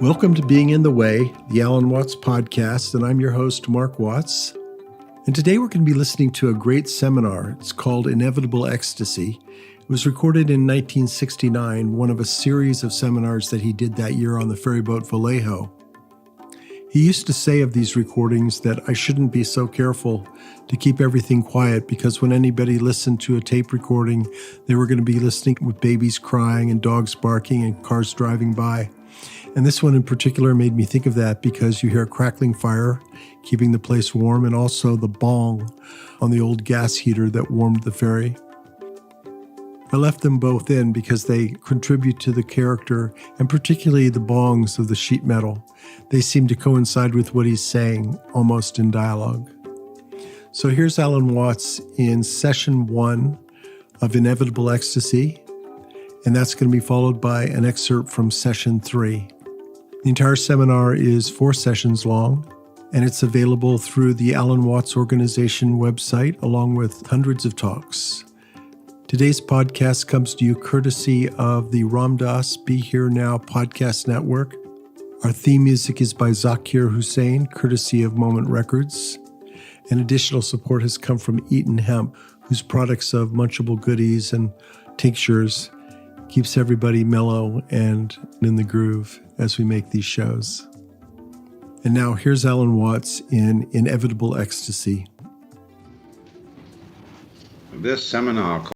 Welcome to Being in the Way, the Alan Watts podcast, and I'm your host, Mark Watts. And today we're going to be listening to a great seminar. It's called Inevitable Ecstasy. It was recorded in 1969, one of a series of seminars that he did that year on the ferryboat Vallejo. He used to say of these recordings that I shouldn't be so careful to keep everything quiet because when anybody listened to a tape recording, they were going to be listening with babies crying and dogs barking and cars driving by. And this one in particular made me think of that because you hear crackling fire, keeping the place warm, and also the bong on the old gas heater that warmed the ferry. I left them both in because they contribute to the character, and particularly the bongs of the sheet metal. They seem to coincide with what he's saying, almost in dialogue. So here's Alan Watts in session 1 of Inevitable Ecstasy, and that's going to be followed by an excerpt from session 3. The entire seminar is 4 sessions long, and it's available through the Alan Watts Organization website, along with hundreds of talks. Today's podcast comes to you courtesy of the Ram Dass Be Here Now podcast network. Our theme music is by Zakir Hussain, courtesy of Moment Records. And additional support has come from Eaton Hemp, whose products of munchable goodies and tinctures keeps everybody mellow and in the groove as we make these shows. And now here's Alan Watts in Inevitable Ecstasy. This seminar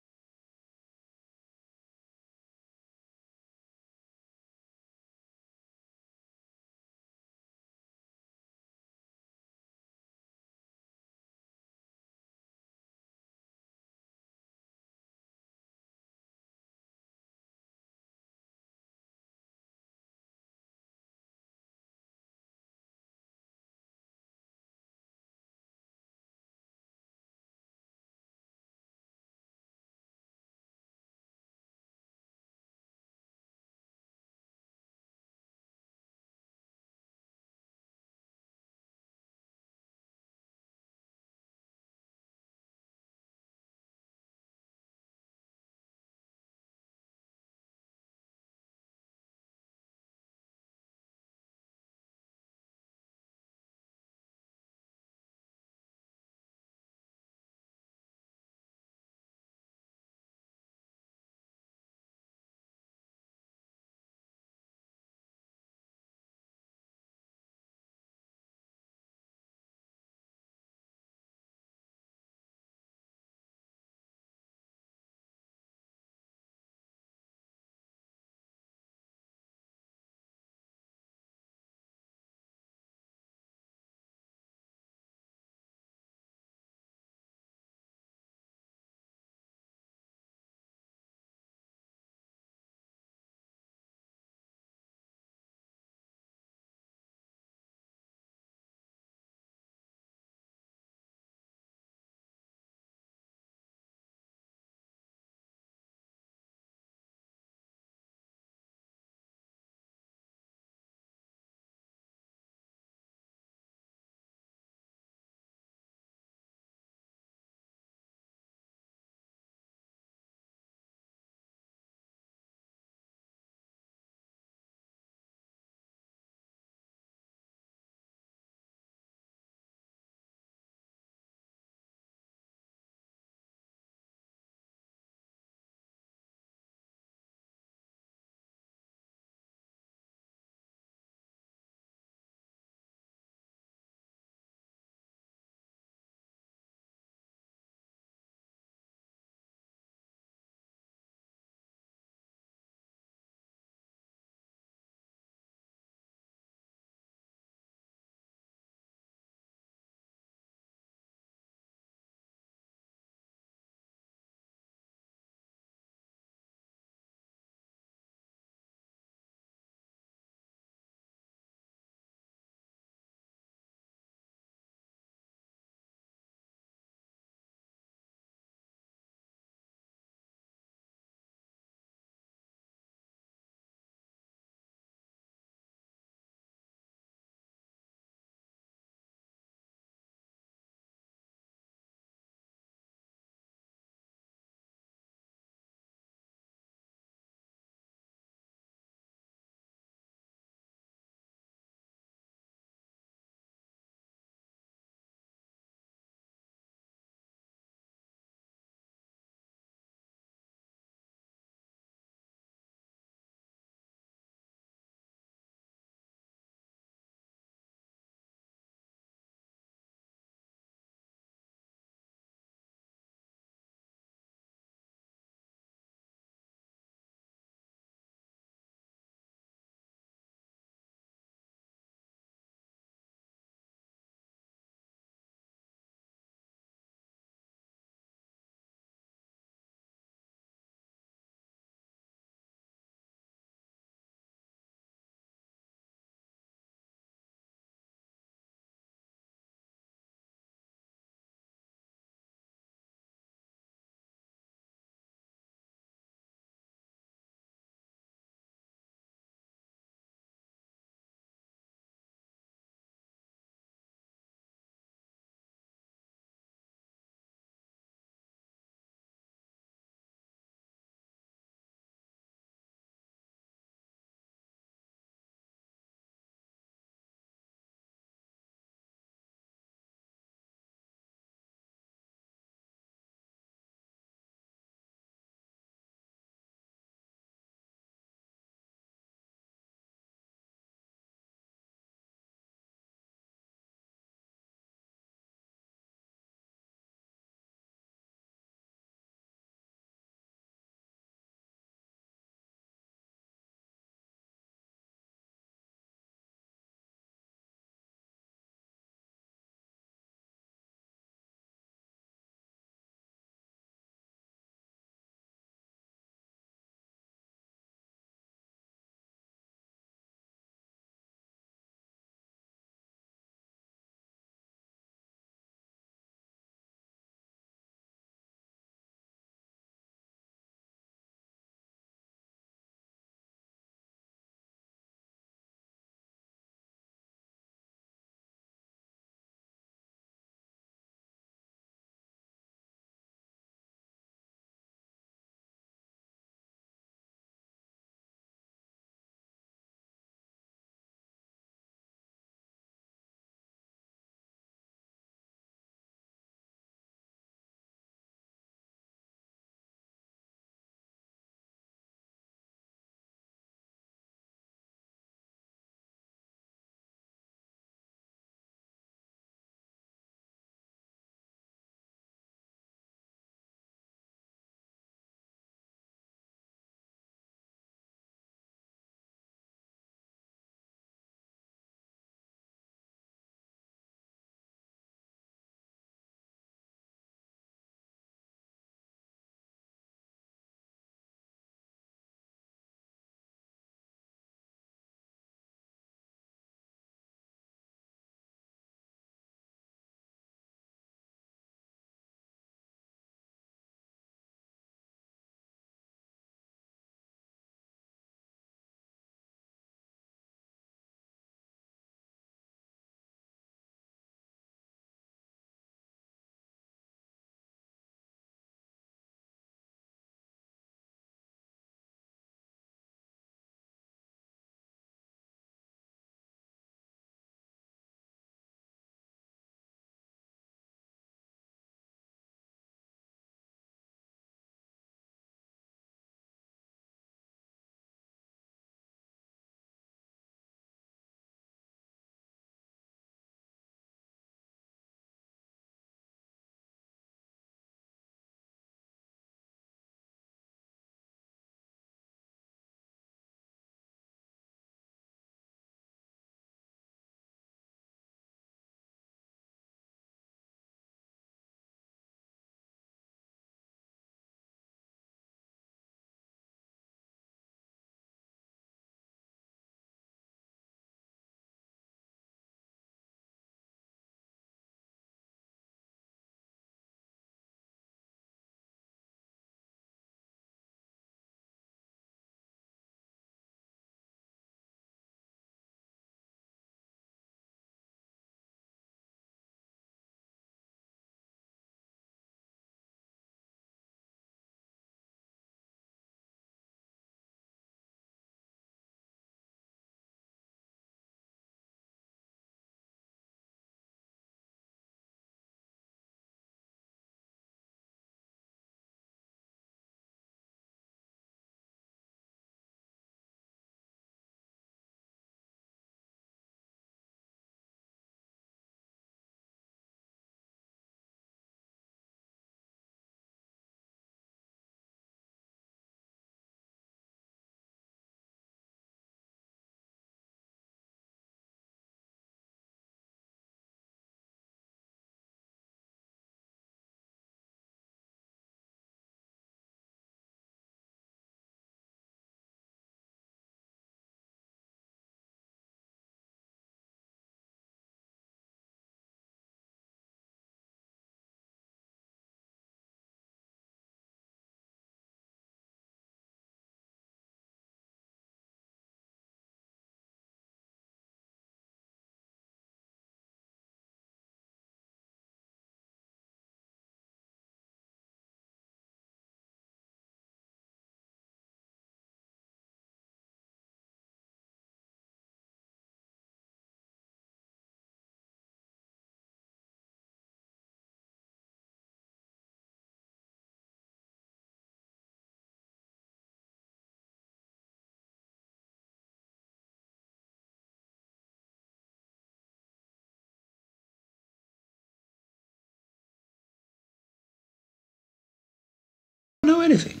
anything.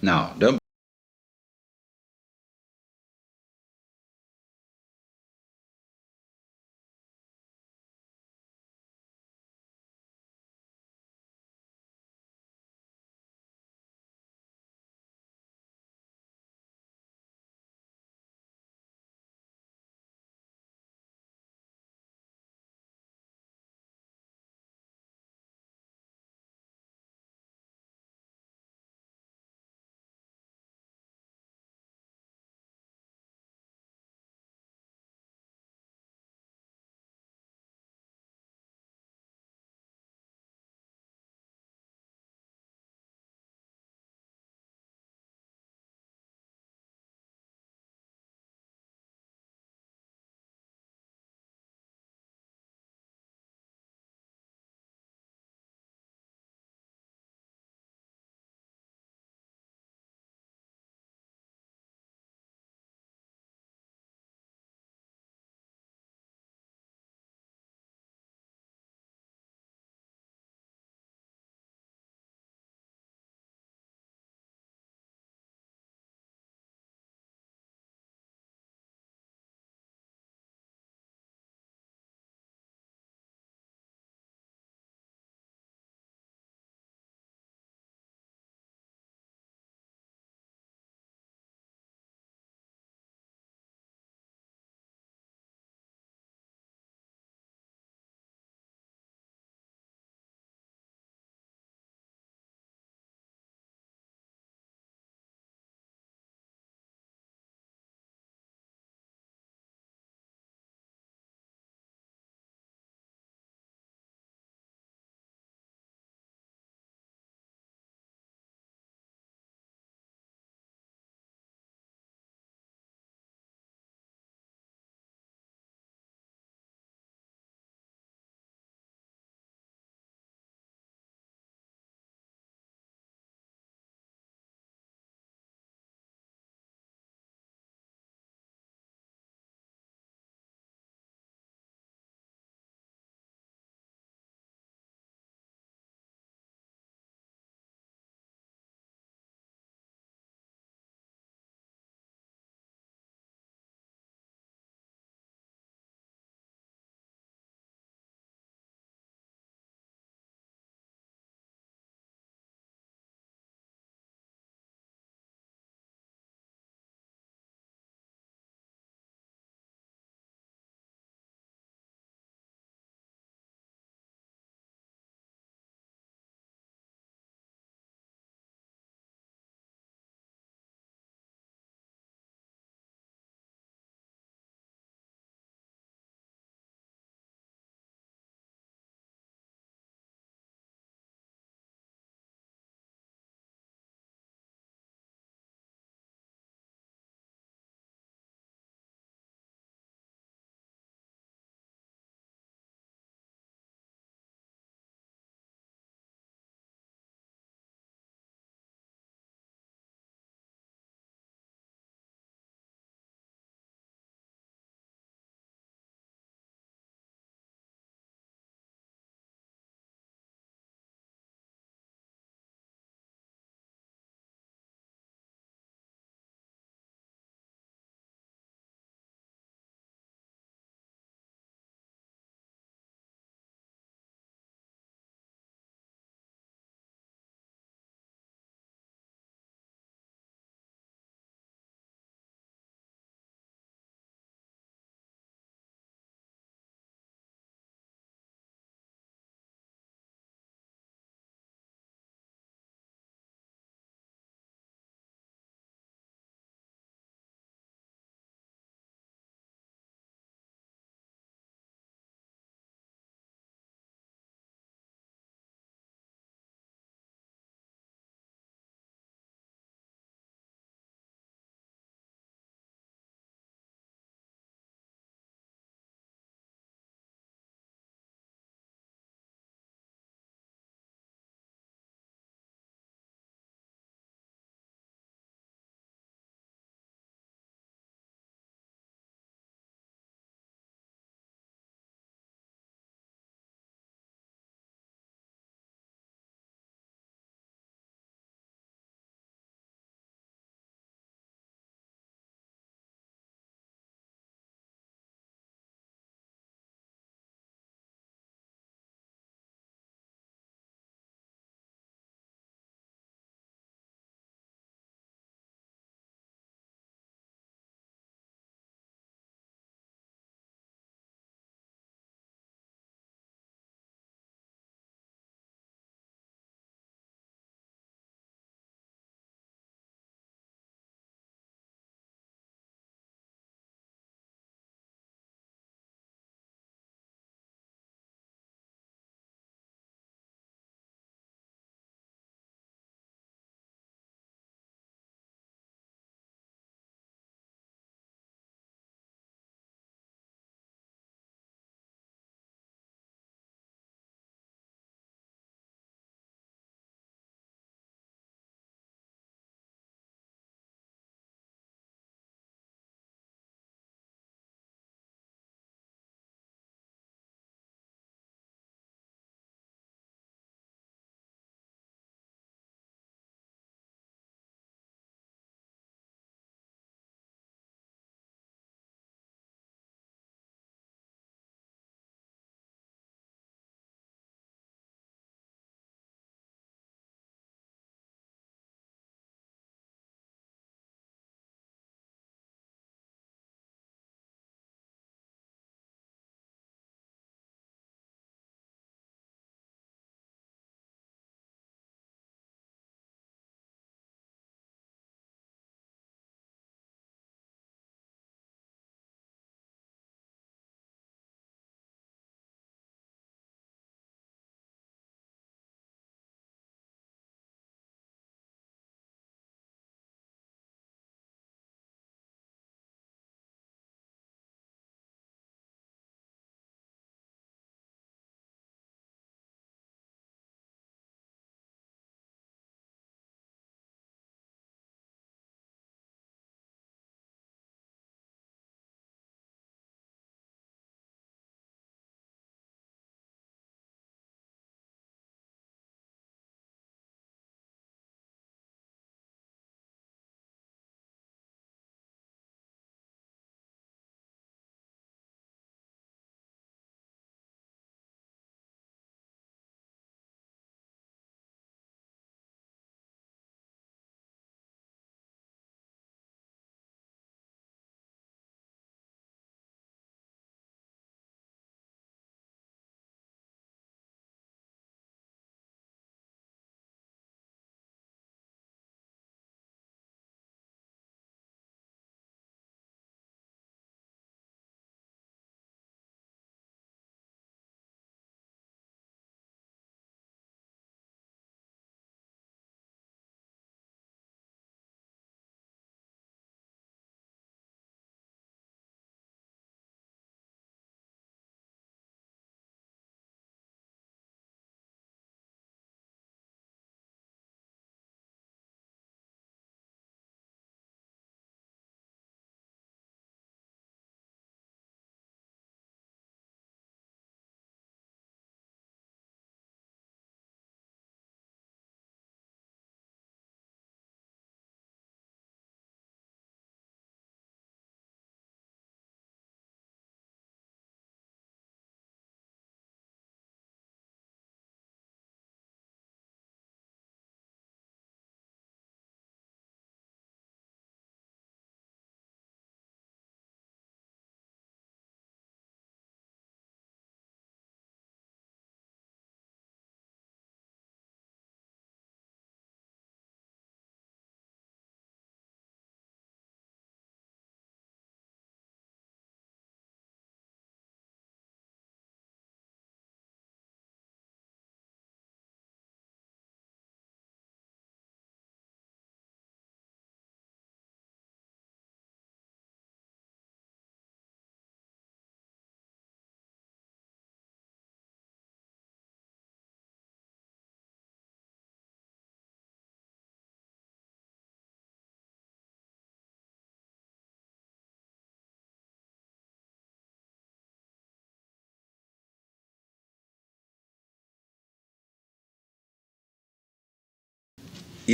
Now, don't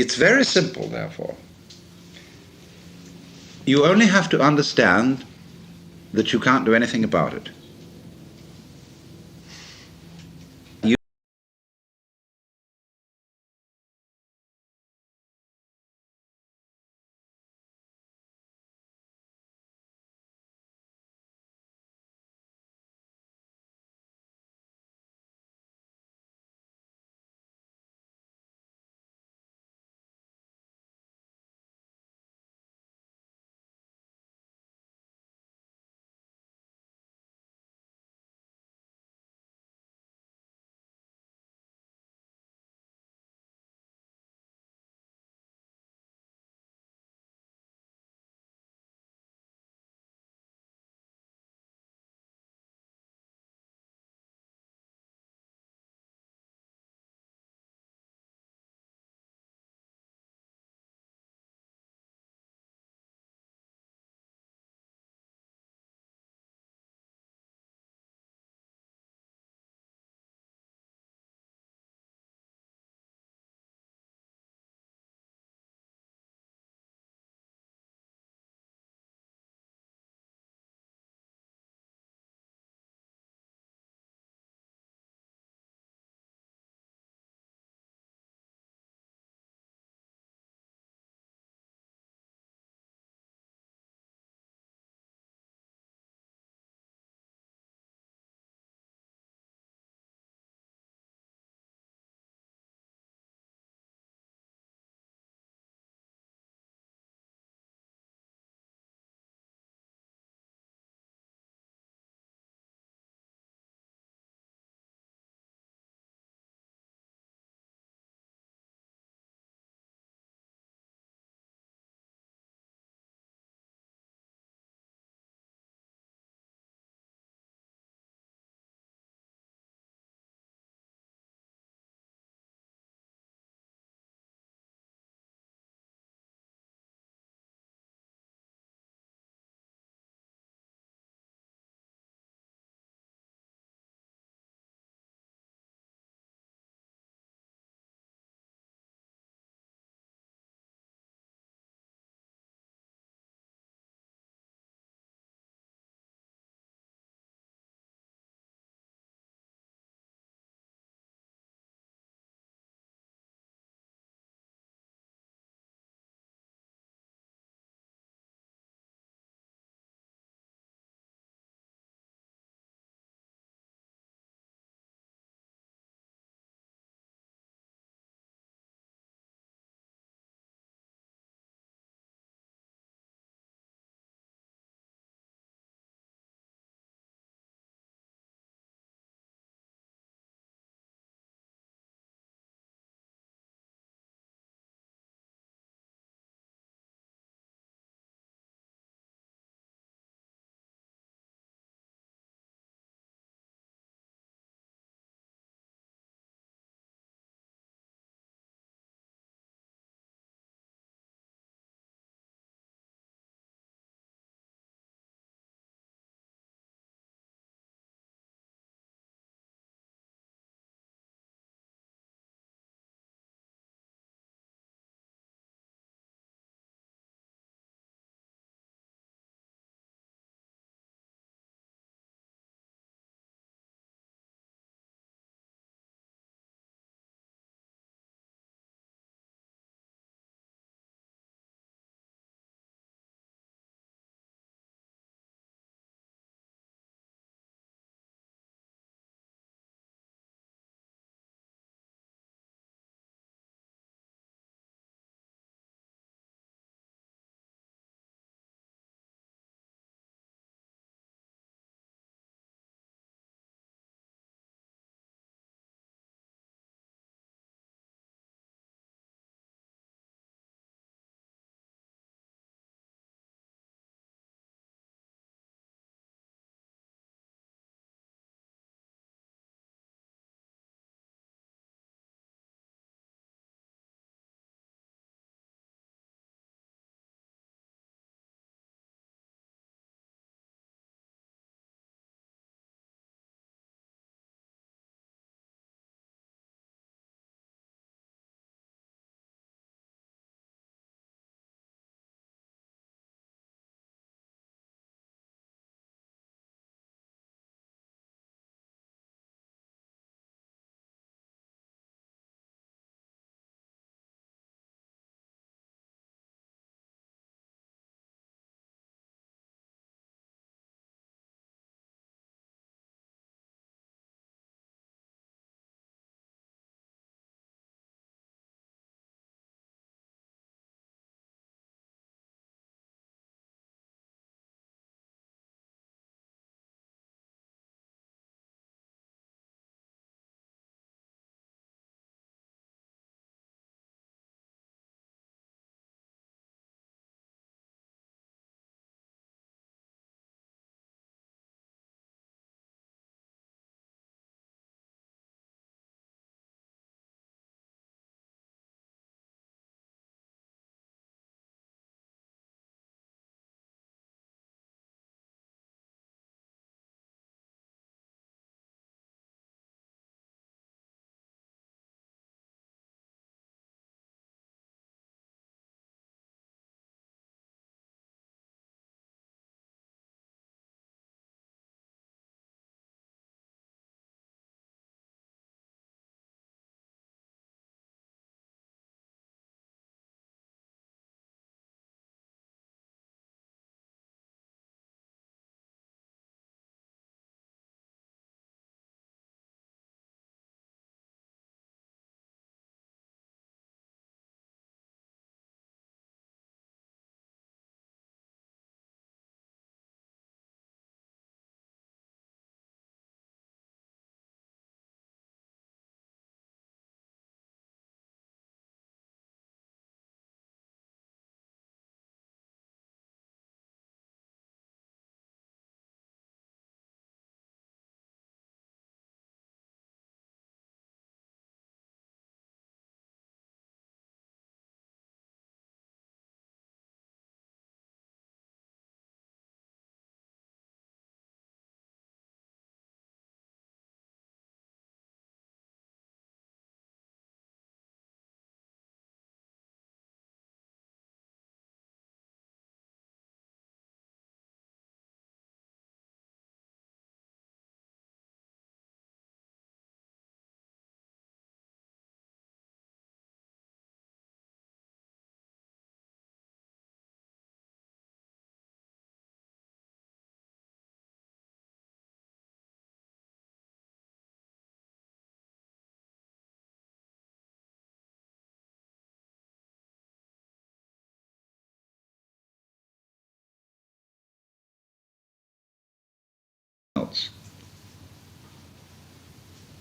It's very simple, therefore. You only have to understand that you can't do anything about it.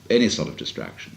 any sort of distraction.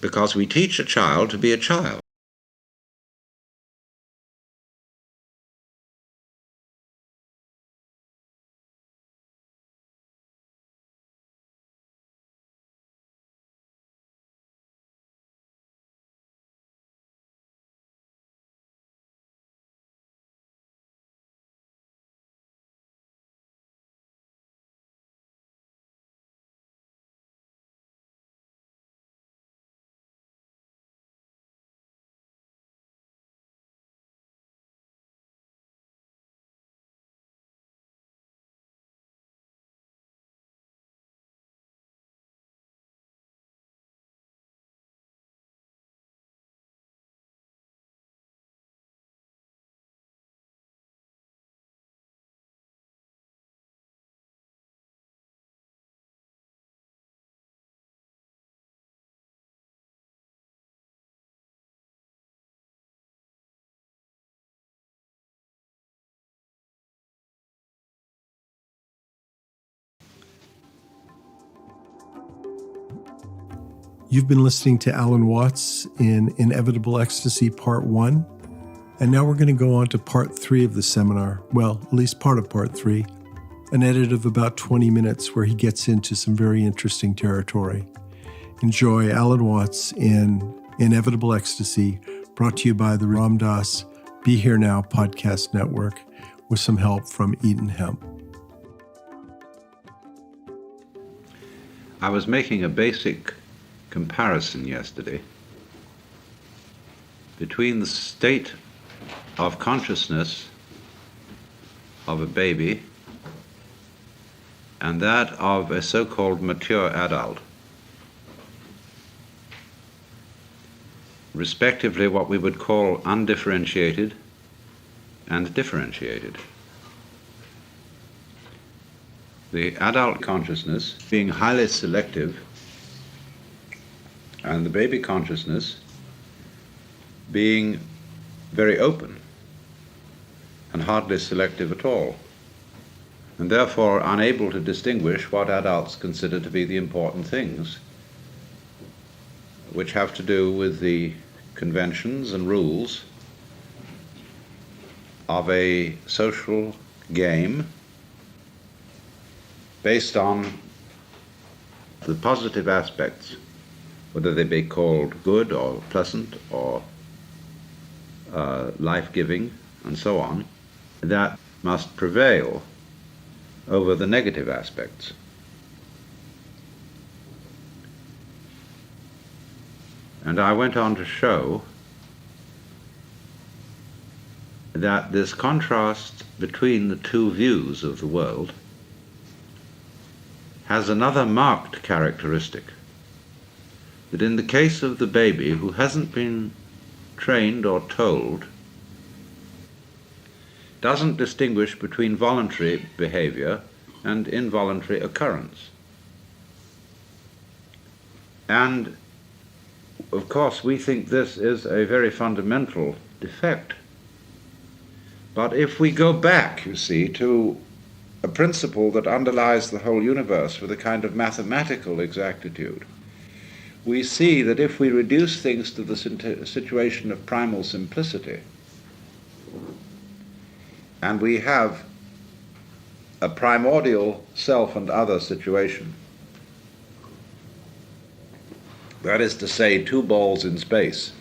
Because we teach a child to be a child. You've been listening to Alan Watts in Inevitable Ecstasy Part 1. And now we're going to go on to Part 3 of the seminar. Well, at least part of Part 3. An edit of about 20 minutes where he gets into some very interesting territory. Enjoy Alan Watts in Inevitable Ecstasy, brought to you by the Ram Dass Be Here Now podcast network with some help from Eaton Hemp. I was making a basic comparison yesterday between the state of consciousness of a baby and that of a so-called mature adult. respectively what we would call undifferentiated and differentiated. The adult consciousness being highly selective, and the baby consciousness being very open and hardly selective at all, and therefore unable to distinguish what adults consider to be the important things, which have to do with the conventions and rules of a social game based on the positive aspects, whether they be called good or pleasant or life-giving and so on, that must prevail over the negative aspects. And I went on to show that this contrast between the two views of the world has another marked characteristic, that in the case of the baby who hasn't been trained or told, doesn't distinguish between voluntary behavior and involuntary occurrence. And of course we think this is a very fundamental defect. But if we go back, you see, to a principle that underlies the whole universe with a kind of mathematical exactitude, we see that if we reduce things to the situation of primal simplicity, and we have a primordial self and other situation, that is to say, two balls in space,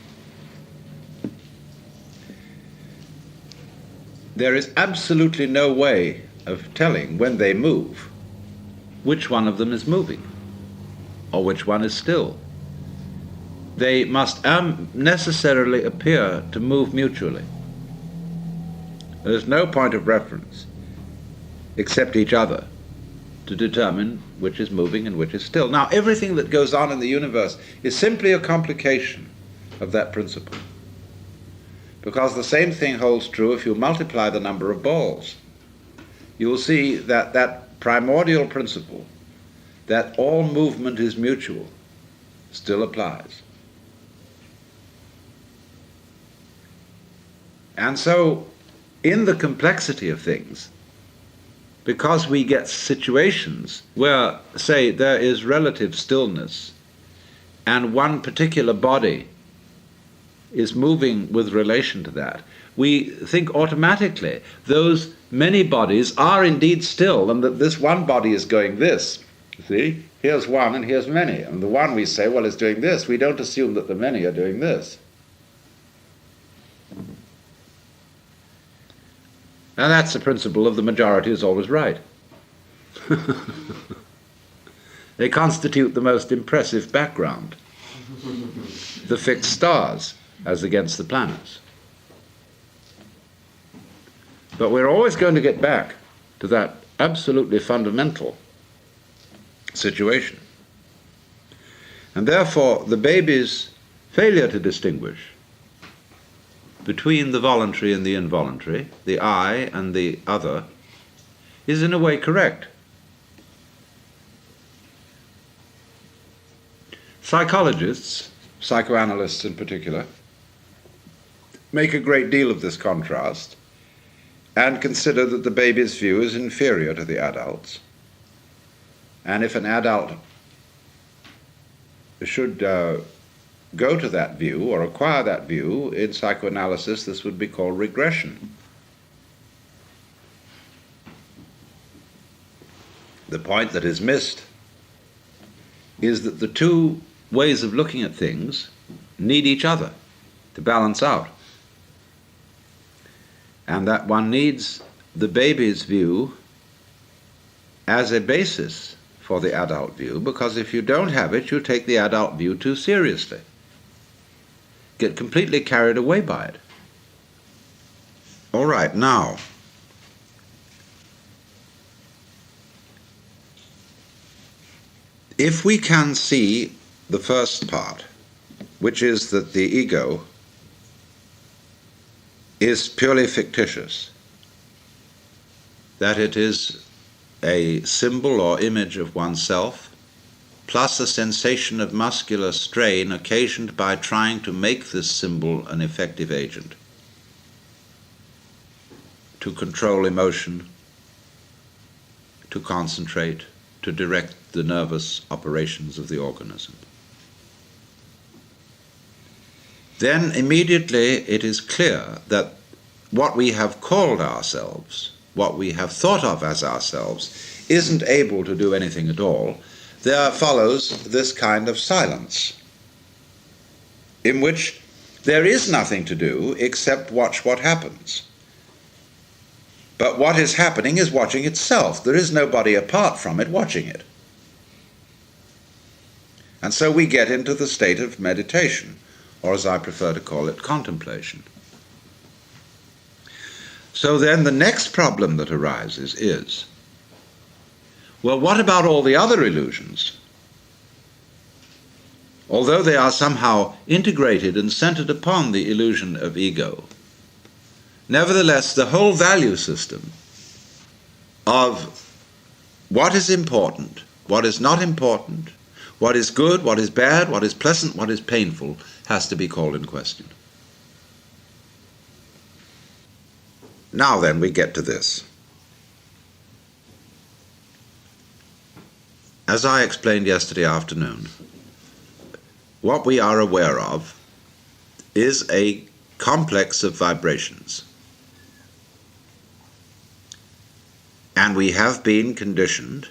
there is absolutely no way of telling when they move which one of them is moving or which one is still. They must necessarily appear to move mutually. There is no point of reference except each other to determine which is moving and which is still. Now, everything that goes on in the universe is simply a complication of that principle, because the same thing holds true if you multiply the number of balls. You will see that that primordial principle, that all movement is mutual, still applies. And so, in the complexity of things, because we get situations where, say, there is relative stillness and one particular body is moving with relation to that, we think automatically those many bodies are indeed still, and that this one body is going this. See, here's one and here's many, and the one we say, well, is doing this. We don't assume that the many are doing this. Now that's the principle of the majority is always right. They constitute the most impressive background, the fixed stars as against the planets. But we're always going to get back to that absolutely fundamental situation. And therefore, the baby's failure to distinguish between the voluntary and the involuntary, the I and the other, is in a way correct. Psychologists, psychoanalysts in particular, make a great deal of this contrast and consider that the baby's view is inferior to the adult's. And if an adult should go to that view or acquire that view, in psychoanalysis this would be called regression. The point that is missed is that the two ways of looking at things need each other to balance out, and that one needs the baby's view as a basis for the adult view, because if you don't have it, you take the adult view too seriously, get completely carried away by it. All right, now, if we can see the first part, which is that the ego is purely fictitious, that it is a symbol or image of oneself, plus a sensation of muscular strain occasioned by trying to make this symbol an effective agent to control emotion, to concentrate, to direct the nervous operations of the organism. Then immediately it is clear that what we have called ourselves, what we have thought of as ourselves, isn't able to do anything at all. There follows this kind of silence, in which there is nothing to do except watch what happens. But what is happening is watching itself. There is nobody apart from it watching it. And so we get into the state of meditation, or as I prefer to call it, contemplation. So then the next problem that arises is, well, what about all the other illusions? Although they are somehow integrated and centered upon the illusion of ego, nevertheless, the whole value system of what is important, what is not important, what is good, what is bad, what is pleasant, what is painful, has to be called in question. Now then, we get to this. As I explained yesterday afternoon, what we are aware of is a complex of vibrations. And we have been conditioned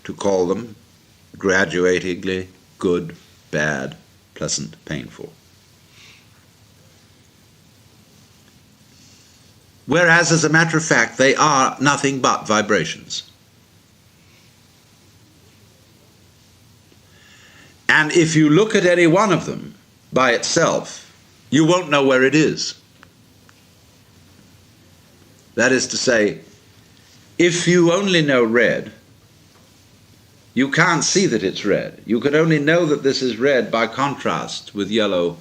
to call them graduatingly good, bad, pleasant, painful. Whereas, as a matter of fact, they are nothing but vibrations. And if you look at any one of them by itself, you won't know where it is. That is to say, if you only know red, you can't see that it's red. You can only know that this is red by contrast with yellow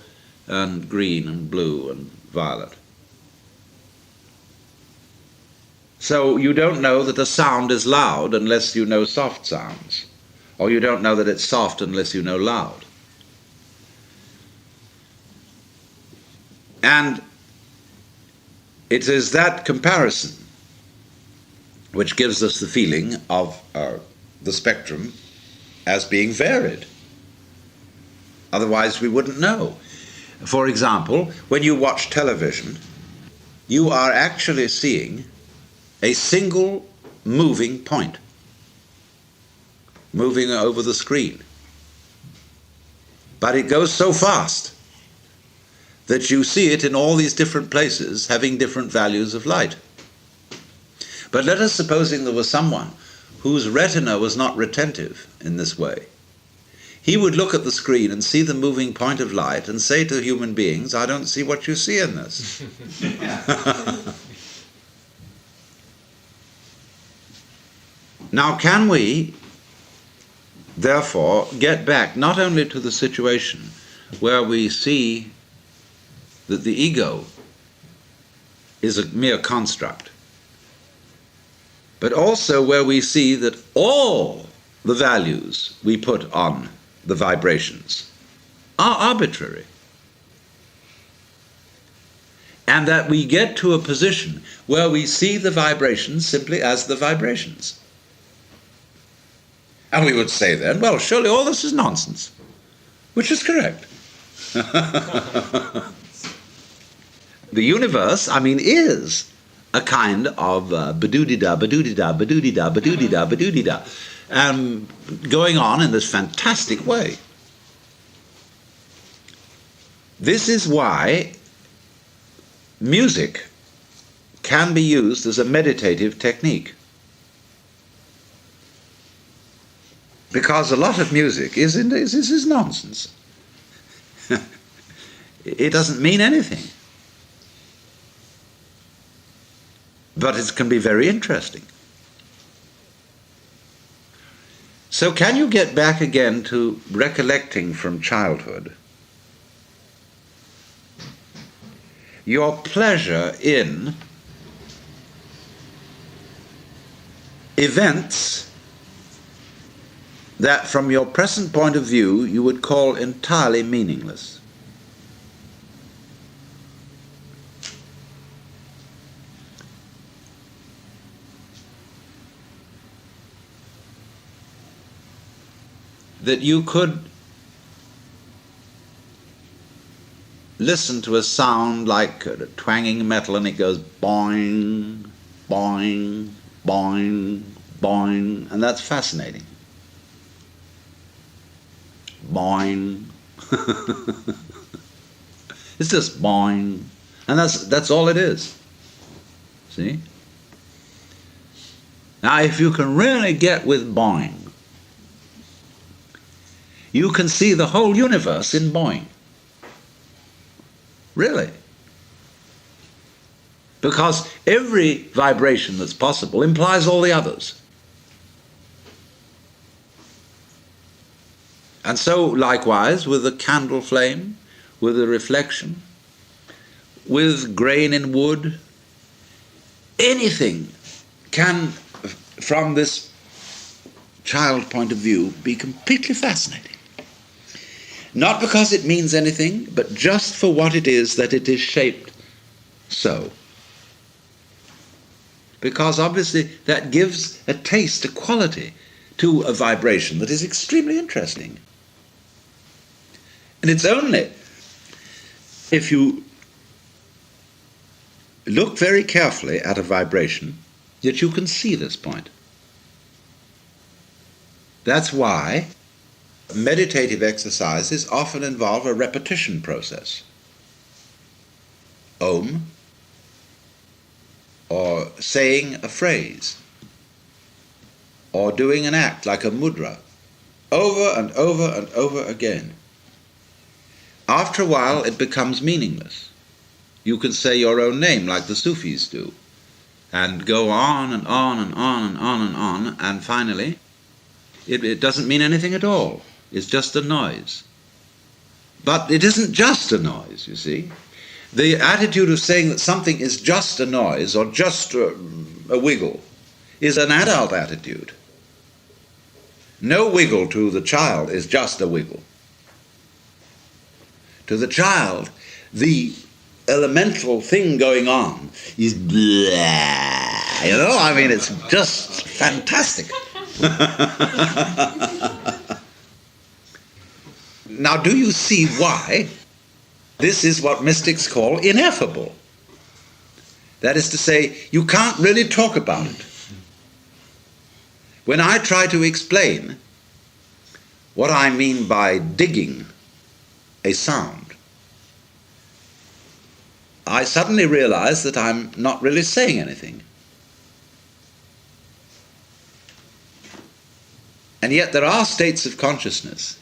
and green and blue and violet. So you don't know that a sound is loud unless you know soft sounds, or you don't know that it's soft unless you know loud. And it is that comparison which gives us the feeling of the spectrum as being varied. Otherwise we wouldn't know. For example, when you watch television, you are actually seeing a single moving point moving over the screen. But it goes so fast that you see it in all these different places having different values of light. But let us supposing there was someone whose retina was not retentive in this way. He would look at the screen and see the moving point of light and say to human beings, I don't see what you see in this. Now, can we, therefore, get back not only to the situation where we see that the ego is a mere construct, but also where we see that all the values we put on the vibrations are arbitrary, and that we get to a position where we see the vibrations simply as the vibrations. And we would say then, well, surely all this is nonsense, which is correct. The universe, is a kind of ba-doo-dee-da, ba-doo-dee-da, ba-doo-dee-da, ba-doo-dee-da, ba-doo-dee-da, going on in this fantastic way. This is why music can be used as a meditative technique. Because a lot of music is nonsense. It doesn't mean anything. But it can be very interesting. So can you get back again to recollecting from childhood your pleasure in events that from your present point of view you would call entirely meaningless. That you could listen to a sound like twanging metal and it goes boing, boing, boing, boing, and that's fascinating. Boing. It's just boing. And that's all it is. See? Now if you can really get with boing, you can see the whole universe in boing. Really. Because every vibration that's possible implies all the others. And so, likewise, with the candle flame, with the reflection, with grain in wood, anything can, from this child point of view, be completely fascinating. Not because it means anything, but just for what it is that it is shaped so. Because obviously that gives a taste, a quality to a vibration that is extremely interesting. And it's only if you look very carefully at a vibration that you can see this point. That's why meditative exercises often involve a repetition process. Om, or saying a phrase, or doing an act like a mudra, over and over and over again. After a while it becomes meaningless. You can say your own name like the Sufis do, and go on and on and on and on and on, and finally it doesn't mean anything at all. It's just a noise. But it isn't just a noise, you see. The attitude of saying that something is just a noise or just a wiggle is an adult attitude. No wiggle to the child is just a wiggle. To the child, the elemental thing going on is blah, you know? I mean, it's just fantastic. Now, do you see why this is what mystics call ineffable? That is to say, you can't really talk about it. When I try to explain what I mean by digging a sound, I suddenly realize that I'm not really saying anything. And yet there are states of consciousness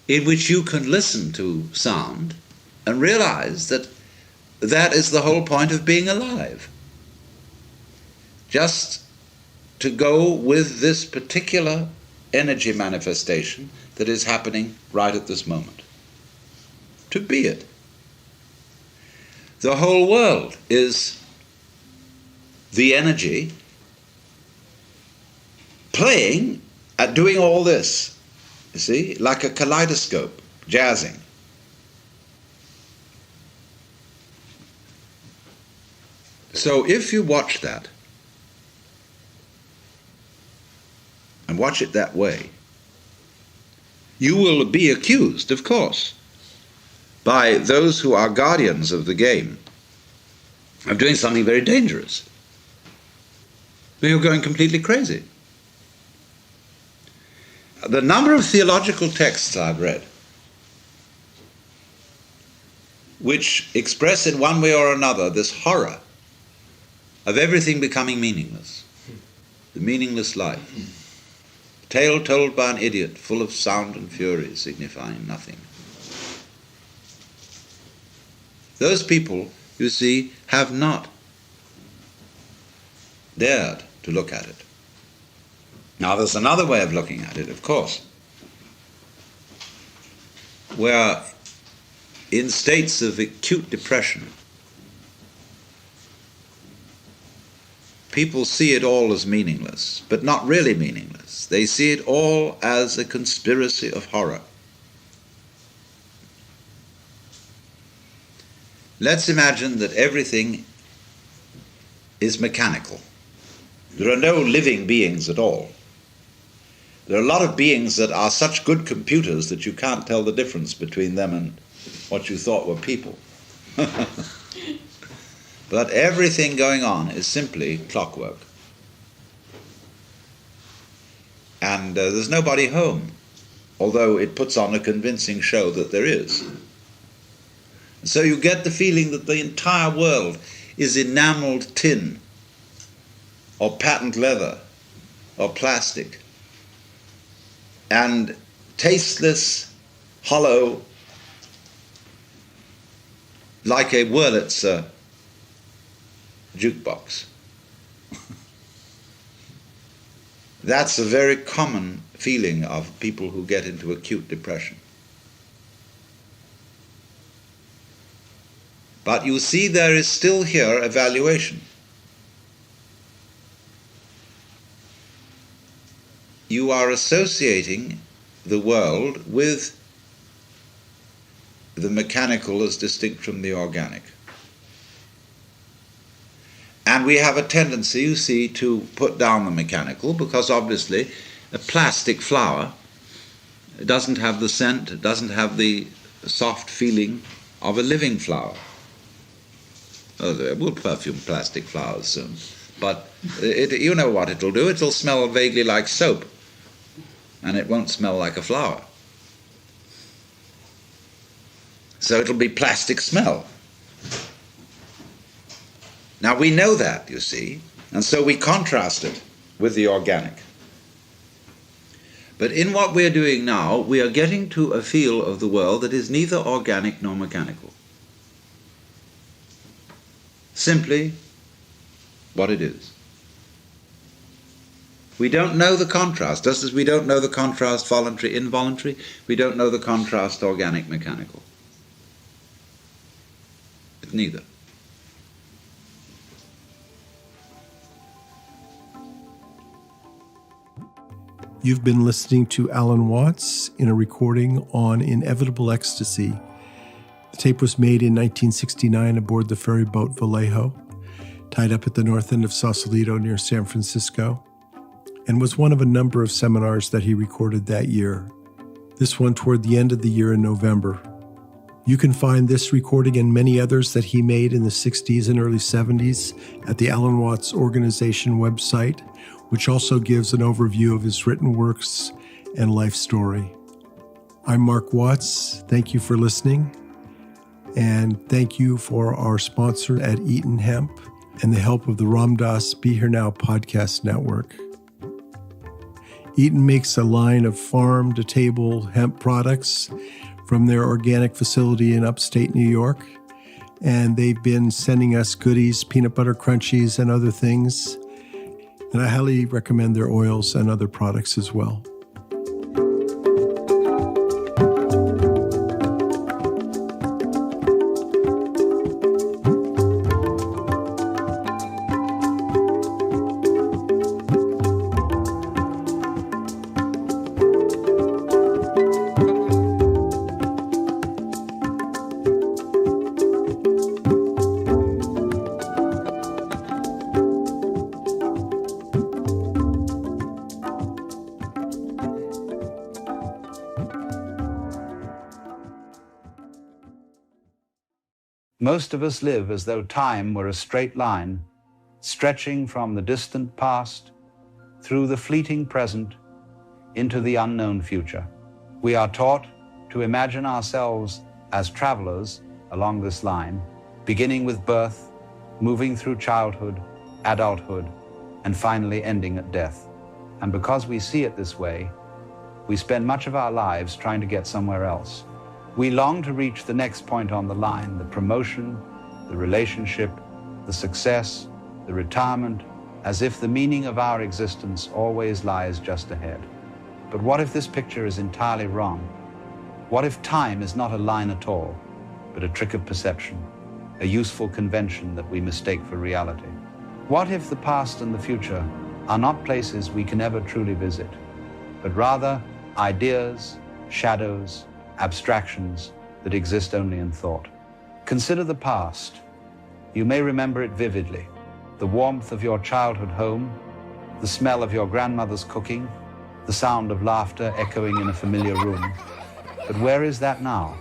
in which you can listen to sound and realize that that is the whole point of being alive. Just to go with this particular energy manifestation that is happening right at this moment. To be it. The whole world is the energy playing at doing all this, you see, like a kaleidoscope, jazzing. So if you watch that, and watch it that way, you will be accused, of course, by those who are guardians of the game of doing something very dangerous. You're going completely crazy. The number of theological texts I've read which express in one way or another this horror of everything becoming meaningless, the meaningless life. Tale told by an idiot, full of sound and fury, signifying nothing. Those people, you see, have not dared to look at it. Now there's another way of looking at it, of course, where in states of acute depression, people see it all as meaningless, but not really meaningless. They see it all as a conspiracy of horror. Let's imagine that everything is mechanical. There are no living beings at all. There are a lot of beings that are such good computers that you can't tell the difference between them and what you thought were people. But everything going on is simply clockwork. And there's nobody home, although it puts on a convincing show that there is. And so you get the feeling that the entire world is enameled tin, or patent leather, or plastic, and tasteless, hollow, like a Wurlitzer jukebox. That's a very common feeling of people who get into acute depression. But you see, there is still here a valuation. You are associating the world with the mechanical as distinct from the organic. And we have a tendency, you see, to put down the mechanical, because obviously a plastic flower doesn't have the scent, it doesn't have the soft feeling of a living flower. Oh, we'll perfume plastic flowers soon. But you know what it'll do, it'll smell vaguely like soap, and it won't smell like a flower. So it'll be plastic smell. Now we know that, you see, and so we contrast it with the organic. But in what we're doing now, we are getting to a feel of the world that is neither organic nor mechanical. Simply what it is. We don't know the contrast, just as we don't know the contrast voluntary, involuntary, we don't know the contrast organic, mechanical. It's neither. You've been listening to Alan Watts in a recording on Inevitable Ecstasy. The tape was made in 1969 aboard the ferry boat Vallejo, tied up at the north end of Sausalito near San Francisco, and was one of a number of seminars that he recorded that year. This one toward the end of the year in November. You can find this recording and many others that he made in the 60s and early 70s at the Alan Watts Organization website, which also gives an overview of his written works and life story. I'm Mark Watts. Thank you for listening. And thank you for our sponsor at Eaton Hemp and the help of the Ram Dass Be Here Now podcast network. Eaton makes a line of farm-to-table hemp products from their organic facility in upstate New York. And they've been sending us goodies, peanut butter crunchies, and other things. And I highly recommend their oils and other products as well. Most of us live as though time were a straight line, stretching from the distant past, through the fleeting present, into the unknown future. We are taught to imagine ourselves as travelers along this line, beginning with birth, moving through childhood, adulthood, and finally ending at death. And because we see it this way, we spend much of our lives trying to get somewhere else. We long to reach the next point on the line, the promotion, the relationship, the success, the retirement, as if the meaning of our existence always lies just ahead. But what if this picture is entirely wrong? What if time is not a line at all, but a trick of perception, a useful convention that we mistake for reality? What if the past and the future are not places we can ever truly visit, but rather ideas, shadows, abstractions that exist only in thought? Consider the past. You may remember it vividly. The warmth of your childhood home, the smell of your grandmother's cooking, the sound of laughter echoing in a familiar room. But where is that now?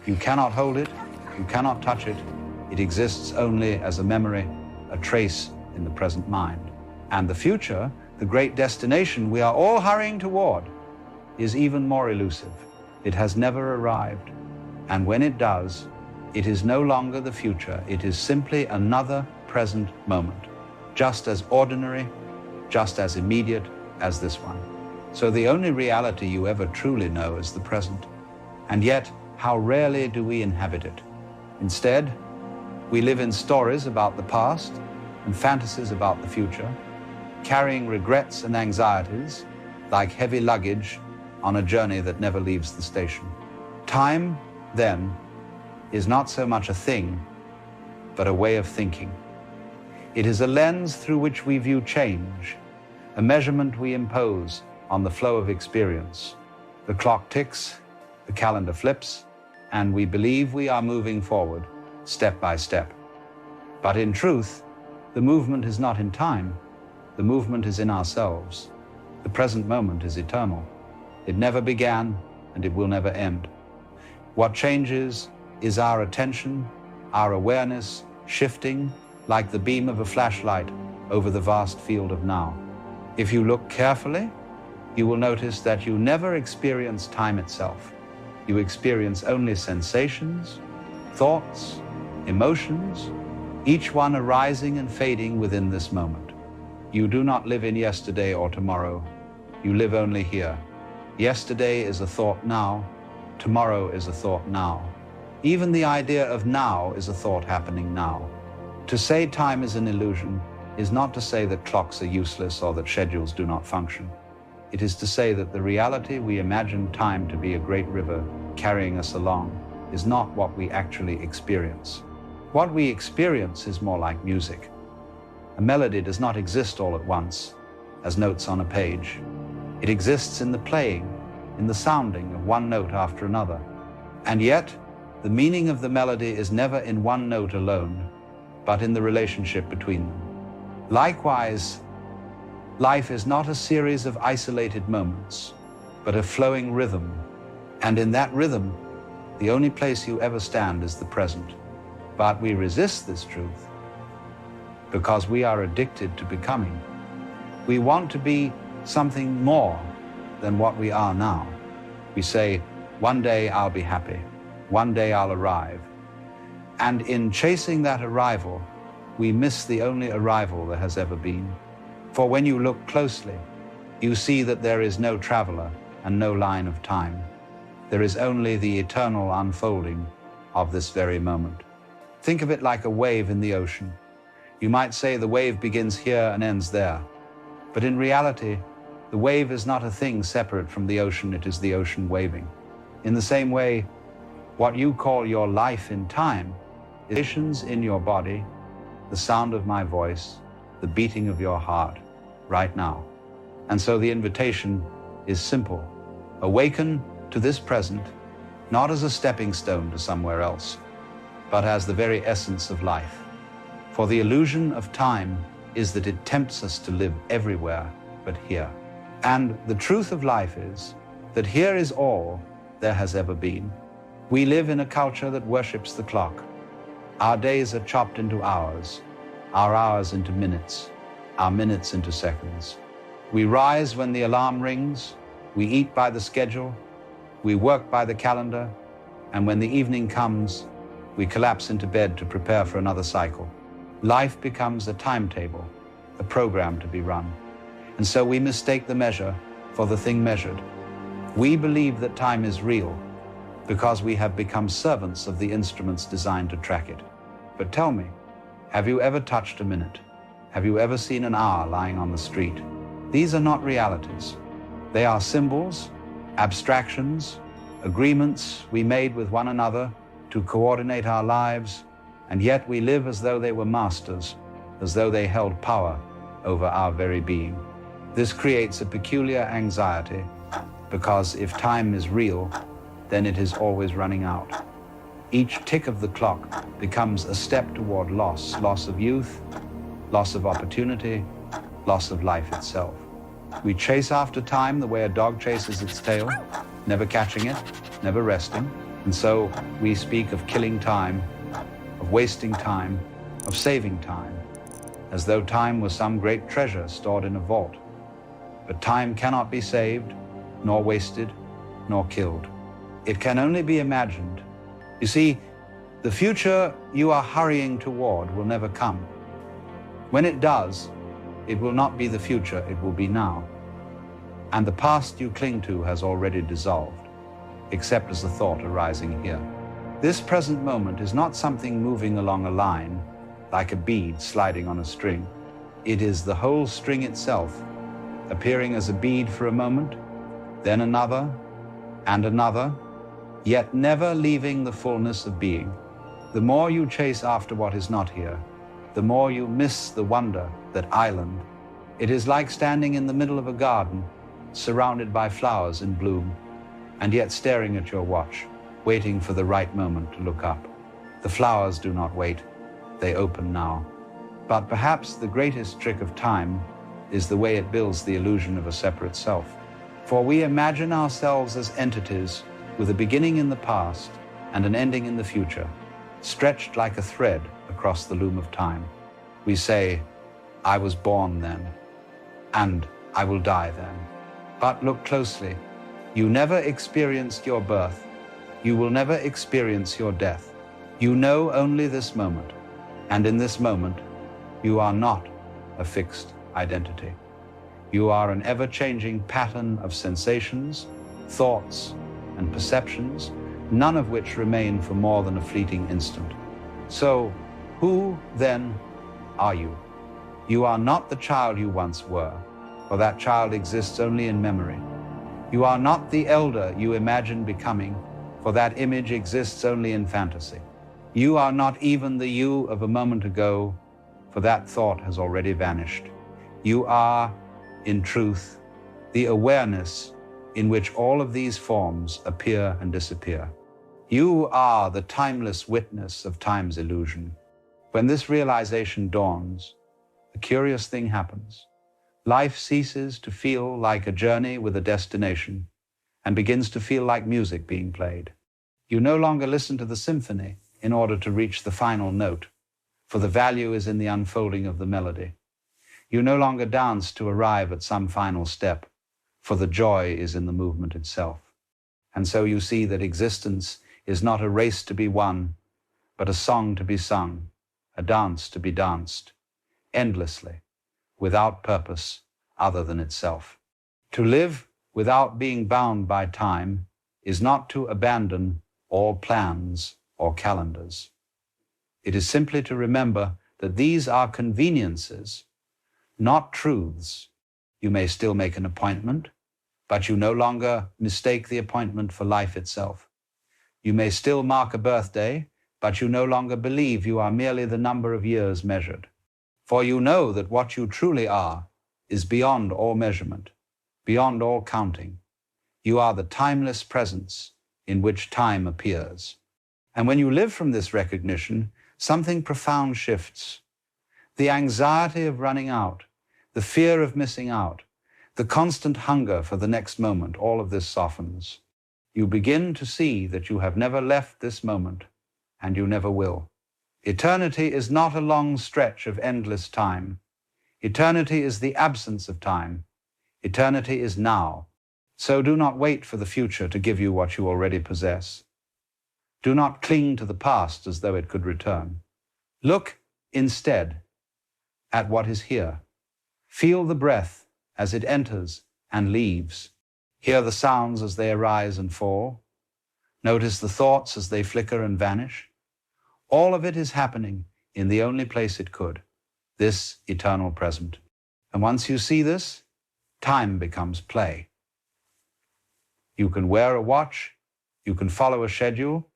You cannot hold it, you cannot touch it. It exists only as a memory, a trace in the present mind. And the future, the great destination we are all hurrying toward, is even more elusive. It has never arrived. And when it does, it is no longer the future. It is simply another present moment, just as ordinary, just as immediate as this one. So the only reality you ever truly know is the present. And yet, how rarely do we inhabit it? Instead, we live in stories about the past and fantasies about the future, carrying regrets and anxieties like heavy luggage on a journey that never leaves the station. Time, then, is not so much a thing, but a way of thinking. It is a lens through which we view change, a measurement we impose on the flow of experience. The clock ticks, the calendar flips, and we believe we are moving forward, step by step. But in truth, the movement is not in time. The movement is in ourselves. The present moment is eternal. It never began, and it will never end. What changes is our attention, our awareness, shifting like the beam of a flashlight over the vast field of now. If you look carefully, you will notice that you never experience time itself. You experience only sensations, thoughts, emotions, each one arising and fading within this moment. You do not live in yesterday or tomorrow. You live only here. Yesterday is a thought now. Tomorrow is a thought now. Even the idea of now is a thought happening now. To say time is an illusion is not to say that clocks are useless or that schedules do not function. It is to say that the reality we imagine time to be a great river carrying us along is not what we actually experience. What we experience is more like music. A melody does not exist all at once, as notes on a page. It exists in the playing, in the sounding of one note after another. And yet, the meaning of the melody is never in one note alone, but in the relationship between them. Likewise, life is not a series of isolated moments, but a flowing rhythm. And in that rhythm, the only place you ever stand is the present. But we resist this truth because we are addicted to becoming. We want to be something more than what we are now. We say, one day I'll be happy, one day I'll arrive. And in chasing that arrival, we miss the only arrival there has ever been. For when you look closely, you see that there is no traveler and no line of time. There is only the eternal unfolding of this very moment. Think of it like a wave in the ocean. You might say the wave begins here and ends there. But in reality, the wave is not a thing separate from the ocean, it is the ocean waving. In the same way, what you call your life in time is sensations in your body, the sound of my voice, the beating of your heart, right now. And so the invitation is simple. Awaken to this present, not as a stepping stone to somewhere else, but as the very essence of life. For the illusion of time is that it tempts us to live everywhere but here. And the truth of life is that here is all there has ever been. We live in a culture that worships the clock. Our days are chopped into hours, our hours into minutes, our minutes into seconds. We rise when the alarm rings, we eat by the schedule, we work by the calendar, and when the evening comes, we collapse into bed to prepare for another cycle. Life becomes a timetable, a program to be run. And so we mistake the measure for the thing measured. We believe that time is real because we have become servants of the instruments designed to track it. But tell me, have you ever touched a minute? Have you ever seen an hour lying on the street? These are not realities. They are symbols, abstractions, agreements we made with one another to coordinate our lives, and yet we live as though they were masters, as though they held power over our very being. This creates a peculiar anxiety, because if time is real, then it is always running out. Each tick of the clock becomes a step toward loss, loss of youth, loss of opportunity, loss of life itself. We chase after time the way a dog chases its tail, never catching it, never resting. And so we speak of killing time, of wasting time, of saving time, as though time was some great treasure stored in a vault. But time cannot be saved, nor wasted, nor killed. It can only be imagined. You see, the future you are hurrying toward will never come. When it does, it will not be the future, it will be now. And the past you cling to has already dissolved, except as a thought arising here. This present moment is not something moving along a line, like a bead sliding on a string. It is the whole string itself, appearing as a bead for a moment, then another, and another, yet never leaving the fullness of being. The more you chase after what is not here, the more you miss the wonder, that island. It is like standing in the middle of a garden, surrounded by flowers in bloom, and yet staring at your watch, waiting for the right moment to look up. The flowers do not wait, they open now. But perhaps the greatest trick of time is the way it builds the illusion of a separate self. For we imagine ourselves as entities with a beginning in the past and an ending in the future, stretched like a thread across the loom of time. We say, I was born then, and I will die then. But look closely. You never experienced your birth. You will never experience your death. You know only this moment, and in this moment, you are not a fixed identity. You are an ever-changing pattern of sensations, thoughts, and perceptions, none of which remain for more than a fleeting instant. So, who, then, are you? You are not the child you once were, for that child exists only in memory. You are not the elder you imagine becoming, for that image exists only in fantasy. You are not even the you of a moment ago, for that thought has already vanished. You are, in truth, the awareness in which all of these forms appear and disappear. You are the timeless witness of time's illusion. When this realization dawns, a curious thing happens. Life ceases to feel like a journey with a destination and begins to feel like music being played. You no longer listen to the symphony in order to reach the final note, for the value is in the unfolding of the melody. You no longer dance to arrive at some final step, for the joy is in the movement itself. And so you see that existence is not a race to be won, but a song to be sung, a dance to be danced, endlessly, without purpose other than itself. To live without being bound by time is not to abandon all plans or calendars. It is simply to remember that these are conveniences, not truths. You may still make an appointment, but you no longer mistake the appointment for life itself. You may still mark a birthday, but you no longer believe you are merely the number of years measured. For you know that what you truly are is beyond all measurement, beyond all counting. You are the timeless presence in which time appears. And when you live from this recognition, something profound shifts. The anxiety of running out, the fear of missing out, the constant hunger for the next moment, all of this softens. You begin to see that you have never left this moment, and you never will. Eternity is not a long stretch of endless time. Eternity is the absence of time. Eternity is now. So do not wait for the future to give you what you already possess. Do not cling to the past as though it could return. Look instead at what is here. Feel the breath as it enters and leaves. Hear the sounds as they arise and fall. Notice the thoughts as they flicker and vanish. All of it is happening in the only place it could, this eternal present. And once you see this, time becomes play. You can wear a watch, you can follow a schedule,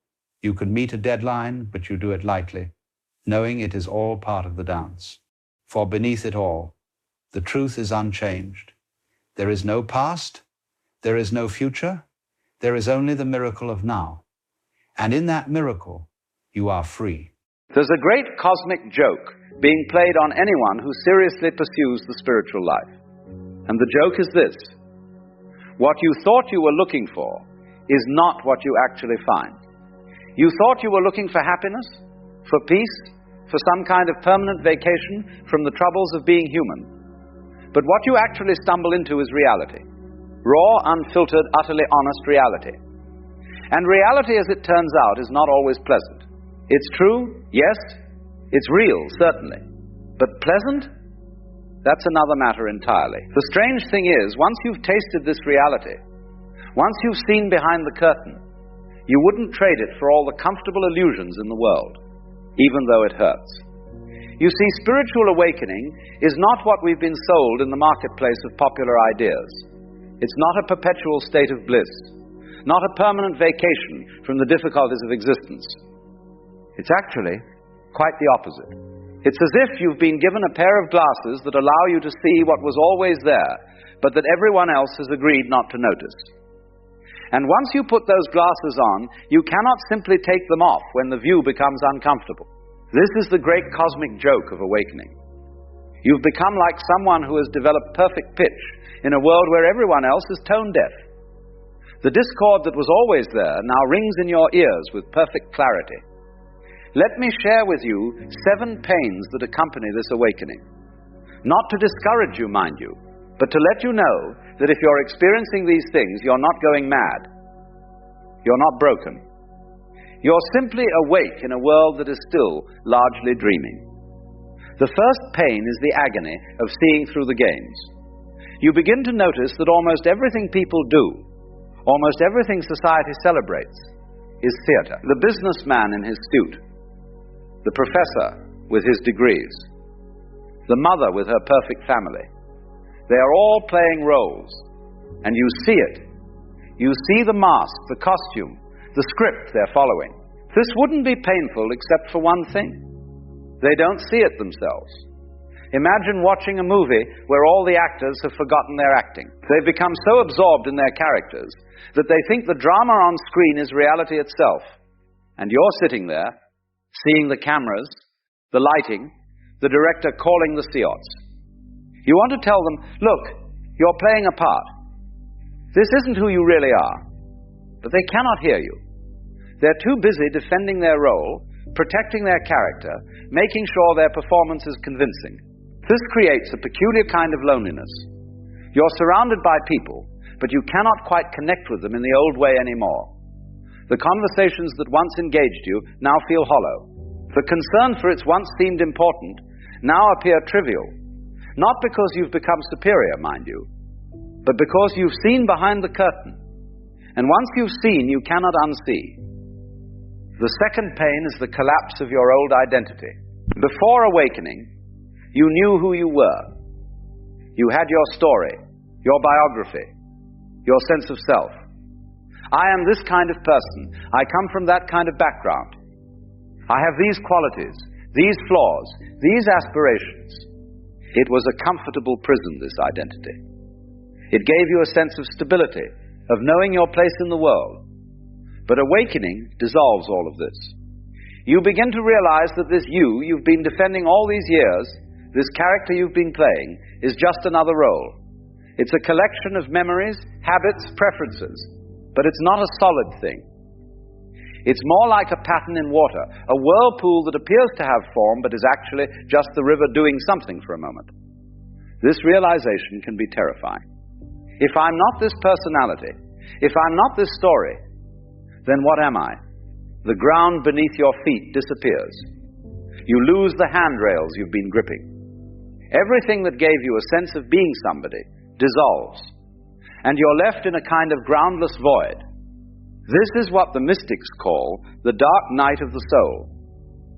you can meet a deadline, but you do it lightly, knowing it is all part of the dance. For beneath it all, the truth is unchanged. There is no past, there is no future, there is only the miracle of now. And in that miracle, you are free. There's a great cosmic joke being played on anyone who seriously pursues the spiritual life. And the joke is this: what you thought you were looking for is not what you actually find. You thought you were looking for happiness, for peace, for some kind of permanent vacation from the troubles of being human. But what you actually stumble into is reality. Raw, unfiltered, utterly honest reality. And reality, as it turns out, is not always pleasant. It's true, yes. It's real, certainly. But pleasant? That's another matter entirely. The strange thing is, once you've tasted this reality, once you've seen behind the curtain, you wouldn't trade it for all the comfortable illusions in the world, even though it hurts. You see, spiritual awakening is not what we've been sold in the marketplace of popular ideas. It's not a perpetual state of bliss, not a permanent vacation from the difficulties of existence. It's actually quite the opposite. It's as if you've been given a pair of glasses that allow you to see what was always there, but that everyone else has agreed not to notice. And once you put those glasses on, you cannot simply take them off when the view becomes uncomfortable. This is the great cosmic joke of awakening. You've become like someone who has developed perfect pitch in a world where everyone else is tone deaf. The discord that was always there now rings in your ears with perfect clarity. Let me share with you 7 pains that accompany this awakening. Not to discourage you, mind you, but to let you know that if you're experiencing these things, you're not going mad. You're not broken. You're simply awake in a world that is still largely dreaming. The first pain is the agony of seeing through the games. You begin to notice that almost everything people do, almost everything society celebrates, is theater. The businessman in his suit, the professor with his degrees, the mother with her perfect family. They are all playing roles, and you see it. You see the mask, the costume, the script they're following. This wouldn't be painful except for one thing. They don't see it themselves. Imagine watching a movie where all the actors have forgotten their acting. They've become so absorbed in their characters that they think the drama on screen is reality itself. And you're sitting there, seeing the cameras, the lighting, the director calling the seance. You want to tell them, look, you're playing a part. This isn't who you really are. But they cannot hear you. They're too busy defending their role, protecting their character, making sure their performance is convincing. This creates a peculiar kind of loneliness. You're surrounded by people, but you cannot quite connect with them in the old way anymore. The conversations that once engaged you now feel hollow. The concern for its once seemed important now appear trivial, not because you've become superior, mind you, but because you've seen behind the curtain, and once you've seen, you cannot unsee. The second pain is the collapse of your old identity. Before awakening, you knew who you were. You had your story, your biography, your sense of self. I am this kind of person. I come from that kind of background. I have these qualities, these flaws, these aspirations. It was a comfortable prison, this identity. It gave you a sense of stability, of knowing your place in the world. But awakening dissolves all of this. You begin to realize that this you've been defending all these years, this character you've been playing, is just another role. It's a collection of memories, habits, preferences, but it's not a solid thing. It's more like a pattern in water, a whirlpool that appears to have form but is actually just the river doing something for a moment. This realization can be terrifying. If I'm not this personality, if I'm not this story, then what am I? The ground beneath your feet disappears. You lose the handrails you've been gripping. Everything that gave you a sense of being somebody dissolves, and you're left in a kind of groundless void. This is what the mystics call the dark night of the soul,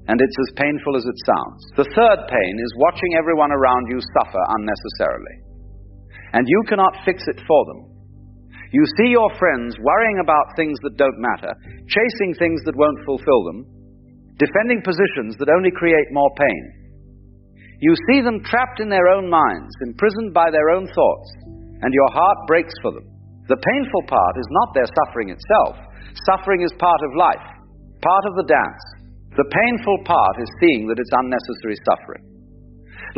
and it's as painful as it sounds. The third pain is watching everyone around you suffer unnecessarily, and you cannot fix it for them. You see your friends worrying about things that don't matter, chasing things that won't fulfill them, defending positions that only create more pain. You see them trapped in their own minds, imprisoned by their own thoughts, and your heart breaks for them. The painful part is not their suffering itself. Suffering is part of life, part of the dance. The painful part is seeing that it's unnecessary suffering.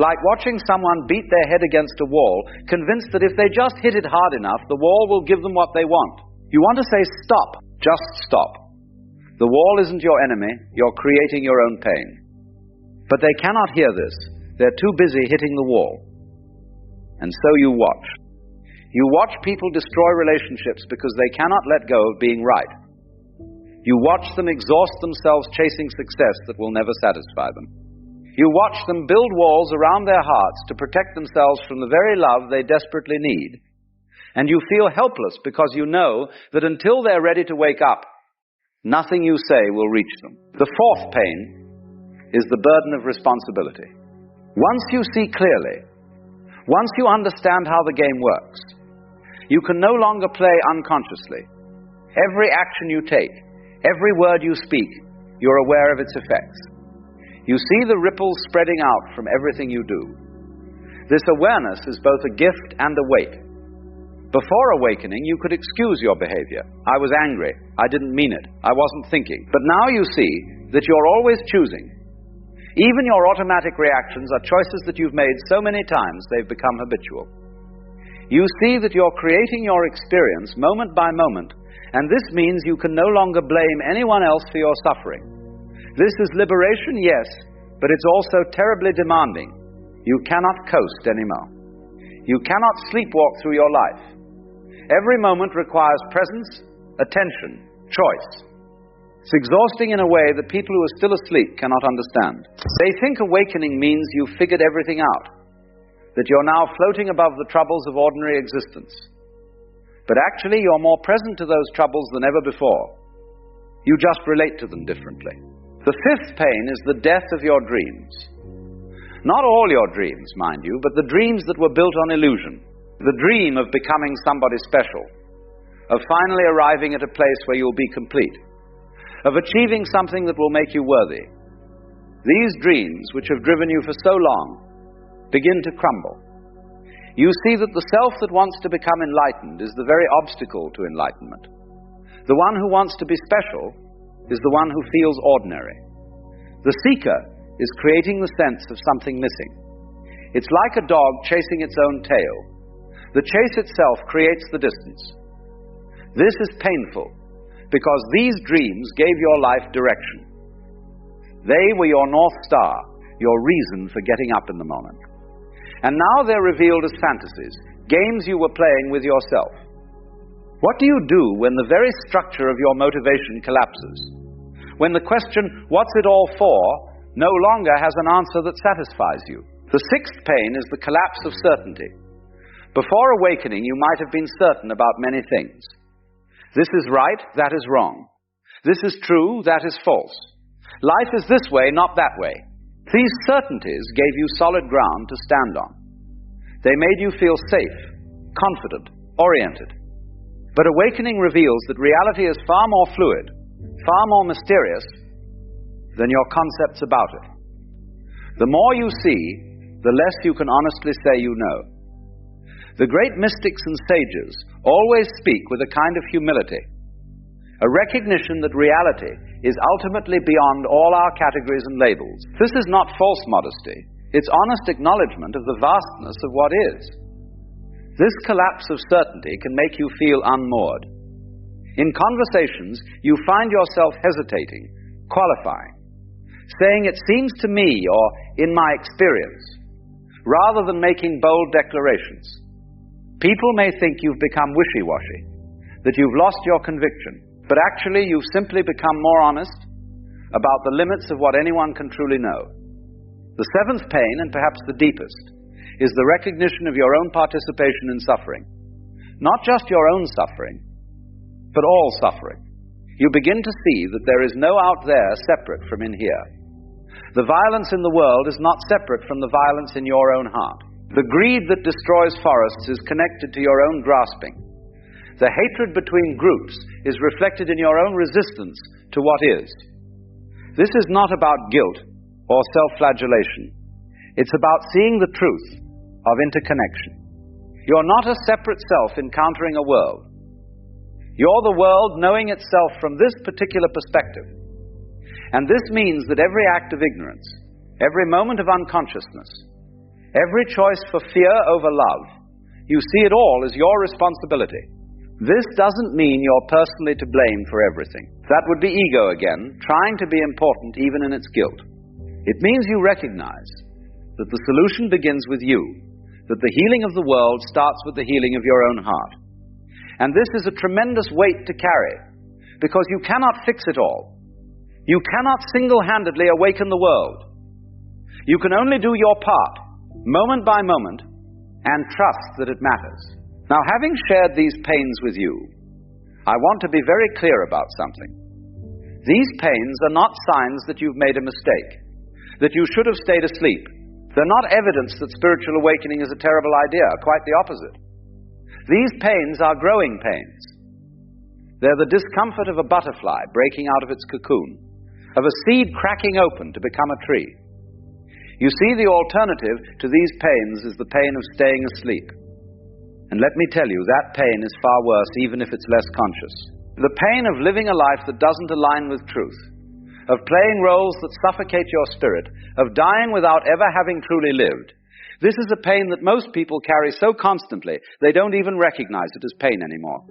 Like watching someone beat their head against a wall, convinced that if they just hit it hard enough, the wall will give them what they want. You want to say, stop, just stop. The wall isn't your enemy, you're creating your own pain. But they cannot hear this. They're too busy hitting the wall. And so you watch. You watch people destroy relationships because they cannot let go of being right. You watch them exhaust themselves chasing success that will never satisfy them. You watch them build walls around their hearts to protect themselves from the very love they desperately need. And you feel helpless because you know that until they're ready to wake up, nothing you say will reach them. The fourth pain is the burden of responsibility. Once you see clearly, once you understand how the game works, you can no longer play unconsciously. Every action you take, every word you speak, you're aware of its effects. You see the ripples spreading out from everything you do. This awareness is both a gift and a weight. Before awakening, you could excuse your behavior. I was angry. I didn't mean it. I wasn't thinking. But now you see that you're always choosing. Even your automatic reactions are choices that you've made so many times they've become habitual. You see that you're creating your experience moment by moment, and this means you can no longer blame anyone else for your suffering. This is liberation, yes, but it's also terribly demanding. You cannot coast anymore. You cannot sleepwalk through your life. Every moment requires presence, attention, choice. It's exhausting in a way that people who are still asleep cannot understand. They think awakening means you've figured everything out, that you're now floating above the troubles of ordinary existence. But actually, you're more present to those troubles than ever before. You just relate to them differently. The fifth pain is the death of your dreams. Not all your dreams, mind you, but the dreams that were built on illusion. The dream of becoming somebody special, of finally arriving at a place where you'll be complete, of achieving something that will make you worthy. These dreams, which have driven you for so long, begin to crumble. You see that the self that wants to become enlightened is the very obstacle to enlightenment. The one who wants to be special is the one who feels ordinary. The seeker is creating the sense of something missing. It's like a dog chasing its own tail. The chase itself creates the distance. This is painful because these dreams gave your life direction. They were your North Star, your reason for getting up in the morning. And now they're revealed as fantasies, games you were playing with yourself. What do you do when the very structure of your motivation collapses? When the question, what's it all for, no longer has an answer that satisfies you? The sixth pain is the collapse of certainty. Before awakening, you might have been certain about many things. This is right, that is wrong. This is true, that is false. Life is this way, not that way. These certainties gave you solid ground to stand on. They made you feel safe, confident, oriented. But awakening reveals that reality is far more fluid, far more mysterious than your concepts about it. The more you see, the less you can honestly say you know. The great mystics and sages always speak with a kind of humility, a recognition that reality is ultimately beyond all our categories and labels. This is not false modesty. It's honest acknowledgement of the vastness of what is. This collapse of certainty can make you feel unmoored. In conversations, you find yourself hesitating, qualifying, saying it seems to me or in my experience, rather than making bold declarations. People may think you've become wishy-washy, that you've lost your conviction, but actually you've simply become more honest about the limits of what anyone can truly know. The seventh pain, and perhaps the deepest, is the recognition of your own participation in suffering. Not just your own suffering, but all suffering. You begin to see that there is no out there separate from in here. The violence in the world is not separate from the violence in your own heart. The greed that destroys forests is connected to your own grasping. The hatred between groups is reflected in your own resistance to what is. This is not about guilt or self-flagellation. It's about seeing the truth of interconnection. You're not a separate self encountering a world. You're the world knowing itself from this particular perspective. And this means that every act of ignorance, every moment of unconsciousness, every choice for fear over love, you see it all as your responsibility. This doesn't mean you're personally to blame for everything. That would be ego again, trying to be important even in its guilt. It means you recognize that the solution begins with you, that the healing of the world starts with the healing of your own heart. And this is a tremendous weight to carry, because you cannot fix it all. You cannot single-handedly awaken the world. You can only do your part, moment by moment, and trust that it matters. Now, having shared these pains with you, I want to be very clear about something. These pains are not signs that you've made a mistake, that you should have stayed asleep. They're not evidence that spiritual awakening is a terrible idea, quite the opposite. These pains are growing pains. They're the discomfort of a butterfly breaking out of its cocoon, of a seed cracking open to become a tree. You see, the alternative to these pains is the pain of staying asleep. And let me tell you, that pain is far worse, even if it's less conscious. The pain of living a life that doesn't align with truth, of playing roles that suffocate your spirit, of dying without ever having truly lived. This is a pain that most people carry so constantly, they don't even recognize it as pain anymore.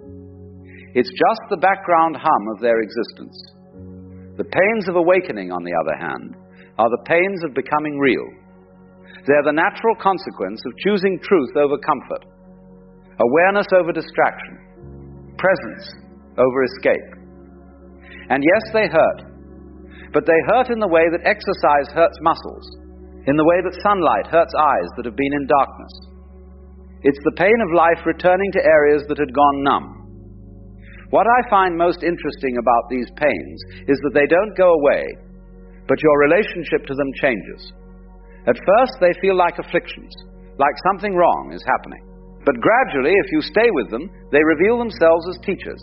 It's just the background hum of their existence. The pains of awakening, on the other hand, are the pains of becoming real. They're the natural consequence of choosing truth over comfort, awareness over distraction, presence over escape. And yes, they hurt, but they hurt in the way that exercise hurts muscles, in the way that sunlight hurts eyes that have been in darkness. It's the pain of life returning to areas that had gone numb. What I find most interesting about these pains is that they don't go away, but your relationship to them changes. At first, they feel like afflictions, like something wrong is happening. But gradually, if you stay with them, they reveal themselves as teachers.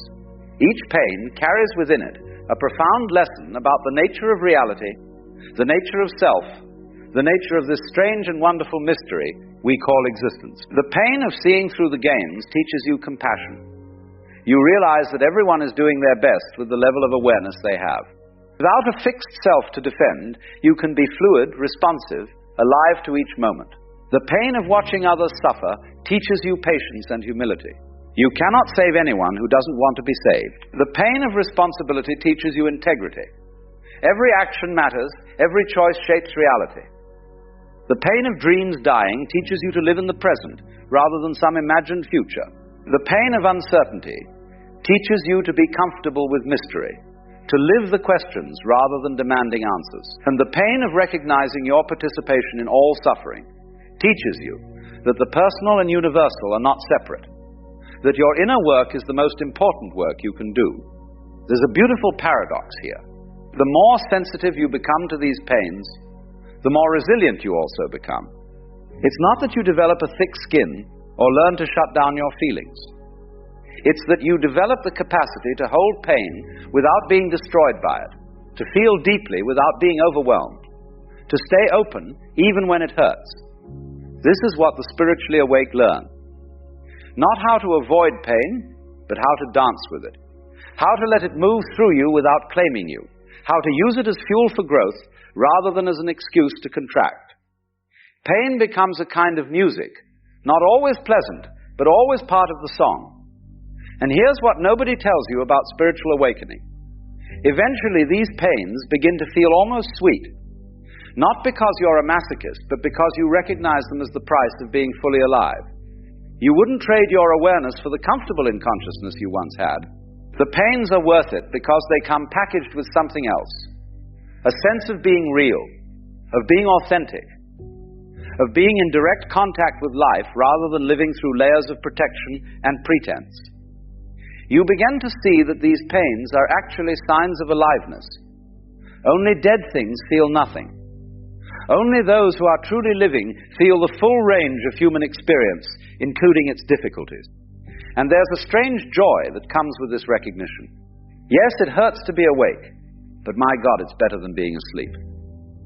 Each pain carries within it a profound lesson about the nature of reality, the nature of self, the nature of this strange and wonderful mystery we call existence. The pain of seeing through the games teaches you compassion. You realize that everyone is doing their best with the level of awareness they have. Without a fixed self to defend, you can be fluid, responsive, alive to each moment. The pain of watching others suffer teaches you patience and humility. You cannot save anyone who doesn't want to be saved. The pain of responsibility teaches you integrity. Every action matters, every choice shapes reality. The pain of dreams dying teaches you to live in the present rather than some imagined future. The pain of uncertainty teaches you to be comfortable with mystery, to live the questions rather than demanding answers. And the pain of recognizing your participation in all suffering teaches you that the personal and universal are not separate, that your inner work is the most important work you can do. There's a beautiful paradox here. The more sensitive you become to these pains, the more resilient you also become. It's not that you develop a thick skin or learn to shut down your feelings. It's that you develop the capacity to hold pain without being destroyed by it, to feel deeply without being overwhelmed, to stay open even when it hurts. This is what the spiritually awake learn. Not how to avoid pain, but how to dance with it. How to let it move through you without claiming you. How to use it as fuel for growth rather than as an excuse to contract. Pain becomes a kind of music, not always pleasant, but always part of the song. And here's what nobody tells you about spiritual awakening. Eventually, these pains begin to feel almost sweet. Not because you're a masochist, but because you recognize them as the price of being fully alive. You wouldn't trade your awareness for the comfortable inconsciousness you once had. The pains are worth it because they come packaged with something else. A sense of being real, of being authentic, of being in direct contact with life rather than living through layers of protection and pretense. You begin to see that these pains are actually signs of aliveness. Only dead things feel nothing. Only those who are truly living feel the full range of human experience, including its difficulties. And there's a strange joy that comes with this recognition. Yes, it hurts to be awake, but my God, it's better than being asleep.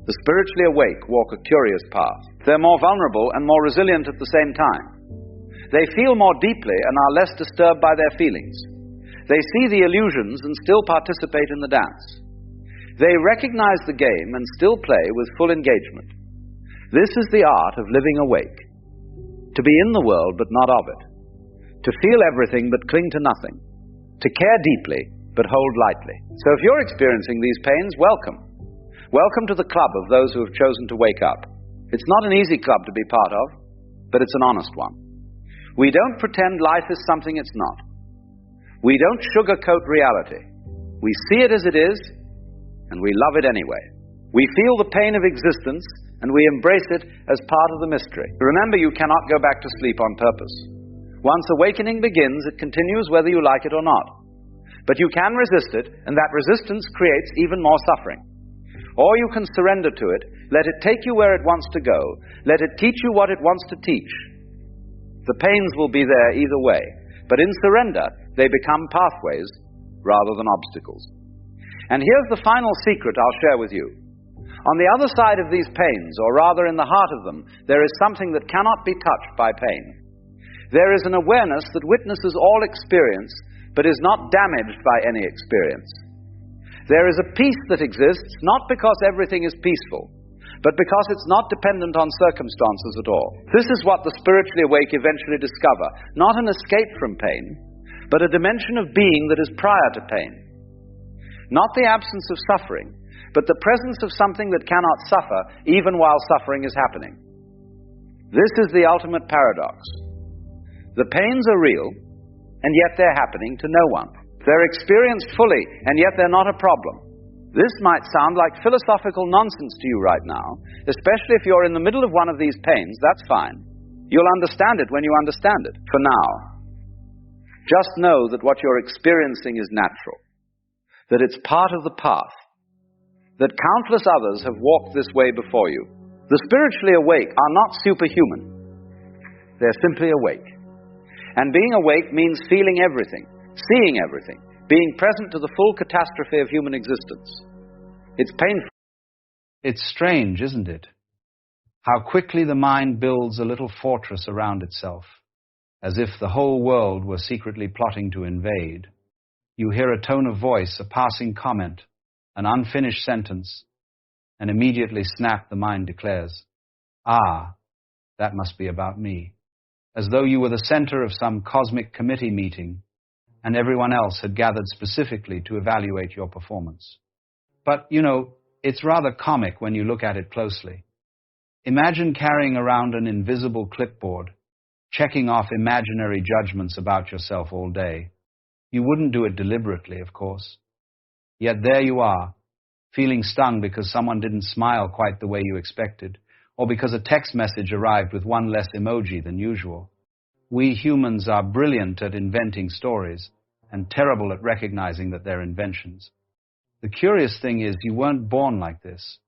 The spiritually awake walk a curious path. They're more vulnerable and more resilient at the same time. They feel more deeply and are less disturbed by their feelings. They see the illusions and still participate in the dance. They recognize the game and still play with full engagement. This is the art of living awake. To be in the world but not of it. To feel everything but cling to nothing. To care deeply but hold lightly. So if you're experiencing these pains, welcome. Welcome to the club of those who have chosen to wake up. It's not an easy club to be part of, but it's an honest one. We don't pretend life is something it's not. We don't sugarcoat reality. We see it as it is, and we love it anyway. We feel the pain of existence, and we embrace it as part of the mystery. Remember, you cannot go back to sleep on purpose. Once awakening begins, it continues whether you like it or not. But you can resist it, and that resistance creates even more suffering. Or you can surrender to it, let it take you where it wants to go, let it teach you what it wants to teach. The pains will be there either way, but in surrender, they become pathways rather than obstacles. And here's the final secret I'll share with you. On the other side of these pains, or rather in the heart of them, there is something that cannot be touched by pain. There is an awareness that witnesses all experience, but is not damaged by any experience. There is a peace that exists not because everything is peaceful, but because it's not dependent on circumstances at all. This is what the spiritually awake eventually discover, not an escape from pain, but a dimension of being that is prior to pain. Not the absence of suffering, but the presence of something that cannot suffer even while suffering is happening. This is the ultimate paradox. The pains are real, and yet they're happening to no one. They're experienced fully, and yet they're not a problem. This might sound like philosophical nonsense to you right now, especially if you're in the middle of one of these pains. That's fine. You'll understand it when you understand it. For now, just know that what you're experiencing is natural, that it's part of the path, that countless others have walked this way before you. The spiritually awake are not superhuman. They're simply awake. And being awake means feeling everything, seeing everything, being present to the full catastrophe of human existence. It's painful. It's strange, isn't it? How quickly the mind builds a little fortress around itself, as if the whole world were secretly plotting to invade. You hear a tone of voice, a passing comment, an unfinished sentence, and immediately snap, the mind declares, "Ah, that must be about me." As though you were the center of some cosmic committee meeting, and everyone else had gathered specifically to evaluate your performance. But, it's rather comic when you look at it closely. Imagine carrying around an invisible clipboard, checking off imaginary judgments about yourself all day. You wouldn't do it deliberately, of course. Yet there you are, feeling stung because someone didn't smile quite the way you expected, or because a text message arrived with one less emoji than usual. We humans are brilliant at inventing stories, and terrible at recognizing that they're inventions. The curious thing is, you weren't born like this.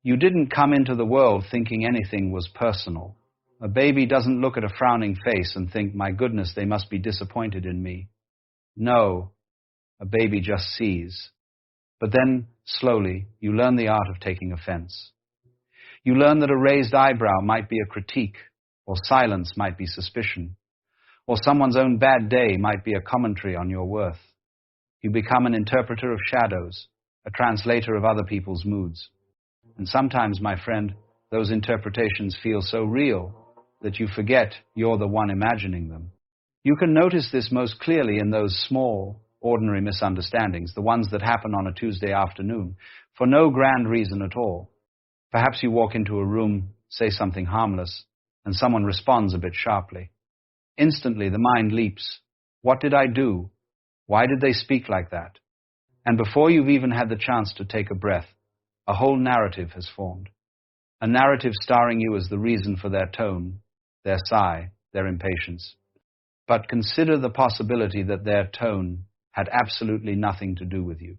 You didn't come into the world thinking anything was personal. A baby doesn't look at a frowning face and think, "My goodness, they must be disappointed in me." No, a baby just sees. But then, slowly, you learn the art of taking offense. You learn that a raised eyebrow might be a critique, or silence might be suspicion, or someone's own bad day might be a commentary on your worth. You become an interpreter of shadows, a translator of other people's moods. And sometimes, my friend, those interpretations feel so real that you forget you're the one imagining them. You can notice this most clearly in those small, ordinary misunderstandings, the ones that happen on a Tuesday afternoon, for no grand reason at all. Perhaps you walk into a room, say something harmless, and someone responds a bit sharply. Instantly, the mind leaps. What did I do? Why did they speak like that? And before you've even had the chance to take a breath, a whole narrative has formed. A narrative starring you as the reason for their tone, their sigh, their impatience. But consider the possibility that their tone had absolutely nothing to do with you.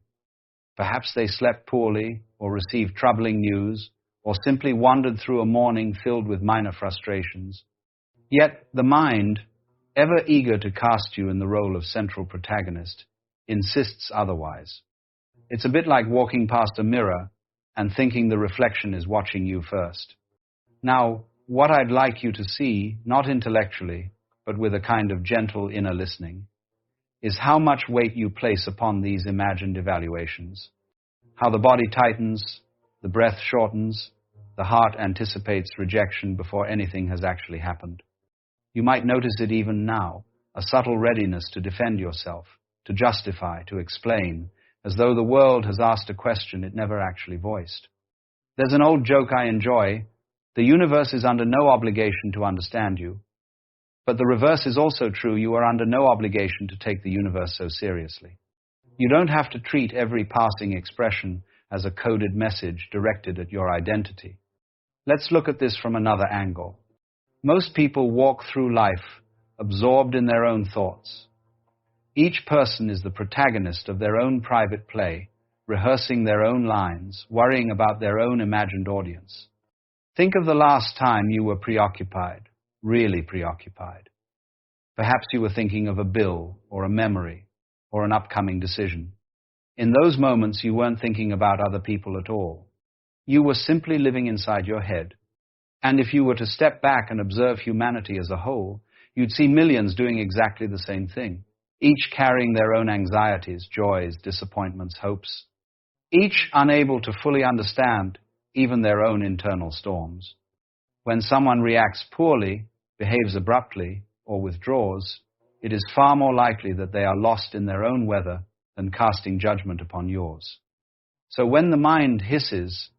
Perhaps they slept poorly, or received troubling news, or simply wandered through a morning filled with minor frustrations. Yet the mind, ever eager to cast you in the role of central protagonist, insists otherwise. It's a bit like walking past a mirror and thinking the reflection is watching you first. Now, what I'd like you to see, not intellectually, but with a kind of gentle inner listening, is how much weight you place upon these imagined evaluations. How the body tightens, the breath shortens, the heart anticipates rejection before anything has actually happened. You might notice it even now, a subtle readiness to defend yourself, to justify, to explain, as though the world has asked a question it never actually voiced. There's an old joke I enjoy: the universe is under no obligation to understand you. But the reverse is also true: you are under no obligation to take the universe so seriously. You don't have to treat every passing expression as a coded message directed at your identity. Let's look at this from another angle. Most people walk through life absorbed in their own thoughts. Each person is the protagonist of their own private play, rehearsing their own lines, worrying about their own imagined audience. Think of the last time you were preoccupied, really preoccupied. Perhaps you were thinking of a bill or a memory or an upcoming decision. In those moments, you weren't thinking about other people at all. You were simply living inside your head. And if you were to step back and observe humanity as a whole, you'd see millions doing exactly the same thing, each carrying their own anxieties, joys, disappointments, hopes, each unable to fully understand even their own internal storms. When someone reacts poorly, behaves abruptly, or withdraws, it is far more likely that they are lost in their own weather than casting judgment upon yours. So when the mind hisses,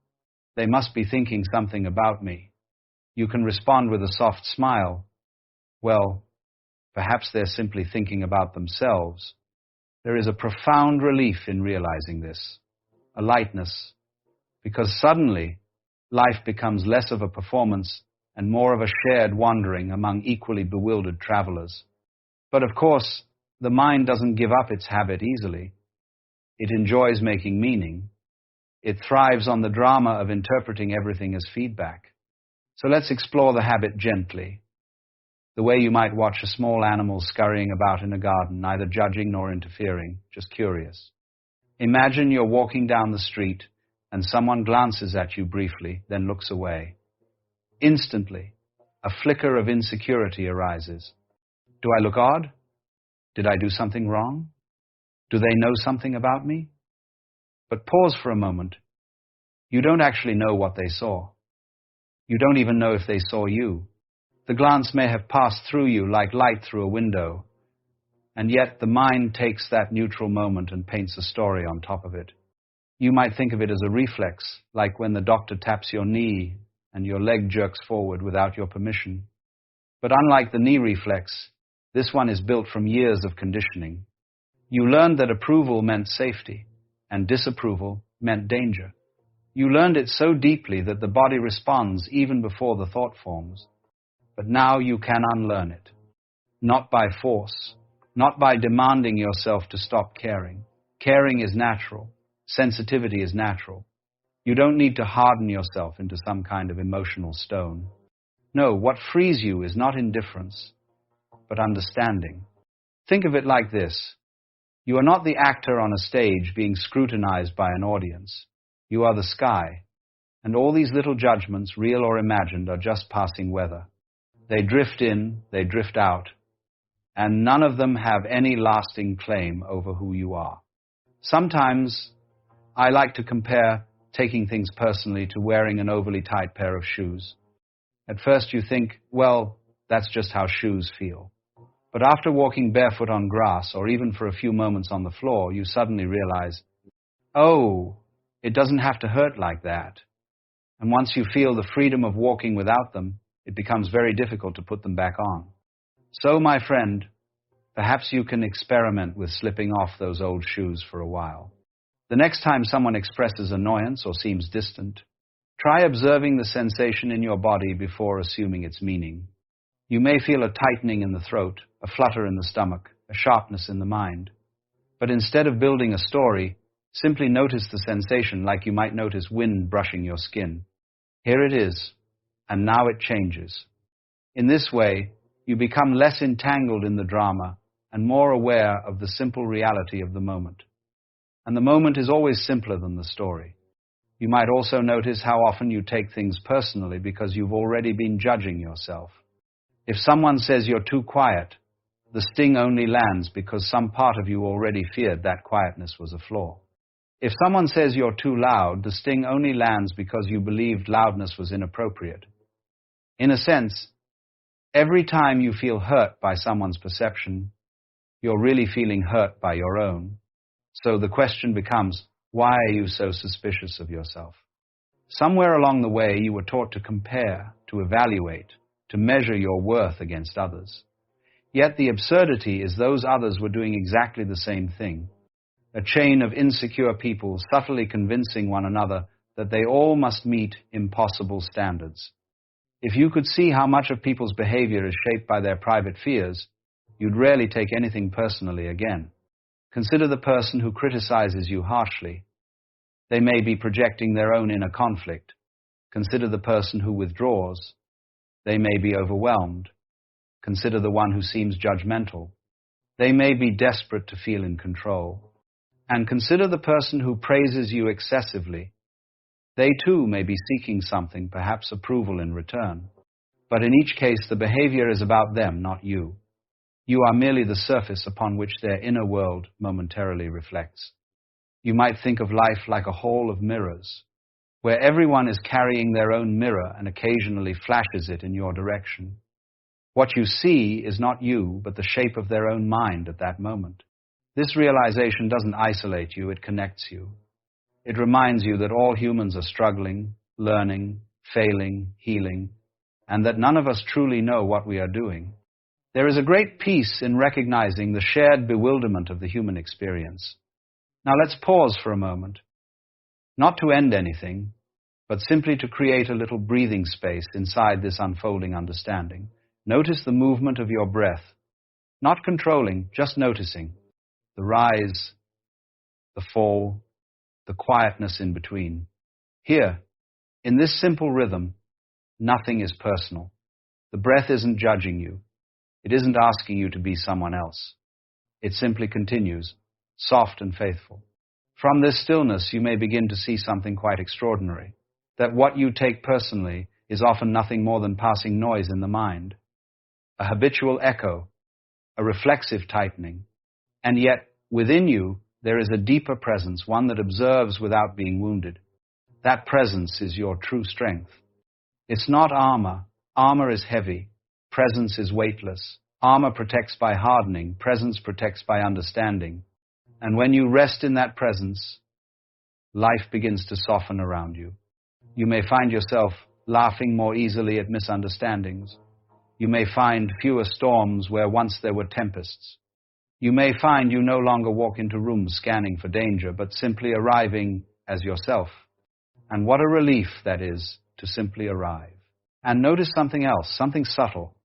"They must be thinking something about me," you can respond with a soft smile, "Well, perhaps they're simply thinking about themselves." There is a profound relief in realizing this, a lightness, because suddenly life becomes less of a performance and more of a shared wandering among equally bewildered travelers. But of course, the mind doesn't give up its habit easily. It enjoys making meaning. It thrives on the drama of interpreting everything as feedback. So let's explore the habit gently, the way you might watch a small animal scurrying about in a garden, neither judging nor interfering, just curious. Imagine you're walking down the street and someone glances at you briefly, then looks away. Instantly, a flicker of insecurity arises. Do I look odd? Did I do something wrong? Do they know something about me? But pause for a moment. You don't actually know what they saw. You don't even know if they saw you. The glance may have passed through you like light through a window, and yet the mind takes that neutral moment and paints a story on top of it. You might think of it as a reflex, like when the doctor taps your knee and your leg jerks forward without your permission. But unlike the knee reflex, this one is built from years of conditioning. You learned that approval meant safety, and disapproval meant danger. You learned it so deeply that the body responds even before the thought forms. But now you can unlearn it. Not by force, not by demanding yourself to stop caring. Caring is natural. Sensitivity is natural. You don't need to harden yourself into some kind of emotional stone. No, what frees you is not indifference, but understanding. Think of it like this. You are not the actor on a stage being scrutinized by an audience. You are the sky, and all these little judgments, real or imagined, are just passing weather. They drift in, they drift out, and none of them have any lasting claim over who you are. Sometimes I like to compare taking things personally to wearing an overly tight pair of shoes. At first you think, well, that's just how shoes feel. But after walking barefoot on grass, or even for a few moments on the floor, you suddenly realize, oh, it doesn't have to hurt like that. And once you feel the freedom of walking without them, it becomes very difficult to put them back on. So, my friend, perhaps you can experiment with slipping off those old shoes for a while. The next time someone expresses annoyance or seems distant, try observing the sensation in your body before assuming its meaning. You may feel a tightening in the throat, a flutter in the stomach, a sharpness in the mind. But instead of building a story, simply notice the sensation like you might notice wind brushing your skin. Here it is, and now it changes. In this way, you become less entangled in the drama and more aware of the simple reality of the moment. And the moment is always simpler than the story. You might also notice how often you take things personally because you've already been judging yourself. If someone says you're too quiet, the sting only lands because some part of you already feared that quietness was a flaw. If someone says you're too loud, the sting only lands because you believed loudness was inappropriate. In a sense, every time you feel hurt by someone's perception, you're really feeling hurt by your own. So the question becomes, why are you so suspicious of yourself? Somewhere along the way, you were taught to compare, to evaluate, to measure your worth against others. Yet the absurdity is those others were doing exactly the same thing. A chain of insecure people subtly convincing one another that they all must meet impossible standards. If you could see how much of people's behavior is shaped by their private fears, you'd rarely take anything personally again. Consider the person who criticizes you harshly. They may be projecting their own inner conflict. Consider the person who withdraws. They may be overwhelmed. Consider the one who seems judgmental. They may be desperate to feel in control. And consider the person who praises you excessively. They too may be seeking something, perhaps approval in return. But in each case, the behavior is about them, not you. You are merely the surface upon which their inner world momentarily reflects. You might think of life like a hall of mirrors, where everyone is carrying their own mirror and occasionally flashes it in your direction. What you see is not you, but the shape of their own mind at that moment. This realization doesn't isolate you, it connects you. It reminds you that all humans are struggling, learning, failing, healing, and that none of us truly know what we are doing. There is a great peace in recognizing the shared bewilderment of the human experience. Now let's pause for a moment, not to end anything, but simply to create a little breathing space inside this unfolding understanding. Notice the movement of your breath, not controlling, just noticing the rise, the fall, the quietness in between. Here, in this simple rhythm, nothing is personal. The breath isn't judging you. It isn't asking you to be someone else. It simply continues, soft and faithful. From this stillness, you may begin to see something quite extraordinary, that what you take personally is often nothing more than passing noise in the mind, a habitual echo, a reflexive tightening, and yet within you there is a deeper presence, one that observes without being wounded. That presence is your true strength. It's not armor. Armor is heavy. Presence is weightless. Armor protects by hardening. Presence protects by understanding. And when you rest in that presence, life begins to soften around you. You may find yourself laughing more easily at misunderstandings. You may find fewer storms where once there were tempests. You may find you no longer walk into rooms scanning for danger, but simply arriving as yourself. And what a relief that is to simply arrive. And notice something else, something subtle.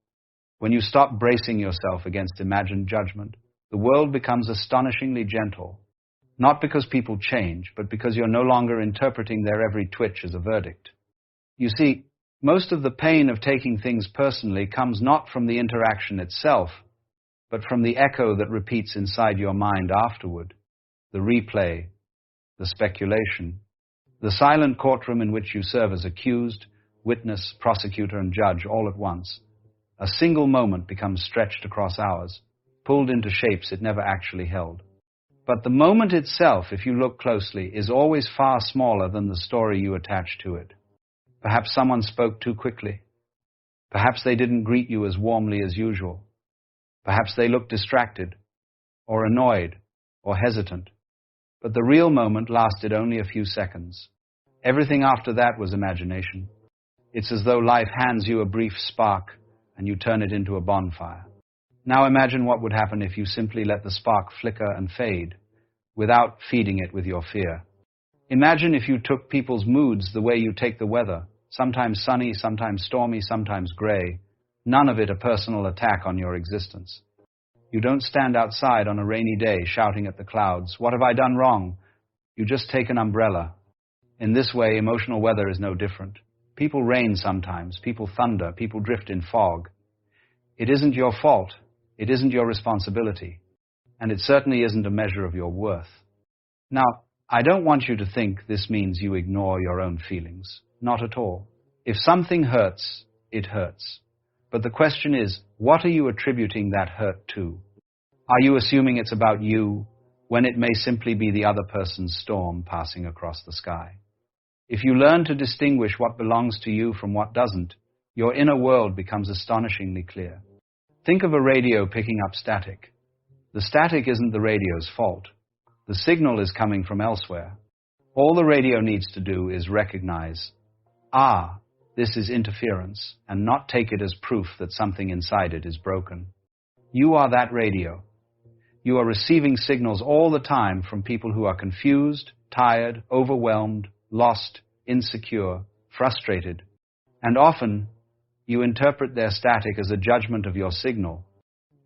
When you stop bracing yourself against imagined judgment, the world becomes astonishingly gentle. Not because people change, but because you're no longer interpreting their every twitch as a verdict. You see, most of the pain of taking things personally comes not from the interaction itself, but from the echo that repeats inside your mind afterward, the replay, the speculation, the silent courtroom in which you serve as accused, witness, prosecutor, and judge all at once. A single moment becomes stretched across hours, pulled into shapes it never actually held. But the moment itself, if you look closely, is always far smaller than the story you attach to it. Perhaps someone spoke too quickly. Perhaps they didn't greet you as warmly as usual. Perhaps they looked distracted, or annoyed, or hesitant. But the real moment lasted only a few seconds. Everything after that was imagination. It's as though life hands you a brief spark and you turn it into a bonfire. Now imagine what would happen if you simply let the spark flicker and fade, without feeding it with your fear. Imagine if you took people's moods the way you take the weather, sometimes sunny, sometimes stormy, sometimes gray, none of it a personal attack on your existence. You don't stand outside on a rainy day shouting at the clouds, "What have I done wrong?" You just take an umbrella. In this way, emotional weather is no different. People rain sometimes, people thunder, people drift in fog. It isn't your fault, it isn't your responsibility, and it certainly isn't a measure of your worth. Now, I don't want you to think this means you ignore your own feelings. Not at all. If something hurts, it hurts. But the question is, what are you attributing that hurt to? Are you assuming it's about you when it may simply be the other person's storm passing across the sky? If you learn to distinguish what belongs to you from what doesn't, your inner world becomes astonishingly clear. Think of a radio picking up static. The static isn't the radio's fault. The signal is coming from elsewhere. All the radio needs to do is recognize, this is interference, and not take it as proof that something inside it is broken. You are that radio. You are receiving signals all the time from people who are confused, tired, overwhelmed, lost, insecure, frustrated, and often you interpret their static as a judgment of your signal.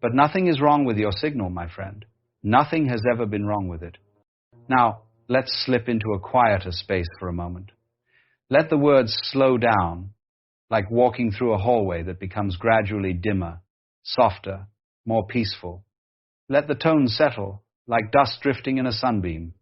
But nothing is wrong with your signal, my friend. Nothing has ever been wrong with it. Now, let's slip into a quieter space for a moment. Let the words slow down, like walking through a hallway that becomes gradually dimmer, softer, more peaceful. Let the tone settle, like dust drifting in a sunbeam.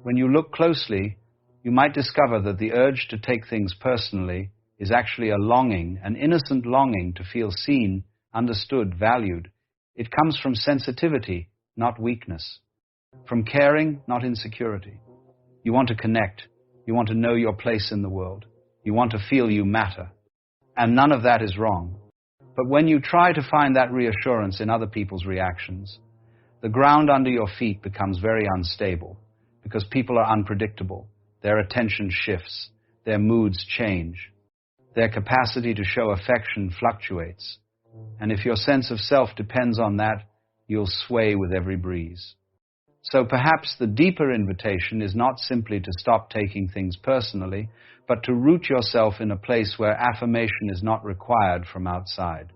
When you look closely, you might discover that the urge to take things personally is actually a longing, an innocent longing to feel seen, understood, valued. It comes from sensitivity, not weakness. From caring, not insecurity. You want to connect. You want to know your place in the world. You want to feel you matter. And none of that is wrong. But when you try to find that reassurance in other people's reactions, the ground under your feet becomes very unstable because people are unpredictable. Their attention shifts. Their moods change. Their capacity to show affection fluctuates. And if your sense of self depends on that, you'll sway with every breeze. So perhaps the deeper invitation is not simply to stop taking things personally, but to root yourself in a place where affirmation is not required from outside.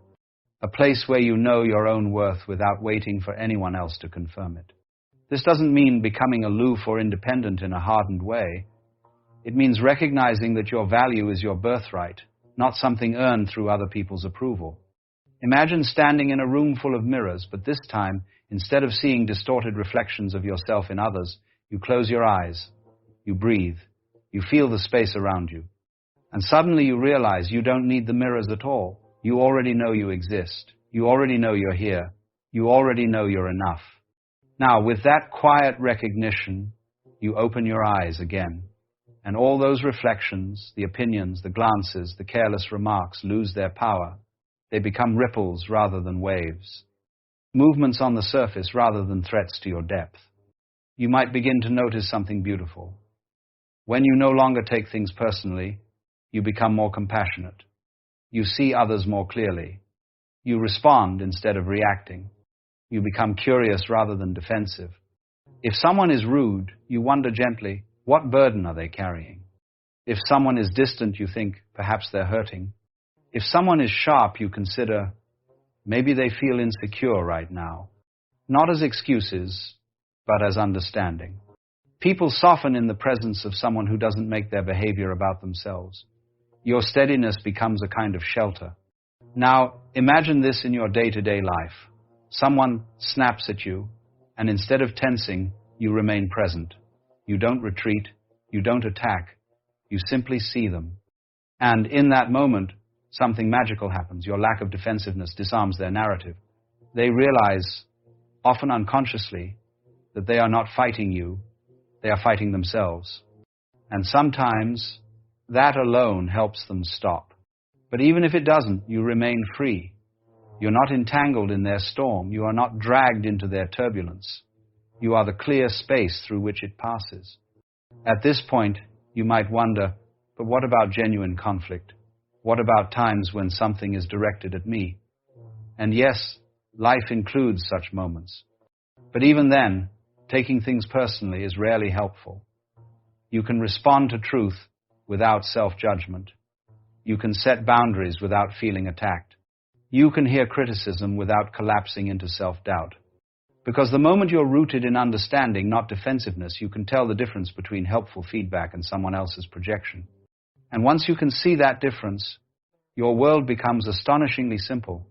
A place where you know your own worth without waiting for anyone else to confirm it. This doesn't mean becoming aloof or independent in a hardened way. It means recognizing that your value is your birthright, not something earned through other people's approval. Imagine standing in a room full of mirrors, but this time, instead of seeing distorted reflections of yourself in others, you close your eyes, you breathe, you feel the space around you. And suddenly you realize you don't need the mirrors at all. You already know you exist. You already know you're here. You already know you're enough. Now, with that quiet recognition, you open your eyes again. And all those reflections, the opinions, the glances, the careless remarks lose their power. They become ripples rather than waves. Movements on the surface rather than threats to your depth. You might begin to notice something beautiful. When you no longer take things personally, you become more compassionate. You see others more clearly. You respond instead of reacting. You become curious rather than defensive. If someone is rude, you wonder gently, what burden are they carrying? If someone is distant, you think, perhaps they're hurting. If someone is sharp, you consider, maybe they feel insecure right now. Not as excuses, but as understanding. People soften in the presence of someone who doesn't make their behavior about themselves. Your steadiness becomes a kind of shelter. Now, imagine this in your day-to-day life. Someone snaps at you, and instead of tensing, you remain present. You don't retreat. You don't attack. You simply see them. And in that moment, something magical happens. Your lack of defensiveness disarms their narrative. They realize, often unconsciously, that they are not fighting you, they are fighting themselves. And sometimes, that alone helps them stop. But even if it doesn't, you remain free. You're not entangled in their storm. You are not dragged into their turbulence. You are the clear space through which it passes. At this point, you might wonder, but what about genuine conflict? What about times when something is directed at me? And yes, life includes such moments. But even then, taking things personally is rarely helpful. You can respond to truth without self-judgment. You can set boundaries without feeling attacked. You can hear criticism without collapsing into self-doubt. Because the moment you're rooted in understanding, not defensiveness, you can tell the difference between helpful feedback and someone else's projection. And once you can see that difference, your world becomes astonishingly simple.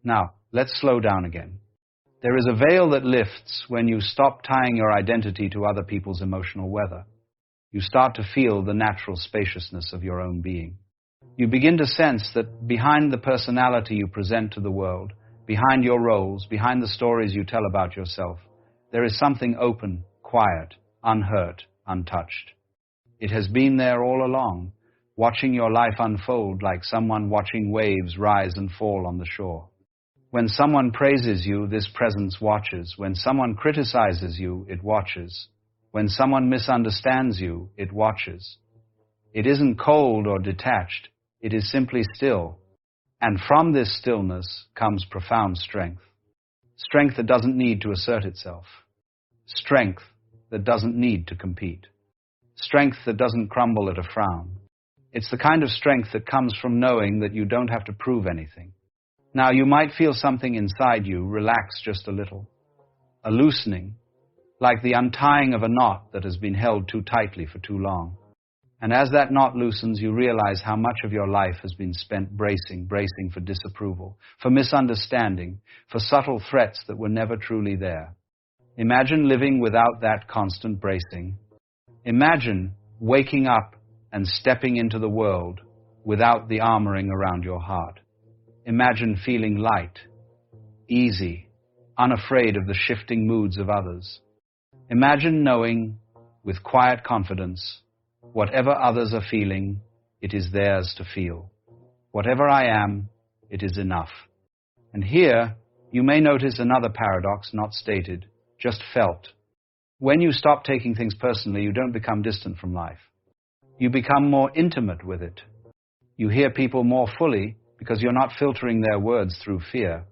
Now, let's slow down again. There is a veil that lifts when you stop tying your identity to other people's emotional weather. You start to feel the natural spaciousness of your own being. You begin to sense that behind the personality you present to the world, behind your roles, behind the stories you tell about yourself, there is something open, quiet, unhurt, untouched. It has been there all along, watching your life unfold like someone watching waves rise and fall on the shore. When someone praises you, this presence watches. When someone criticizes you, it watches. When someone misunderstands you, it watches. It isn't cold or detached. It is simply still. And from this stillness comes profound strength. Strength that doesn't need to assert itself. Strength that doesn't need to compete. Strength that doesn't crumble at a frown. It's the kind of strength that comes from knowing that you don't have to prove anything. Now, you might feel something inside you relax just a little. A loosening, like the untying of a knot that has been held too tightly for too long. And as that knot loosens, you realize how much of your life has been spent bracing for disapproval, for misunderstanding, for subtle threats that were never truly there. Imagine living without that constant bracing. Imagine waking up and stepping into the world without the armoring around your heart. Imagine feeling light, easy, unafraid of the shifting moods of others. Imagine knowing, with quiet confidence, whatever others are feeling, it is theirs to feel. Whatever I am, it is enough. And here, you may notice another paradox not stated, just felt. When you stop taking things personally, you don't become distant from life. You become more intimate with it. You hear people more fully because you're not filtering their words through fear.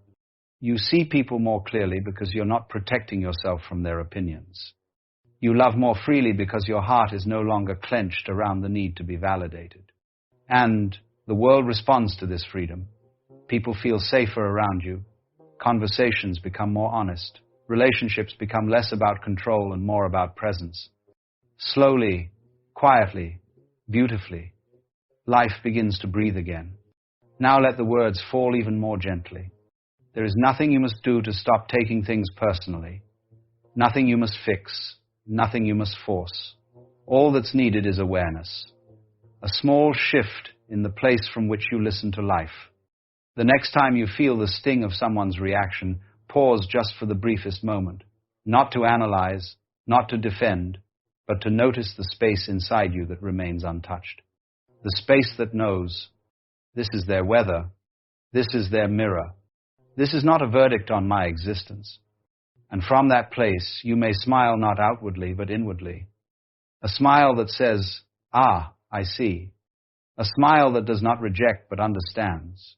You see people more clearly because you're not protecting yourself from their opinions. You love more freely because your heart is no longer clenched around the need to be validated. And the world responds to this freedom. People feel safer around you. Conversations become more honest. Relationships become less about control and more about presence. Slowly, quietly, beautifully, life begins to breathe again. Now let the words fall even more gently. There is nothing you must do to stop taking things personally. Nothing you must fix. Nothing you must force. All that's needed is awareness. A small shift in the place from which you listen to life. The next time you feel the sting of someone's reaction, pause just for the briefest moment. Not to analyze, not to defend, but to notice the space inside you that remains untouched. The space that knows, this is their weather, this is their mirror. This is not a verdict on my existence. And from that place, you may smile not outwardly, but inwardly. A smile that says, ah, I see. A smile that does not reject, but understands.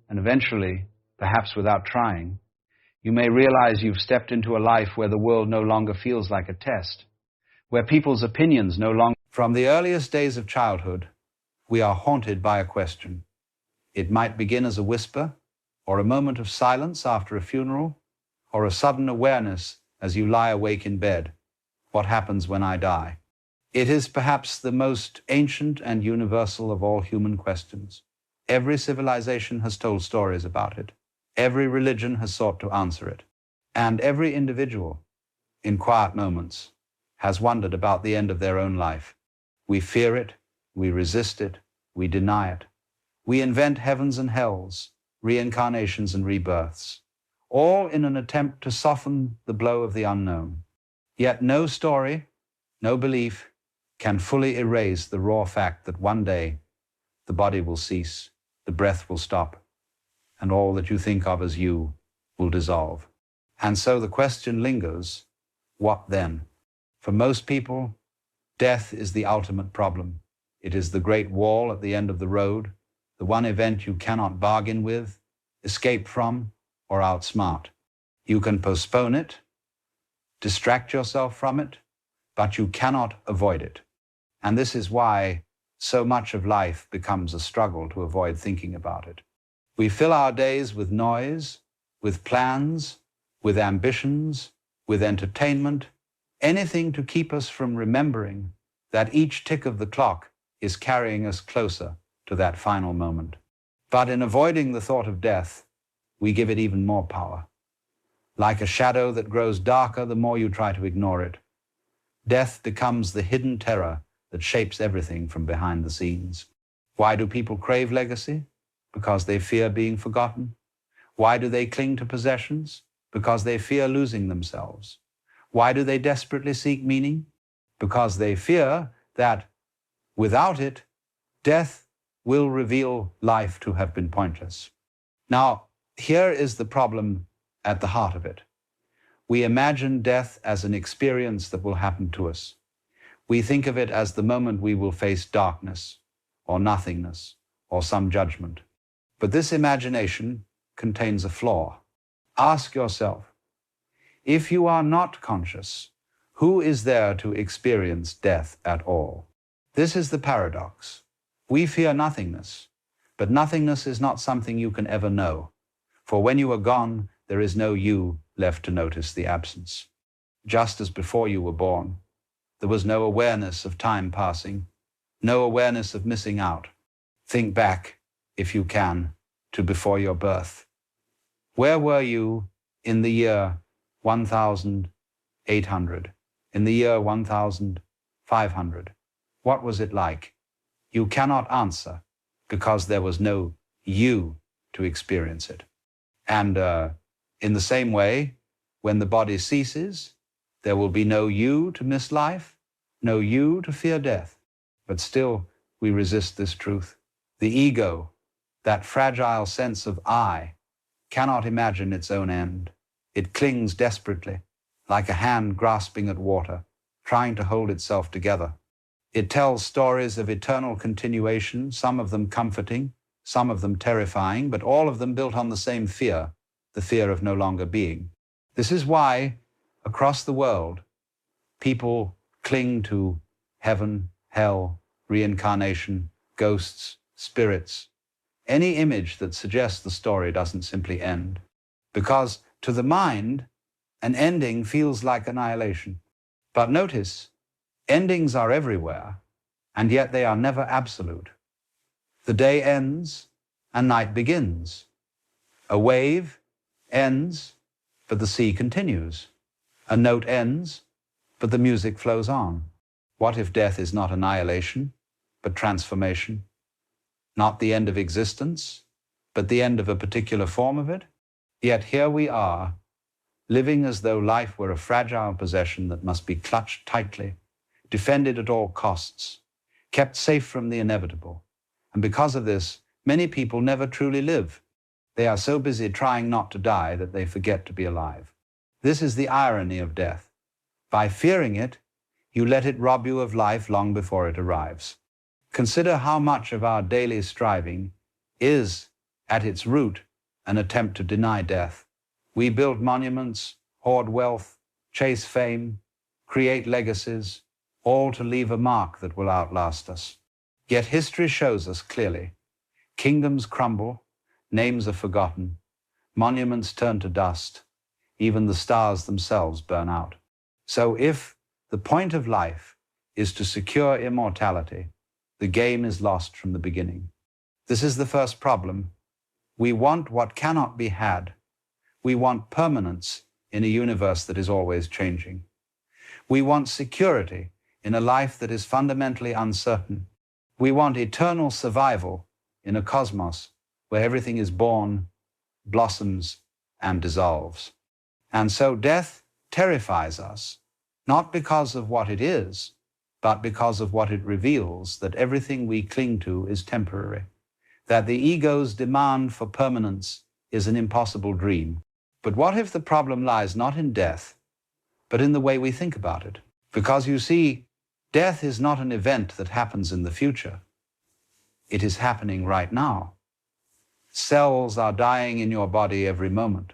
And eventually, perhaps without trying, you may realize you've stepped into a life where the world no longer feels like a test, where people's opinions no longer... From the earliest days of childhood, we are haunted by a question. It might begin as a whisper, or a moment of silence after a funeral, or a sudden awareness as you lie awake in bed. What happens when I die? It is perhaps the most ancient and universal of all human questions. Every civilization has told stories about it. Every religion has sought to answer it. And every individual, in quiet moments, has wondered about the end of their own life. We fear it, we resist it, we deny it. We invent heavens and hells, reincarnations and rebirths, all in an attempt to soften the blow of the unknown. Yet no story, no belief can fully erase the raw fact that one day the body will cease, the breath will stop, and all that you think of as you will dissolve. And so the question lingers, what then? For most people, death is the ultimate problem. It is the great wall at the end of the road, the one event you cannot bargain with, escape from, or outsmart. You can postpone it, distract yourself from it, but you cannot avoid it. And this is why so much of life becomes a struggle to avoid thinking about it. We fill our days with noise, with plans, with ambitions, with entertainment, anything to keep us from remembering that each tick of the clock is carrying us closer to that final moment. But in avoiding the thought of death, we give it even more power. Like a shadow that grows darker the more you try to ignore it. Death becomes the hidden terror that shapes everything from behind the scenes. Why do people crave legacy? Because they fear being forgotten. Why do they cling to possessions? Because they fear losing themselves. Why do they desperately seek meaning? Because they fear that without it, death will reveal life to have been pointless. Now, here is the problem at the heart of it. We imagine death as an experience that will happen to us. We think of it as the moment we will face darkness, or nothingness, or some judgment. But this imagination contains a flaw. Ask yourself, if you are not conscious, who is there to experience death at all? This is the paradox. We fear nothingness, but nothingness is not something you can ever know. For when you are gone, there is no you left to notice the absence. Just as before you were born, there was no awareness of time passing, no awareness of missing out. Think back, if you can, to before your birth. Where were you in the year 1800, in the year 1500? What was it like? You cannot answer because there was no you to experience it. And in the same way, when the body ceases, there will be no you to miss life, no you to fear death. But still, we resist this truth. The ego, that fragile sense of I, cannot imagine its own end. It clings desperately, like a hand grasping at water, trying to hold itself together. It tells stories of eternal continuation, some of them comforting, some of them terrifying, but all of them built on the same fear, the fear of no longer being. This is why, across the world, people cling to heaven, hell, reincarnation, ghosts, spirits, any image that suggests the story doesn't simply end. Because to the mind, an ending feels like annihilation. But notice, endings are everywhere, and yet they are never absolute. The day ends and night begins. A wave ends, but the sea continues. A note ends, but the music flows on. What if death is not annihilation, but transformation? Not the end of existence, but the end of a particular form of it? Yet here we are, living as though life were a fragile possession that must be clutched tightly, defended at all costs, kept safe from the inevitable. And because of this, many people never truly live. They are so busy trying not to die that they forget to be alive. This is the irony of death. By fearing it, you let it rob you of life long before it arrives. Consider how much of our daily striving is, at its root, an attempt to deny death. We build monuments, hoard wealth, chase fame, create legacies, all to leave a mark that will outlast us. Yet history shows us clearly. Kingdoms crumble, names are forgotten, monuments turn to dust, even the stars themselves burn out. So if the point of life is to secure immortality, the game is lost from the beginning. This is the first problem. We want what cannot be had. We want permanence in a universe that is always changing. We want security in a life that is fundamentally uncertain. We want eternal survival in a cosmos where everything is born, blossoms, and dissolves. And so death terrifies us, not because of what it is, but because of what it reveals, that everything we cling to is temporary, that the ego's demand for permanence is an impossible dream. But what if the problem lies not in death, but in the way we think about it? Because you see, death is not an event that happens in the future. It is happening right now. Cells are dying in your body every moment.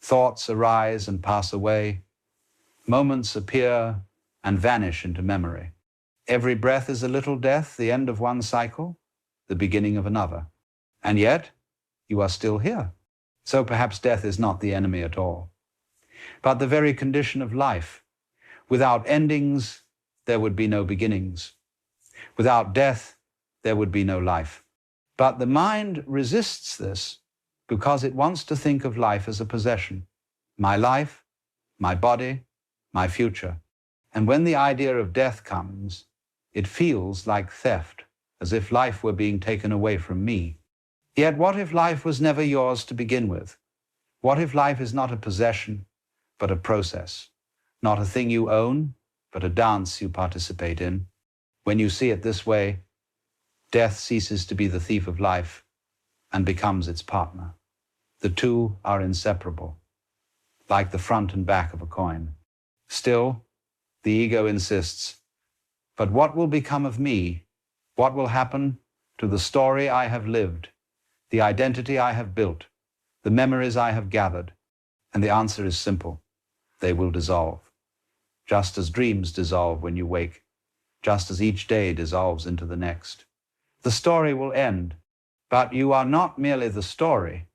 Thoughts arise and pass away. Moments appear and vanish into memory. Every breath is a little death, the end of one cycle, the beginning of another. And yet, you are still here. So perhaps death is not the enemy at all, but the very condition of life. Without endings, there would be no beginnings. Without death, there would be no life. But the mind resists this because it wants to think of life as a possession, my life, my body, my future. And when the idea of death comes, it feels like theft, as if life were being taken away from me. Yet what if life was never yours to begin with? What if life is not a possession, but a process? Not a thing you own, but a dance you participate in. When you see it this way, death ceases to be the thief of life and becomes its partner. The two are inseparable, like the front and back of a coin. Still, the ego insists, but what will become of me? What will happen to the story I have lived, the identity I have built, the memories I have gathered? And the answer is simple. They will dissolve, just as dreams dissolve when you wake, just as each day dissolves into the next. The story will end, but you are not merely the story.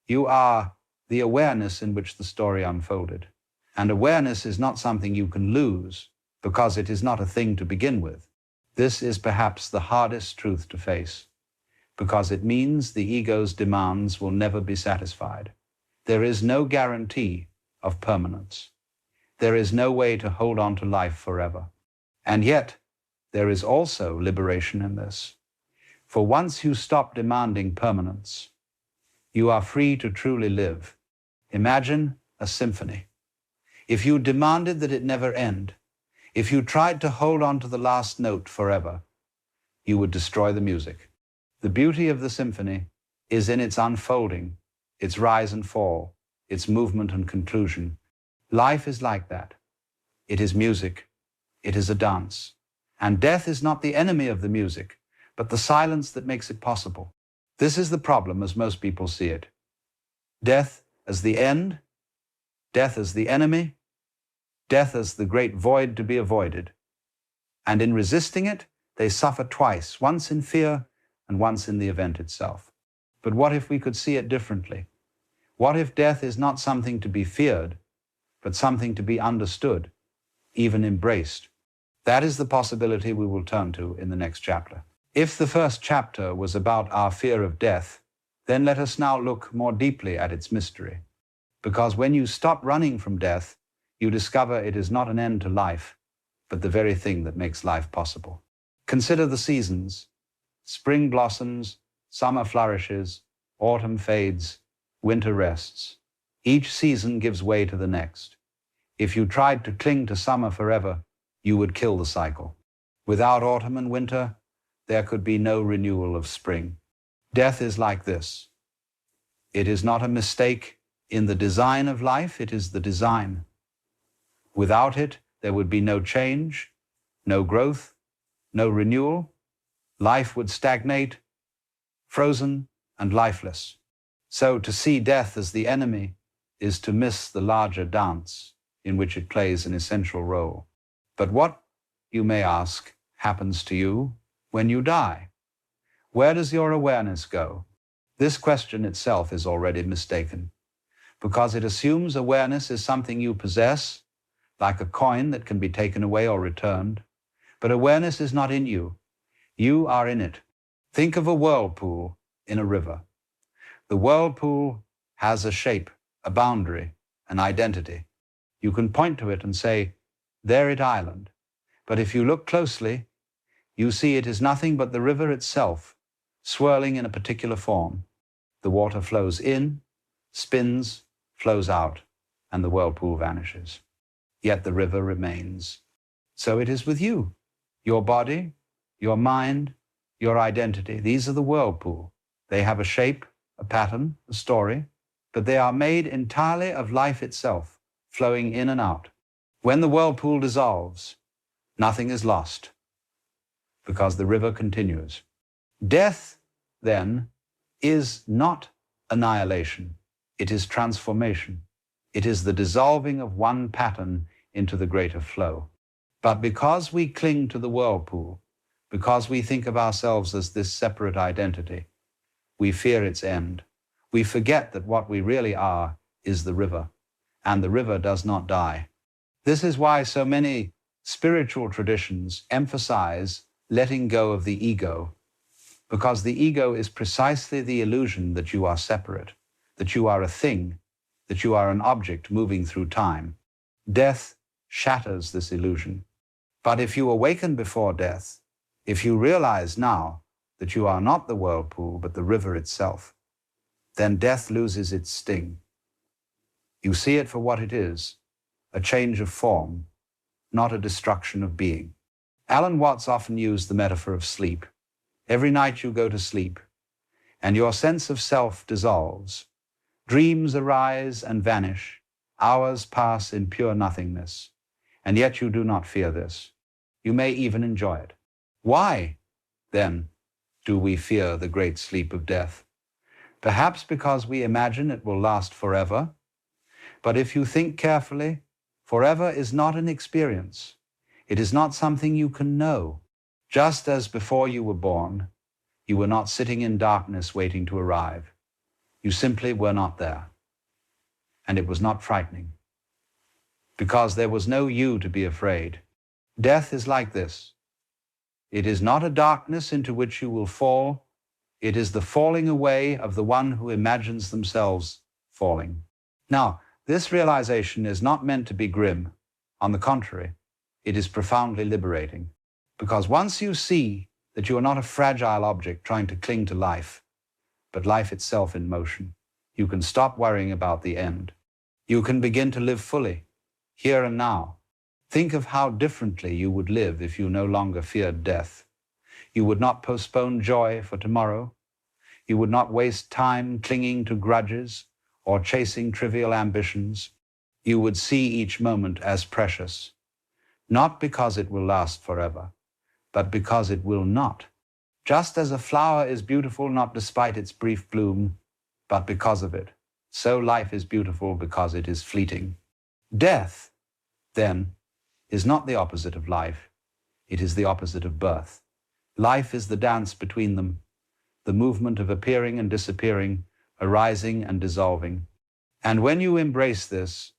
You are the awareness in which the story unfolded. And awareness is not something you can lose, because it is not a thing to begin with. This is perhaps the hardest truth to face, because it means the ego's demands will never be satisfied. There is no guarantee of permanence. There is no way to hold on to life forever. And yet, there is also liberation in this. For once you stop demanding permanence, you are free to truly live. Imagine a symphony. If you demanded that it never end, if you tried to hold on to the last note forever, you would destroy the music. The beauty of the symphony is in its unfolding, its rise and fall, its movement and conclusion. Life is like that. It is music. It is a dance. And death is not the enemy of the music, but the silence that makes it possible. This is the problem as most people see it. Death as the end, death as the enemy, death as the great void to be avoided. And in resisting it, they suffer twice, once in fear and once in the event itself. But what if we could see it differently? What if death is not something to be feared, but something to be understood, even embraced? That is the possibility we will turn to in the next chapter. If the first chapter was about our fear of death, then let us now look more deeply at its mystery. Because when you stop running from death, you discover it is not an end to life, but the very thing that makes life possible. Consider the seasons. Spring blossoms, summer flourishes, autumn fades, winter rests. Each season gives way to the next. If you tried to cling to summer forever, you would kill the cycle. Without autumn and winter, there could be no renewal of spring. Death is like this. It is not a mistake in the design of life, it is the design. Without it, there would be no change, no growth, no renewal. Life would stagnate, frozen and lifeless. So to see death as the enemy is to miss the larger dance in which it plays an essential role. But what, you may ask, happens to you when you die? Where does your awareness go? This question itself is already mistaken, because it assumes awareness is something you possess, like a coin that can be taken away or returned. But awareness is not in you. You are in it. Think of a whirlpool in a river. The whirlpool has a shape, a boundary, an identity. You can point to it and say, there it island. But if you look closely, you see it is nothing but the river itself, swirling in a particular form. The water flows in, spins, flows out, and the whirlpool vanishes. Yet the river remains. So it is with you. Your body, your mind, your identity, these are the whirlpool. They have a shape, a pattern, a story, but they are made entirely of life itself, flowing in and out. When the whirlpool dissolves, nothing is lost, because the river continues. Death, then, is not annihilation. It is transformation. It is the dissolving of one pattern into the greater flow. But because we cling to the whirlpool, because we think of ourselves as this separate identity, we fear its end. We forget that what we really are is the river, and the river does not die. This is why so many spiritual traditions emphasize letting go of the ego, because the ego is precisely the illusion that you are separate, that you are a thing, that you are an object moving through time. Death shatters this illusion. But if you awaken before death, if you realize now that you are not the whirlpool but the river itself, then death loses its sting. You see it for what it is, a change of form, not a destruction of being. Alan Watts often used the metaphor of sleep. Every night you go to sleep, and your sense of self dissolves. Dreams arise and vanish. Hours pass in pure nothingness. And yet you do not fear this. You may even enjoy it. Why, then, do we fear the great sleep of death? Perhaps because we imagine it will last forever. But if you think carefully, forever is not an experience. It is not something you can know. Just as before you were born, you were not sitting in darkness waiting to arrive. You simply were not there. And it was not frightening, because there was no you to be afraid. Death is like this. It is not a darkness into which you will fall. It is the falling away of the one who imagines themselves falling. Now, this realization is not meant to be grim. On the contrary, it is profoundly liberating, because once you see that you are not a fragile object trying to cling to life, but life itself in motion, you can stop worrying about the end. You can begin to live fully, here and now. Think of how differently you would live if you no longer feared death. You would not postpone joy for tomorrow. You would not waste time clinging to grudges or chasing trivial ambitions. You would see each moment as precious, not because it will last forever, but because it will not. Just as a flower is beautiful not despite its brief bloom, but because of it, so life is beautiful because it is fleeting. Death, then, is not the opposite of life. It is the opposite of birth. Life is the dance between them, the movement of appearing and disappearing, arising and dissolving. And when you embrace this,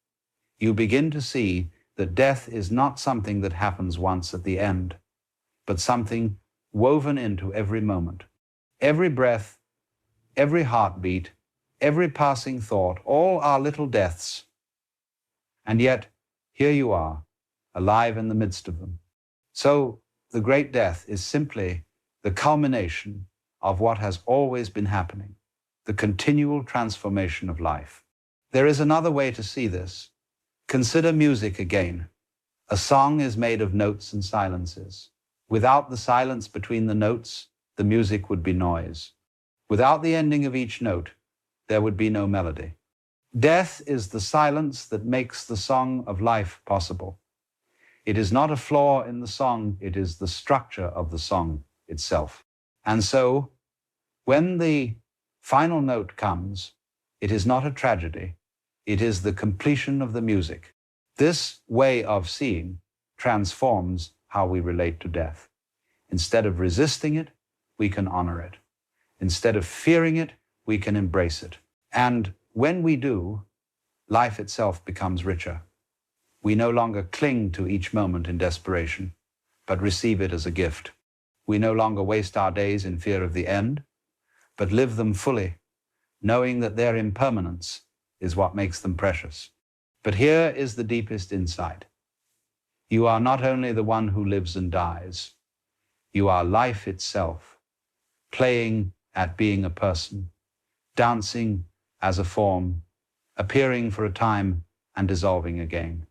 you begin to see that death is not something that happens once at the end, but something woven into every moment. Every breath, every heartbeat, every passing thought, all are little deaths. And yet, here you are, alive in the midst of them. So, the great death is simply the culmination of what has always been happening, the continual transformation of life. There is another way to see this. Consider music again. A song is made of notes and silences. Without the silence between the notes, the music would be noise. Without the ending of each note, there would be no melody. Death is the silence that makes the song of life possible. It is not a flaw in the song, it is the structure of the song itself. And so, when the final note comes, it is not a tragedy, it is the completion of the music. This way of seeing transforms how we relate to death. Instead of resisting it, we can honor it. Instead of fearing it, we can embrace it. And when we do, life itself becomes richer. We no longer cling to each moment in desperation, but receive it as a gift. We no longer waste our days in fear of the end, but live them fully, knowing that their impermanence is what makes them precious. But here is the deepest insight. You are not only the one who lives and dies, you are life itself, playing at being a person, dancing as a form, appearing for a time and dissolving again.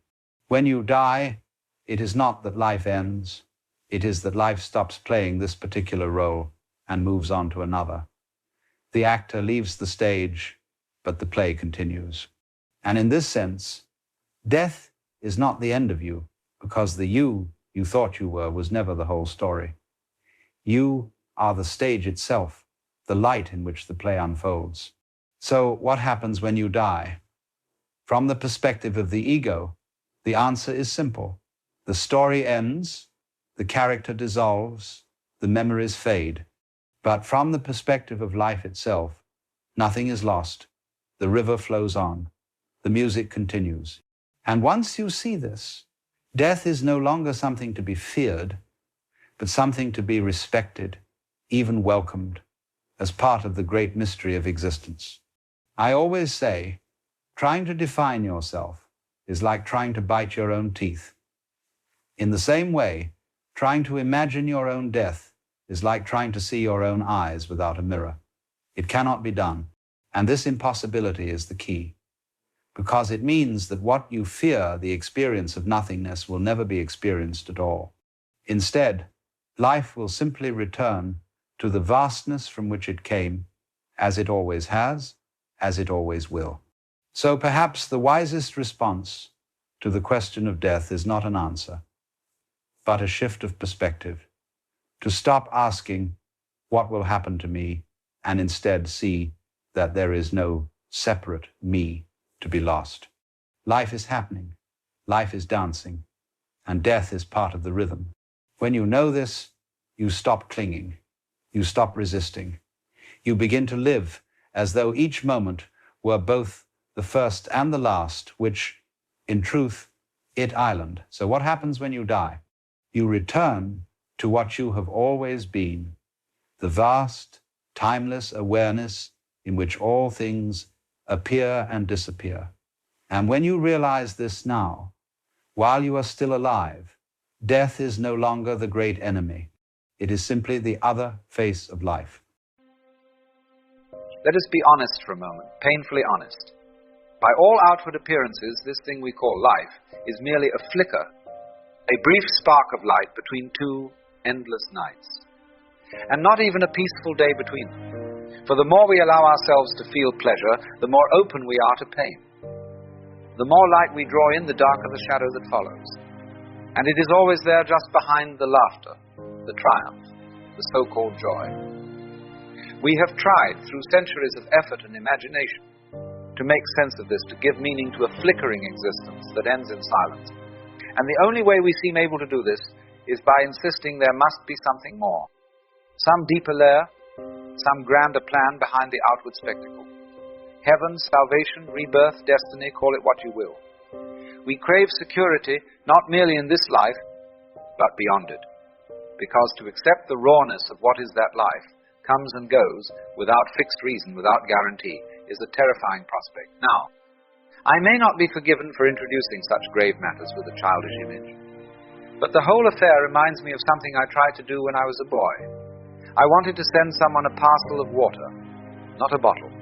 When you die, it is not that life ends, it is that life stops playing this particular role and moves on to another. The actor leaves the stage, but the play continues. And in this sense, death is not the end of you, because the you thought you were was never the whole story. You are the stage itself, the light in which the play unfolds. So what happens when you die? From the perspective of the ego, the answer is simple. The story ends, the character dissolves, the memories fade. But from the perspective of life itself, nothing is lost. The river flows on. The music continues. And once you see this, death is no longer something to be feared, but something to be respected, even welcomed, as part of the great mystery of existence. I always say, Trying to define yourself is like trying to bite your own teeth. In the same way, trying to imagine your own death is like trying to see your own eyes without a mirror. It cannot be done, and this impossibility is the key, because it means that what you fear, the experience of nothingness, will never be experienced at all. Instead, life will simply return to the vastness from which it came, as it always has, as it always will. So perhaps the wisest response to the question of death is not an answer, but a shift of perspective, to stop asking what will happen to me and instead see that there is no separate me to be lost. Life is happening, life is dancing, and death is part of the rhythm. When you know this, you stop clinging, you stop resisting. You begin to live as though each moment were both the first and the last, which, in truth, it island. So what happens when you die? You return to what you have always been, the vast, timeless awareness in which all things appear and disappear. And when you realize this now, while you are still alive, death is no longer the great enemy. It is simply the other face of life. Let us be honest for a moment, painfully honest. By all outward appearances, this thing we call life is merely a flicker, a brief spark of light between two endless nights, and not even a peaceful day between them. For the more we allow ourselves to feel pleasure, the more open we are to pain. The more light we draw in, the darker the shadow that follows. And it is always there just behind the laughter, the triumph, the so-called joy. We have tried, through centuries of effort and imagination, to make sense of this, to give meaning to a flickering existence that ends in silence. And the only way we seem able to do this is by insisting there must be something more, some deeper layer, some grander plan behind the outward spectacle. Heaven, salvation, rebirth, destiny, call it what you will. We crave security not merely in this life, but beyond it. Because to accept the rawness of what is that life comes and goes without fixed reason, without guarantee, is a terrifying prospect. Now, I may not be forgiven for introducing such grave matters with a childish image, but the whole affair reminds me of something I tried to do when I was a boy. I wanted to send someone a parcel of water, not a bottle.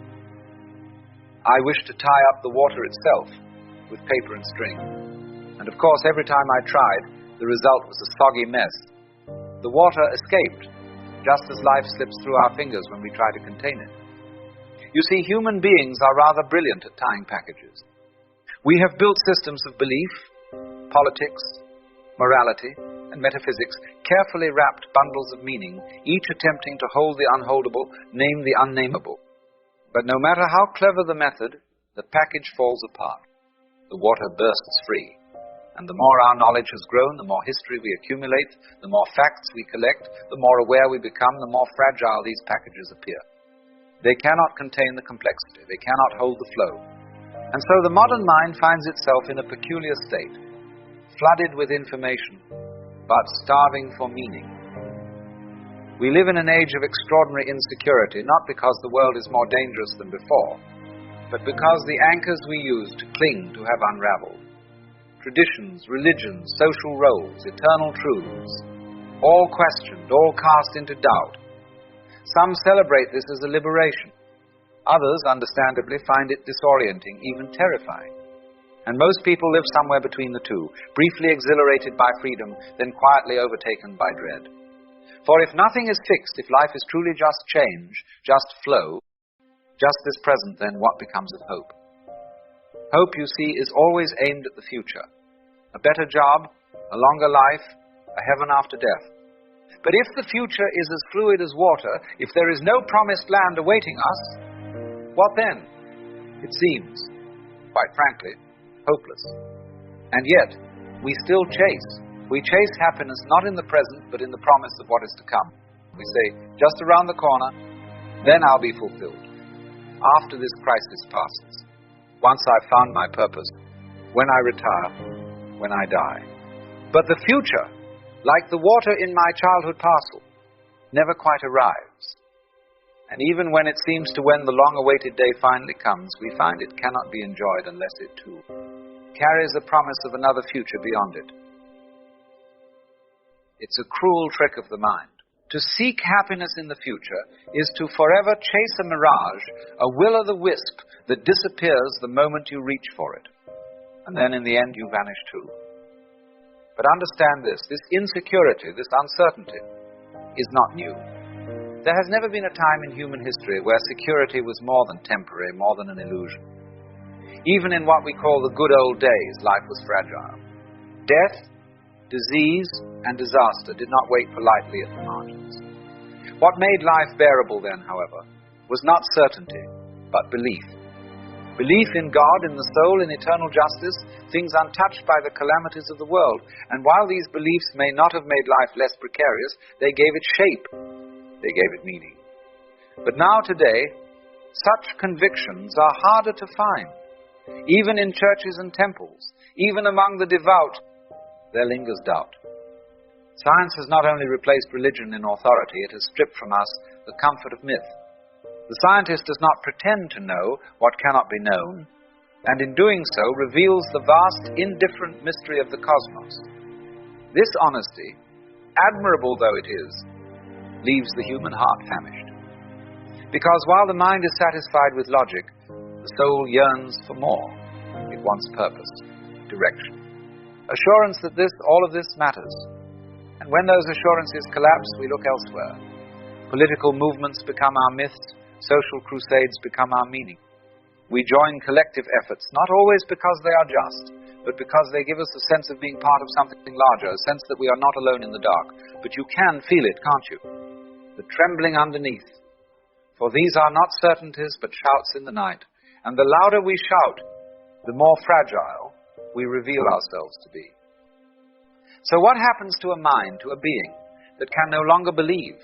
I wished to tie up the water itself with paper and string. And of course, every time I tried, the result was a soggy mess. The water escaped, just as life slips through our fingers when we try to contain it. You see, human beings are rather brilliant at tying packages. We have built systems of belief, politics, morality, and metaphysics, carefully wrapped bundles of meaning, each attempting to hold the unholdable, name the unnameable. But no matter how clever the method, the package falls apart. The water bursts free. And the more our knowledge has grown, the more history we accumulate, the more facts we collect, the more aware we become, the more fragile these packages appear. They cannot contain the complexity. They cannot hold the flow. And so the modern mind finds itself in a peculiar state, flooded with information, but starving for meaning. We live in an age of extraordinary insecurity, not because the world is more dangerous than before, but because the anchors we use to cling to have unraveled. Traditions, religions, social roles, eternal truths, all questioned, all cast into doubt. Some celebrate this as a liberation. Others, understandably, find it disorienting, even terrifying. And most people live somewhere between the two, briefly exhilarated by freedom, then quietly overtaken by dread. For if nothing is fixed, if life is truly just change, just flow, just this present, then what becomes of hope? Hope, you see, is always aimed at the future. A better job, a longer life, a heaven after death. But if the future is as fluid as water, if there is no promised land awaiting us, what then? It seems, quite frankly, hopeless. And yet, we still chase. We chase happiness not in the present, but in the promise of what is to come. We say, just around the corner, then I'll be fulfilled. After this crisis passes, once I've found my purpose, when I retire, when I die. But the future, like the water in my childhood parcel, never quite arrives. And even when it seems to when the long-awaited day finally comes, we find it cannot be enjoyed unless it too carries the promise of another future beyond it. It's a cruel trick of the mind. To seek happiness in the future is to forever chase a mirage, a will-o'-the-wisp that disappears the moment you reach for it. And then in the end you vanish too. But understand this insecurity, this uncertainty, is not new. There has never been a time in human history where security was more than temporary, more than an illusion. Even in what we call the good old days, life was fragile. Death, disease, and disaster did not wait politely at the margins. What made life bearable then, however, was not certainty, but belief. Belief in God, in the soul, in eternal justice, things untouched by the calamities of the world. And while these beliefs may not have made life less precarious, they gave it shape. They gave it meaning. But now today, such convictions are harder to find. Even in churches and temples, even among the devout, there lingers doubt. Science has not only replaced religion in authority, it has stripped from us the comfort of myth. The scientist does not pretend to know what cannot be known, and in doing so reveals the vast, indifferent mystery of the cosmos. This honesty, admirable though it is, leaves the human heart famished. Because while the mind is satisfied with logic, the soul yearns for more. It wants purpose, direction, assurance that all of this matters. And when those assurances collapse, we look elsewhere. Political movements become our myths, social crusades become our meaning. We join collective efforts, not always because they are just, but because they give us a sense of being part of something larger, a sense that we are not alone in the dark. But you can feel it, can't you? The trembling underneath. For these are not certainties, but shouts in the night. And the louder we shout, the more fragile we reveal ourselves to be. So what happens to a mind, to a being, that can no longer believe?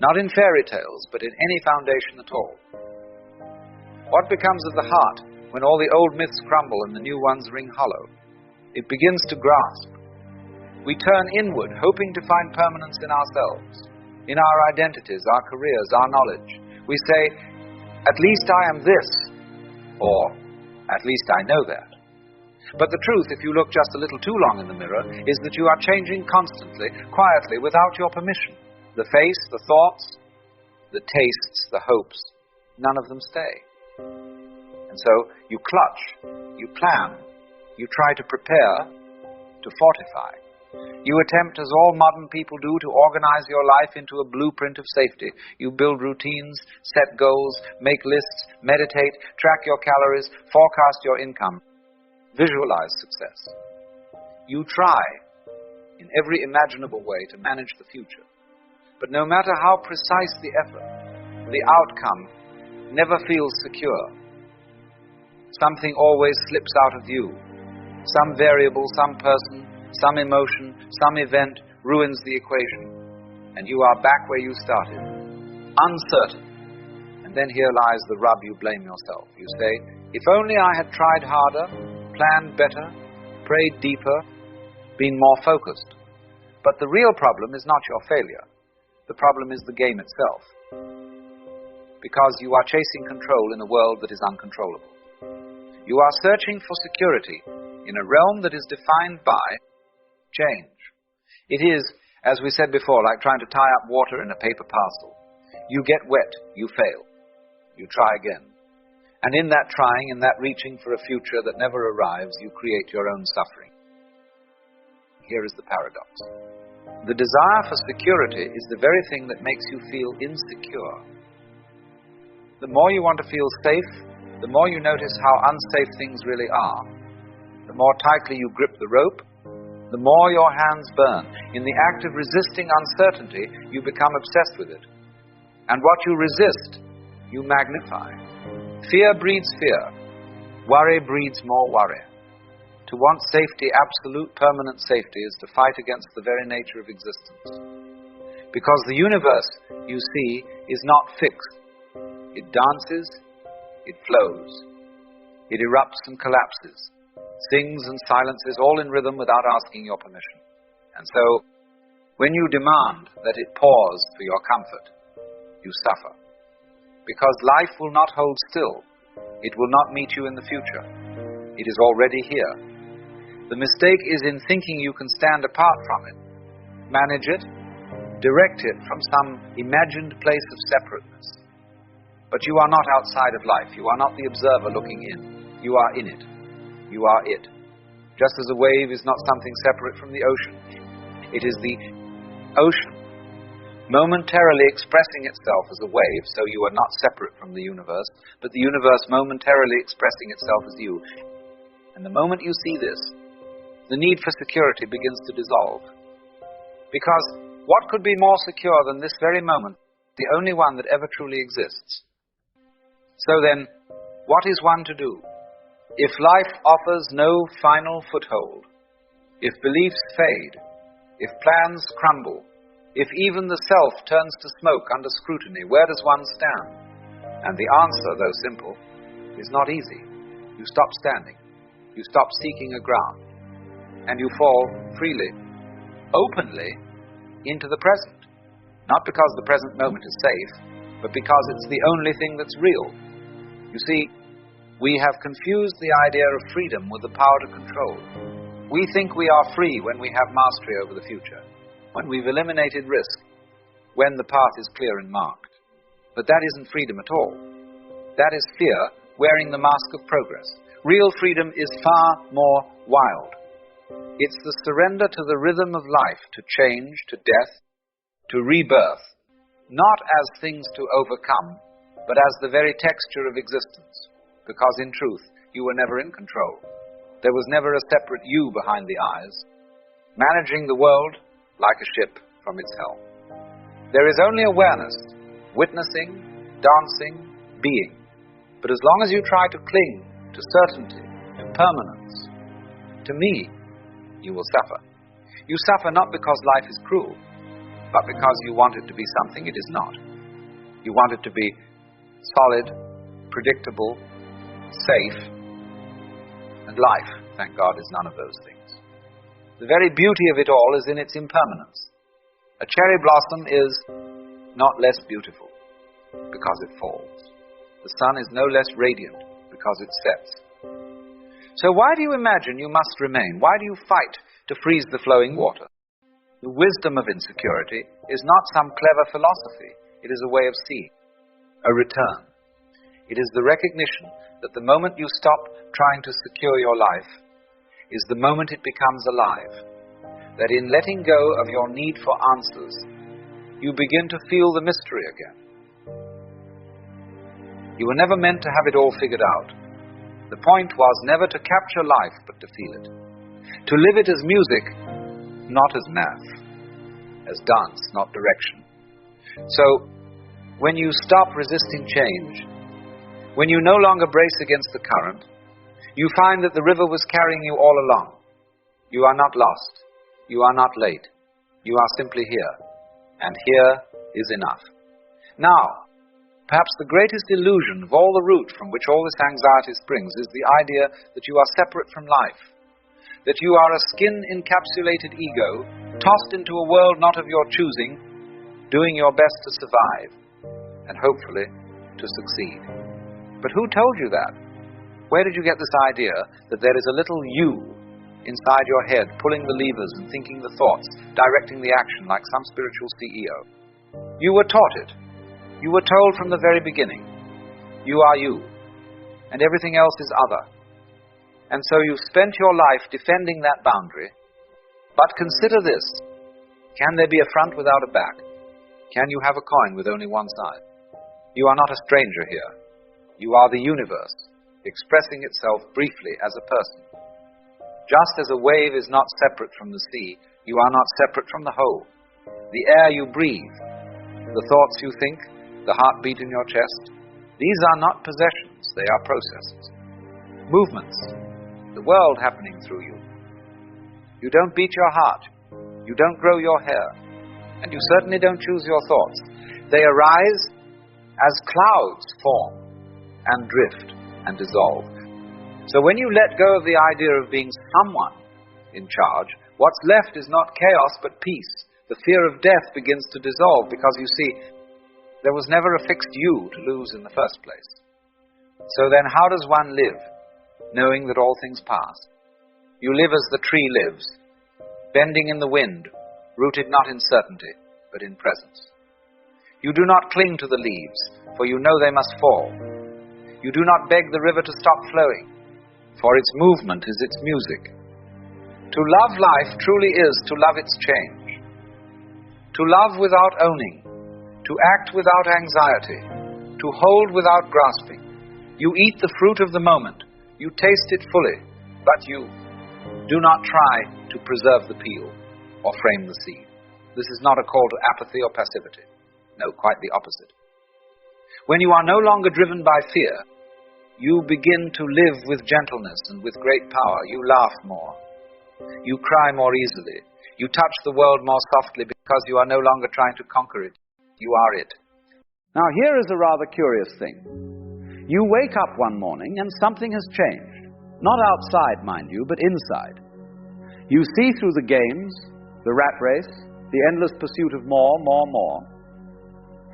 Not in fairy tales, but in any foundation at all. What becomes of the heart when all the old myths crumble and the new ones ring hollow? It begins to grasp. We turn inward, hoping to find permanence in ourselves, in our identities, our careers, our knowledge. We say, at least I am this, or at least I know that. But the truth, if you look just a little too long in the mirror, is that you are changing constantly, quietly, without your permission. The face, the thoughts, the tastes, the hopes, none of them stay. And so you clutch, you plan, you try to prepare, to fortify. You attempt, as all modern people do, to organize your life into a blueprint of safety. You build routines, set goals, make lists, meditate, track your calories, forecast your income, visualize success. You try, in every imaginable way, to manage the future. But no matter how precise the effort, the outcome never feels secure. Something always slips out of view. Some variable, some person, some emotion, some event ruins the equation, and you are back where you started, uncertain. And then here lies the rub. You blame yourself. You say, if only I had tried harder, planned better, prayed deeper, been more focused. But the real problem is not your failure. The problem is the game itself. Because you are chasing control in a world that is uncontrollable. You are searching for security in a realm that is defined by change. It is, as we said before, like trying to tie up water in a paper parcel. You get wet, you fail. You try again. And in that trying, in that reaching for a future that never arrives, you create your own suffering. Here is the paradox. The desire for security is the very thing that makes you feel insecure. The more you want to feel safe, the more you notice how unsafe things really are. The more tightly you grip the rope, the more your hands burn. In the act of resisting uncertainty, you become obsessed with it. And what you resist, you magnify. Fear breeds fear. Worry breeds more worry. To want safety, absolute permanent safety, is to fight against the very nature of existence. Because the universe, you see, is not fixed. It dances, it flows. It erupts and collapses, sings and silences, all in rhythm without asking your permission. And so, when you demand that it pause for your comfort, you suffer. because life will not hold still. It will not meet you in the future. It is already here. The mistake is in thinking you can stand apart from it, manage it, direct it from some imagined place of separateness. But you are not outside of life. You are not the observer looking in. You are in it. You are it. Just as a wave is not something separate from the ocean. It is the ocean momentarily expressing itself as a wave, so you are not separate from the universe, but the universe momentarily expressing itself as you. And the moment you see this, the need for security begins to dissolve. Because what could be more secure than this very moment, the only one that ever truly exists? So then, what is one to do? If life offers no final foothold, if beliefs fade, if plans crumble, if even the self turns to smoke under scrutiny, where does one stand? And the answer, though simple, is not easy. You stop standing. You stop seeking a ground. And you fall freely, openly, into the present. Not because the present moment is safe, but because it's the only thing that's real. You see, we have confused the idea of freedom with the power to control. We think we are free when we have mastery over the future, when we've eliminated risk, when the path is clear and marked. But that isn't freedom at all. That is fear wearing the mask of progress. Real freedom is far more wild. It's the surrender to the rhythm of life, to change, to death, to rebirth, not as things to overcome, but as the very texture of existence, because in truth, you were never in control. There was never a separate you behind the eyes, managing the world like a ship from its helm. There is only awareness, witnessing, dancing, being. But as long as you try to cling to certainty, to permanence, to me, you will suffer. You suffer not because life is cruel, but because you want it to be something it is not. You want it to be solid, predictable, safe, and life, thank God, is none of those things. The very beauty of it all is in its impermanence. A cherry blossom is not less beautiful because it falls. The sun is no less radiant because it sets. So why do you imagine you must remain? Why do you fight to freeze the flowing water? The wisdom of insecurity is not some clever philosophy. It is a way of seeing, a return. It is the recognition that the moment you stop trying to secure your life is the moment it becomes alive. That in letting go of your need for answers, you begin to feel the mystery again. You were never meant to have it all figured out. The point was never to capture life, but to feel it. To live it as music, not as math. As dance, not direction. So, when you stop resisting change, when you no longer brace against the current, you find that the river was carrying you all along. You are not lost. You are not late. You are simply here. And here is enough. Now, perhaps the greatest illusion of all the root from which all this anxiety springs is the idea that you are separate from life. That you are a skin-encapsulated ego, tossed into a world not of your choosing, doing your best to survive, and hopefully to succeed. But who told you that? Where did you get this idea that there is a little you inside your head, pulling the levers and thinking the thoughts, directing the action like some spiritual CEO? You were taught it. You were told from the very beginning, you are you, and everything else is other. And so you spent your life defending that boundary. But consider this, can there be a front without a back? Can you have a coin with only one side? You are not a stranger here. You are the universe, expressing itself briefly as a person. Just as a wave is not separate from the sea, you are not separate from the whole. The air you breathe, the thoughts you think, the heartbeat in your chest, these are not possessions, they are processes. Movements, the world happening through you. You don't beat your heart, you don't grow your hair, and you certainly don't choose your thoughts. They arise as clouds form and drift and dissolve. So when you let go of the idea of being someone in charge, what's left is not chaos but peace. The fear of death begins to dissolve because you see, There was never a fixed you to lose in the first place. So then how does one live, knowing that all things pass? You live as the tree lives, bending in the wind, rooted not in certainty, but in presence. You do not cling to the leaves, for you know they must fall. You do not beg the river to stop flowing, for its movement is its music. To love life truly is to love its change. To love without owning, to act without anxiety, to hold without grasping. You eat the fruit of the moment, you taste it fully, but you do not try to preserve the peel or frame the seed. This is not a call to apathy or passivity. No, quite the opposite. When you are no longer driven by fear, you begin to live with gentleness and with great power. You laugh more. You cry more easily. You touch the world more softly because you are no longer trying to conquer it. You are it. Now here is a rather curious thing. You wake up one morning and something has changed. Not outside, mind you, but inside. You see through the games, the rat race, the endless pursuit of more.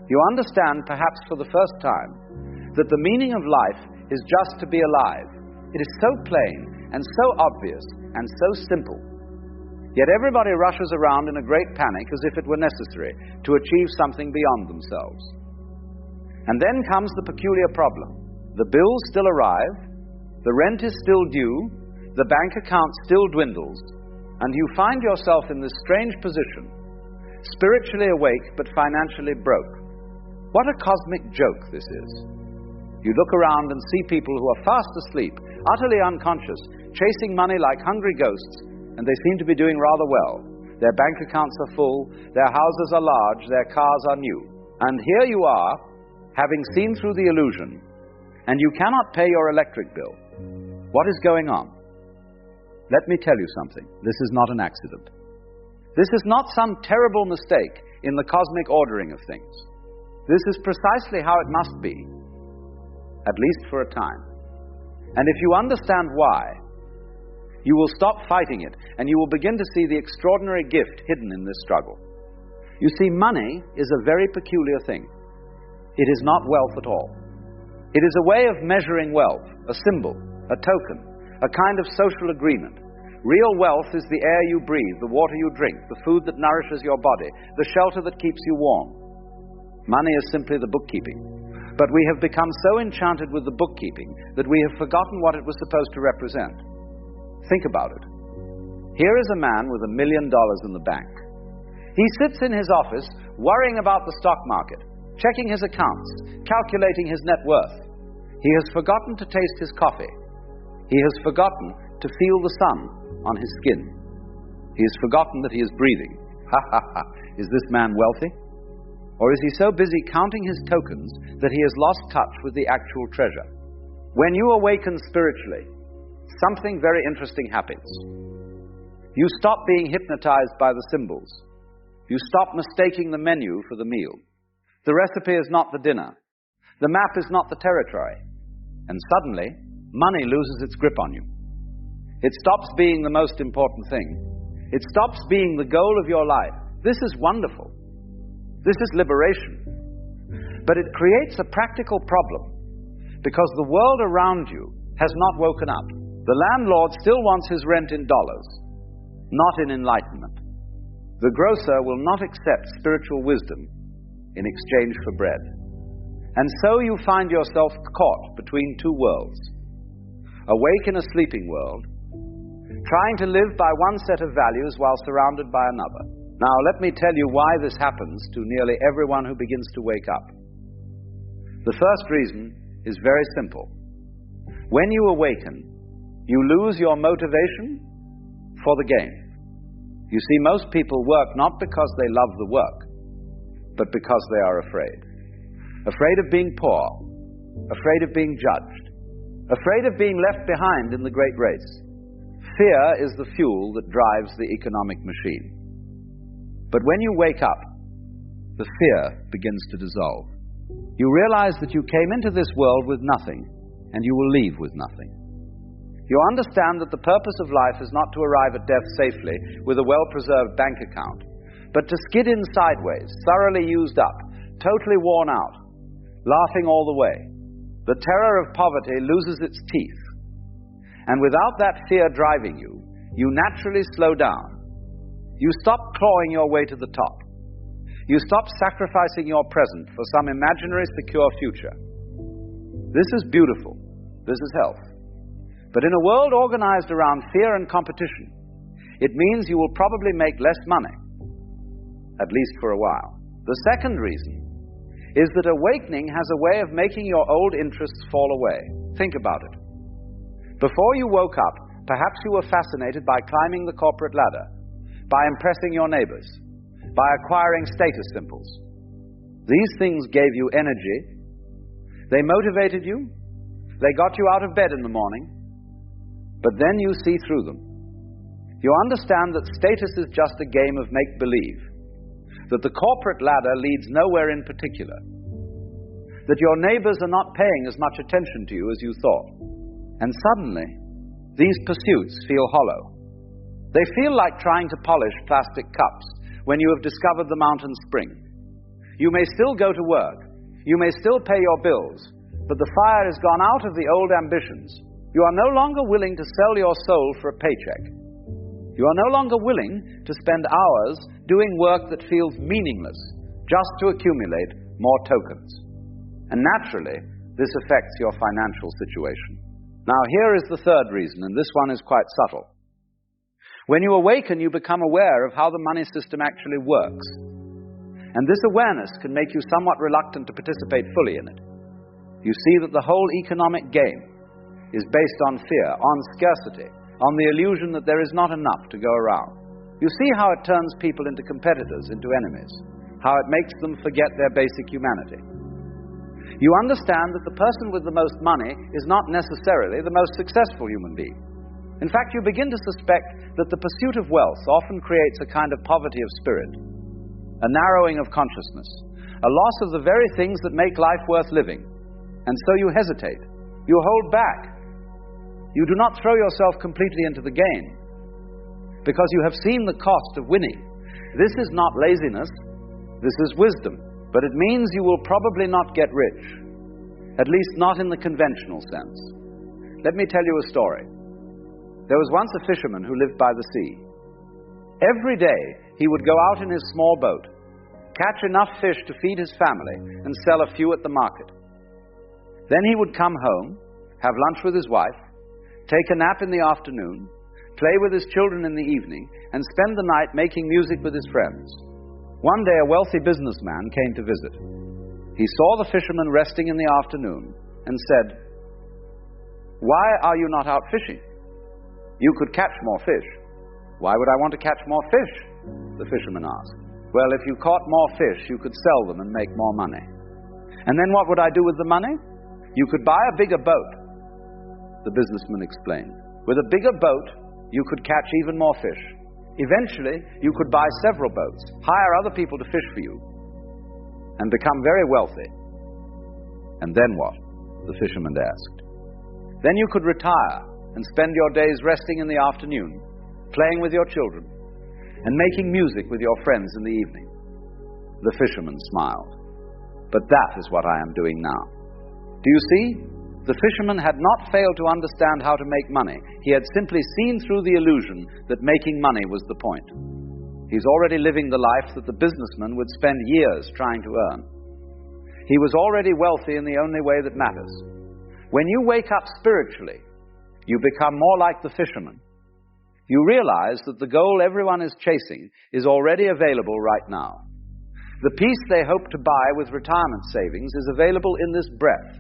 You understand, perhaps for the first time, that the meaning of life is just to be alive. It is so plain and so obvious and so simple. Yet everybody rushes around in a great panic as if it were necessary to achieve something beyond themselves. And then comes the peculiar problem. The bills still arrive, the rent is still due, the bank account still dwindles, and you find yourself in this strange position, spiritually awake but financially broke. What a cosmic joke this is. You look around and see people who are fast asleep, utterly unconscious, chasing money like hungry ghosts, and they seem to be doing rather well. Their bank accounts are full, their houses are large, their cars are new. And here you are, having seen through the illusion, and you cannot pay your electric bill. What is going on? Let me tell you something. This is not an accident. This is not some terrible mistake in the cosmic ordering of things. This is precisely how it must be, at least for a time. And if you understand why, you will stop fighting it, and you will begin to see the extraordinary gift hidden in this struggle. You see, money is a very peculiar thing. It is not wealth at all. It is a way of measuring wealth, a symbol, a token, a kind of social agreement. Real wealth is the air you breathe, the water you drink, the food that nourishes your body, the shelter that keeps you warm. Money is simply the bookkeeping. But we have become so enchanted with the bookkeeping that we have forgotten what it was supposed to represent. Think about it. Here is a man with $1 million in the bank. He sits in his office worrying about the stock market, checking his accounts, calculating his net worth. He has forgotten to taste his coffee. He has forgotten to feel the sun on his skin. He has forgotten that he is breathing. Ha ha ha. Is this man wealthy? Or is he so busy counting his tokens that he has lost touch with the actual treasure? When you awaken spiritually, something very interesting happens. You stop being hypnotized by the symbols. You stop mistaking the menu for the meal. The recipe is not the dinner. The map is not the territory. And suddenly, money loses its grip on you. It stops being the most important thing. It stops being the goal of your life. This is wonderful. This is liberation. But it creates a practical problem because the world around you has not woken up. The landlord still wants his rent in dollars, not in enlightenment. The grocer will not accept spiritual wisdom in exchange for bread. And so you find yourself caught between two worlds. Awake in a sleeping world, trying to live by one set of values while surrounded by another. Now, let me tell you why this happens to nearly everyone who begins to wake up. The first reason is very simple. When you awaken, you lose your motivation for the game. You see, most people work not because they love the work, but because they are afraid. Afraid of being poor, afraid of being judged, afraid of being left behind in the great race. Fear is the fuel that drives the economic machine. But when you wake up, the fear begins to dissolve. You realize that you came into this world with nothing, and you will leave with nothing. You understand that the purpose of life is not to arrive at death safely with a well-preserved bank account, but to skid in sideways, thoroughly used up, totally worn out, laughing all the way. The terror of poverty loses its teeth. And without that fear driving you, you naturally slow down. You stop clawing your way to the top. You stop sacrificing your present for some imaginary secure future. This is beautiful. This is health. But in a world organized around fear and competition, it means you will probably make less money, at least for a while. The second reason is that awakening has a way of making your old interests fall away. Think about it. Before you woke up, perhaps you were fascinated by climbing the corporate ladder, by impressing your neighbors, by acquiring status symbols. These things gave you energy. They motivated you. They got you out of bed in the morning. But then you see through them. You understand that status is just a game of make-believe, that the corporate ladder leads nowhere in particular, that your neighbors are not paying as much attention to you as you thought. And suddenly, these pursuits feel hollow. They feel like trying to polish plastic cups when you have discovered the mountain spring. You may still go to work, you may still pay your bills, but the fire has gone out of the old ambitions. You are no longer willing to sell your soul for a paycheck. You are no longer willing to spend hours doing work that feels meaningless just to accumulate more tokens. And naturally, this affects your financial situation. Now, here is the third reason, and this one is quite subtle. When you awaken, you become aware of how the money system actually works. And this awareness can make you somewhat reluctant to participate fully in it. You see that the whole economic game is based on fear, on scarcity, on the illusion that there is not enough to go around. You see how it turns people into competitors, into enemies, how it makes them forget their basic humanity. You understand that the person with the most money is not necessarily the most successful human being. In fact, you begin to suspect that the pursuit of wealth often creates a kind of poverty of spirit, a narrowing of consciousness, a loss of the very things that make life worth living. And so you hesitate. You hold back. You do not throw yourself completely into the game because you have seen the cost of winning. This is not laziness. This is wisdom. But it means you will probably not get rich, at least not in the conventional sense. Let me tell you a story. There was once a fisherman who lived by the sea. Every day he would go out in his small boat, catch enough fish to feed his family, and sell a few at the market. Then he would come home, have lunch with his wife, take a nap in the afternoon, play with his children in the evening, and spend the night making music with his friends. One day a wealthy businessman came to visit. He saw the fisherman resting in the afternoon and said, "Why are you not out fishing? You could catch more fish." "Why would I want to catch more fish?" the fisherman asked. "Well, if you caught more fish, you could sell them and make more money. And then what would I do with the money? You could buy a bigger boat," the businessman explained. "With a bigger boat, you could catch even more fish. Eventually, you could buy several boats, hire other people to fish for you, and become very wealthy." "And then what?" the fisherman asked. "Then you could retire and spend your days resting in the afternoon, playing with your children, and making music with your friends in the evening." The fisherman smiled. "But that is what I am doing now." Do you see? The fisherman had not failed to understand how to make money. He had simply seen through the illusion that making money was the point. He's already living the life that the businessman would spend years trying to earn. He was already wealthy in the only way that matters. When you wake up spiritually, you become more like the fisherman. You realize that the goal everyone is chasing is already available right now. The peace they hope to buy with retirement savings is available in this breath.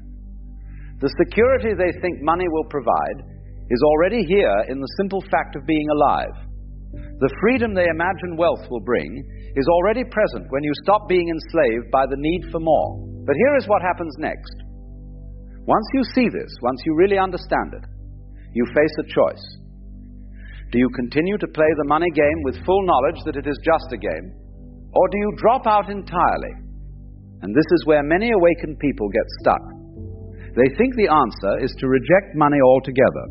The security they think money will provide is already here in the simple fact of being alive. The freedom they imagine wealth will bring is already present when you stop being enslaved by the need for more. But here is what happens next. Once you see this, once you really understand it, you face a choice. Do you continue to play the money game with full knowledge that it is just a game? Or do you drop out entirely? And this is where many awakened people get stuck. They think the answer is to reject money altogether,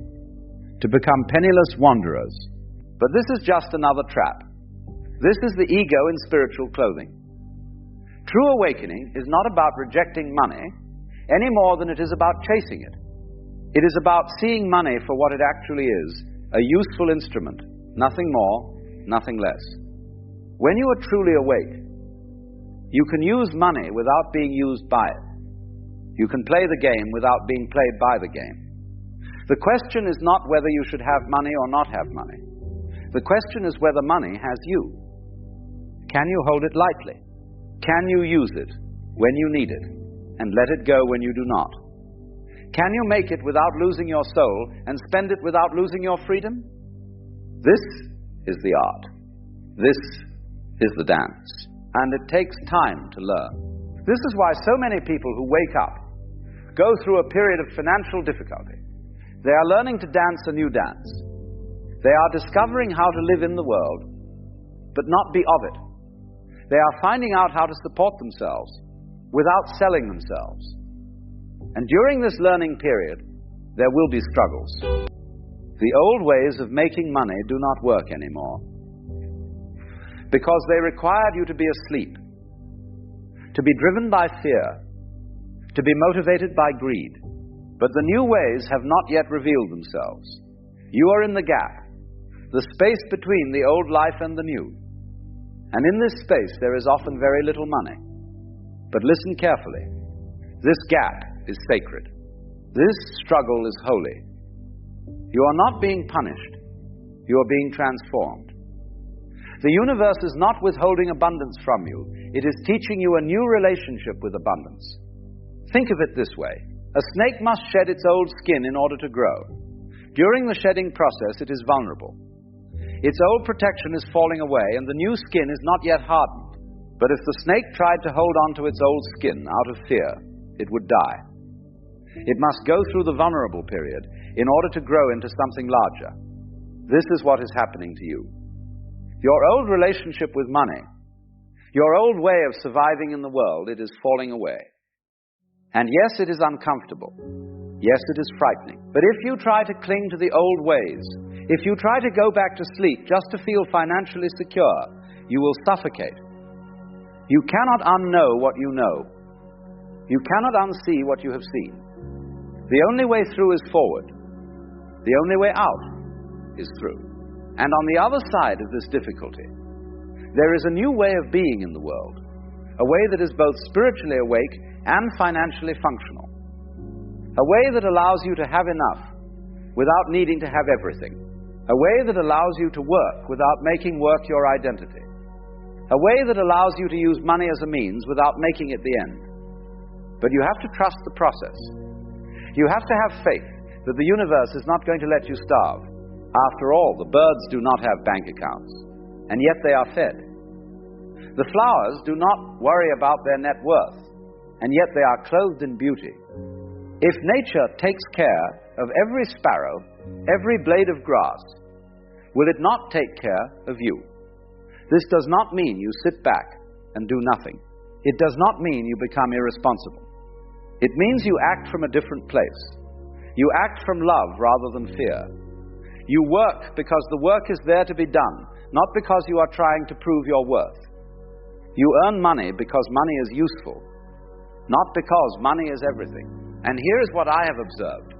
to become penniless wanderers. But this is just another trap. This is the ego in spiritual clothing. True awakening is not about rejecting money any more than it is about chasing it. It is about seeing money for what it actually is, a useful instrument, nothing more, nothing less. When you are truly awake, you can use money without being used by it. You can play the game without being played by the game. The question is not whether you should have money or not have money. The question is whether money has you. Can you hold it lightly? Can you use it when you need it and let it go when you do not? Can you make it without losing your soul and spend it without losing your freedom? This is the art. This is the dance. And it takes time to learn. This is why so many people who wake up go through a period of financial difficulty. They are learning to dance a new dance. They are discovering how to live in the world, but not be of it. They are finding out how to support themselves without selling themselves. And during this learning period, there will be struggles. The old ways of making money do not work anymore, because they required you to be asleep, to be driven by fear, to be motivated by greed. But the new ways have not yet revealed themselves. You are in the gap, the space between the old life and the new. And in this space there is often very little money. But listen carefully. This gap is sacred. This struggle is holy. You are not being punished. You are being transformed. The universe is not withholding abundance from you. It is teaching you a new relationship with abundance. Think of it this way. A snake must shed its old skin in order to grow. During the shedding process, it is vulnerable. Its old protection is falling away, and the new skin is not yet hardened. But if the snake tried to hold on to its old skin out of fear, it would die. It must go through the vulnerable period in order to grow into something larger. This is what is happening to you. Your old relationship with money, your old way of surviving in the world, it is falling away. And yes, it is uncomfortable. Yes, it is frightening. But if you try to cling to the old ways, if you try to go back to sleep just to feel financially secure, you will suffocate. You cannot unknow what you know. You cannot unsee what you have seen. The only way through is forward. The only way out is through. And on the other side of this difficulty, there is a new way of being in the world, a way that is both spiritually awake and financially functional, a way that allows you to have enough without needing to have everything, a way that allows you to work without making work your identity, a way that allows you to use money as a means without making it the end. But you have to trust the process. You have to have faith that the universe is not going to let you starve. After all, the birds do not have bank accounts, and yet they are fed. The flowers do not worry about their net worth, and yet they are clothed in beauty. If nature takes care of every sparrow, every blade of grass, will it not take care of you? This does not mean you sit back and do nothing. It does not mean you become irresponsible. It means you act from a different place. You act from love rather than fear. You work because the work is there to be done, not because you are trying to prove your worth. You earn money because money is useful, not because money is everything. And here is what I have observed.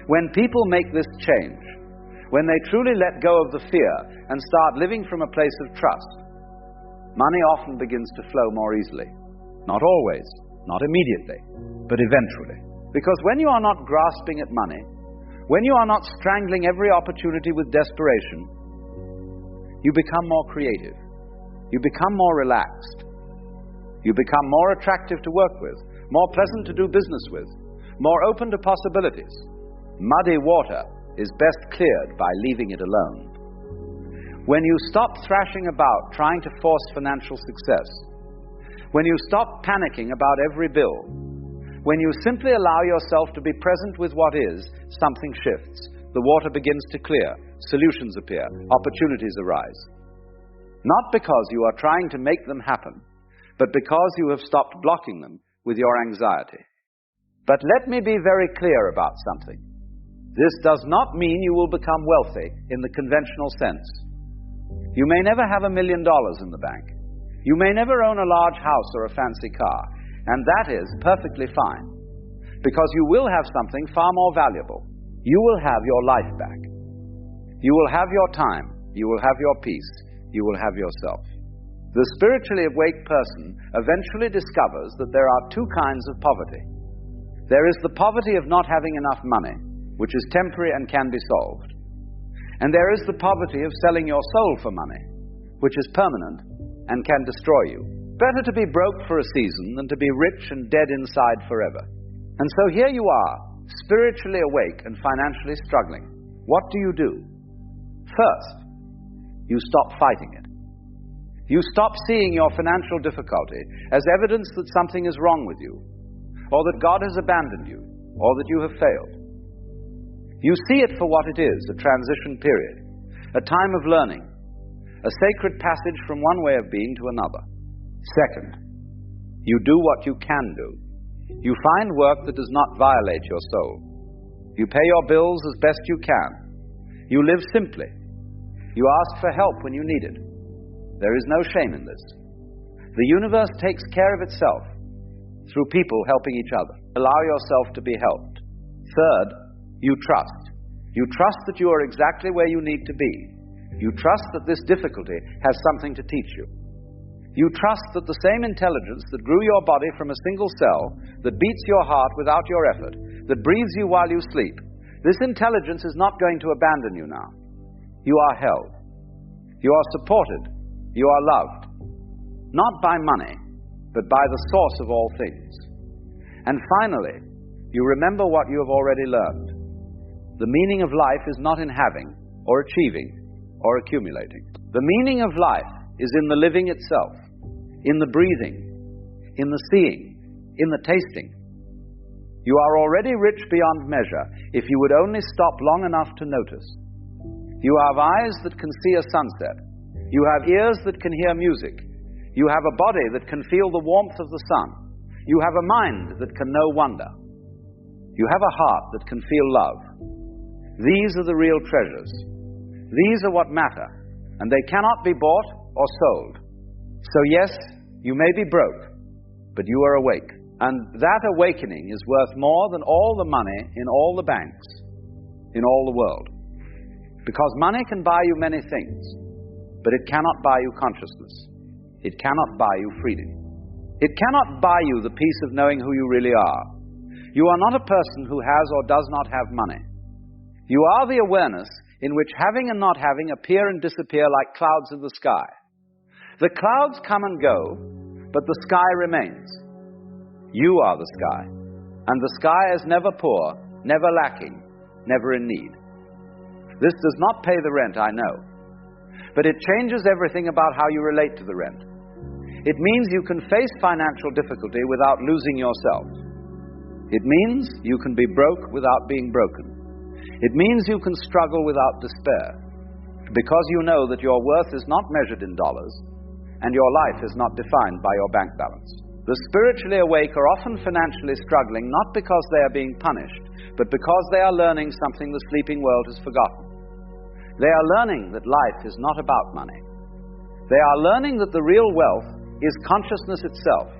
When people make this change, when they truly let go of the fear and start living from a place of trust, money often begins to flow more easily. Not always, not immediately, but eventually. Because when you are not grasping at money, when you are not strangling every opportunity with desperation, you become more creative. You become more relaxed. You become more attractive to work with, more pleasant to do business with, more open to possibilities. Muddy water is best cleared by leaving it alone. When you stop thrashing about trying to force financial success, when you stop panicking about every bill, when you simply allow yourself to be present with what is, something shifts. The water begins to clear, solutions appear, opportunities arise. Not because you are trying to make them happen, but because you have stopped blocking them with your anxiety. But let me be very clear about something. This does not mean you will become wealthy in the conventional sense. You may never have $1 million in the bank. You may never own a large house or a fancy car, and that is perfectly fine, because you will have something far more valuable. You will have your life back. You will have your time. You will have your peace. You will have yourself. The spiritually awake person eventually discovers that there are two kinds of poverty. There is the poverty of not having enough money, which is temporary and can be solved. And there is the poverty of selling your soul for money, which is permanent and can destroy you. Better to be broke for a season than to be rich and dead inside forever. And so here you are, spiritually awake and financially struggling. What do? First, you stop fighting it. You stop seeing your financial difficulty as evidence that something is wrong with you, or that God has abandoned you, or that you have failed. You see it for what it is, a transition period, a time of learning, a sacred passage from one way of being to another. Second, you do what you can do. You find work that does not violate your soul. You pay your bills as best you can. You live simply. You ask for help when you need it. There is no shame in this. The universe takes care of itself through people helping each other. Allow yourself to be helped. Third, you trust. You trust that you are exactly where you need to be. You trust that this difficulty has something to teach you. You trust that the same intelligence that grew your body from a single cell, that beats your heart without your effort, that breathes you while you sleep, this intelligence is not going to abandon you now. You are held. You are supported. You are loved. Not by money, but by the source of all things. And finally, you remember what you have already learned. The meaning of life is not in having, or achieving, or accumulating. The meaning of life is in the living itself, in the breathing, in the seeing, in the tasting. You are already rich beyond measure if you would only stop long enough to notice. You have eyes that can see a sunset. You have ears that can hear music. You have a body that can feel the warmth of the sun. You have a mind that can know wonder. You have a heart that can feel love. These are the real treasures. These are what matter, and they cannot be bought or sold. So yes, you may be broke, but you are awake. And that awakening is worth more than all the money in all the banks, in all the world. Because money can buy you many things, but it cannot buy you consciousness. It cannot buy you freedom. It cannot buy you the peace of knowing who you really are. You are not a person who has or does not have money. You are the awareness in which having and not having appear and disappear like clouds in the sky. The clouds come and go, but the sky remains. You are the sky, and the sky is never poor, never lacking, never in need. This does not pay the rent, I know, but it changes everything about how you relate to the rent. It means you can face financial difficulty without losing yourself. It means you can be broke without being broken. It means you can struggle without despair, because you know that your worth is not measured in dollars, and your life is not defined by your bank balance. The spiritually awake are often financially struggling not because they are being punished, but because they are learning something the sleeping world has forgotten. They are learning that life is not about money. They are learning that the real wealth is consciousness itself.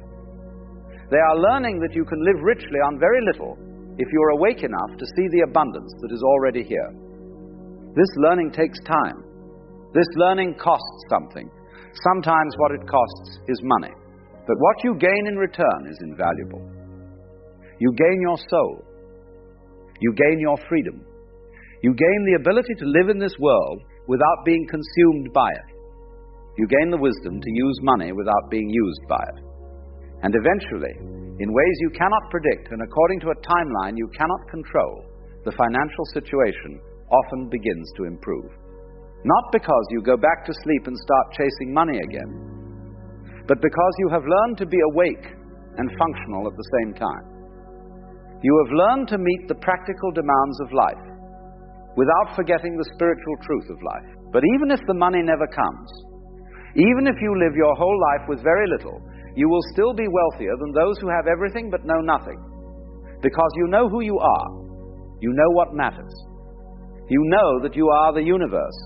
They are learning that you can live richly on very little if you are awake enough to see the abundance that is already here. This learning takes time. This learning costs something. Sometimes what it costs is money. But what you gain in return is invaluable. You gain your soul. You gain your freedom. You gain the ability to live in this world without being consumed by it. You gain the wisdom to use money without being used by it. And eventually, in ways you cannot predict and according to a timeline you cannot control, the financial situation often begins to improve. Not because you go back to sleep and start chasing money again, but because you have learned to be awake and functional at the same time. You have learned to meet the practical demands of life without forgetting the spiritual truth of life. But even if the money never comes, even if you live your whole life with very little, you will still be wealthier than those who have everything but know nothing. Because you know who you are. You know what matters. You know that you are the universe,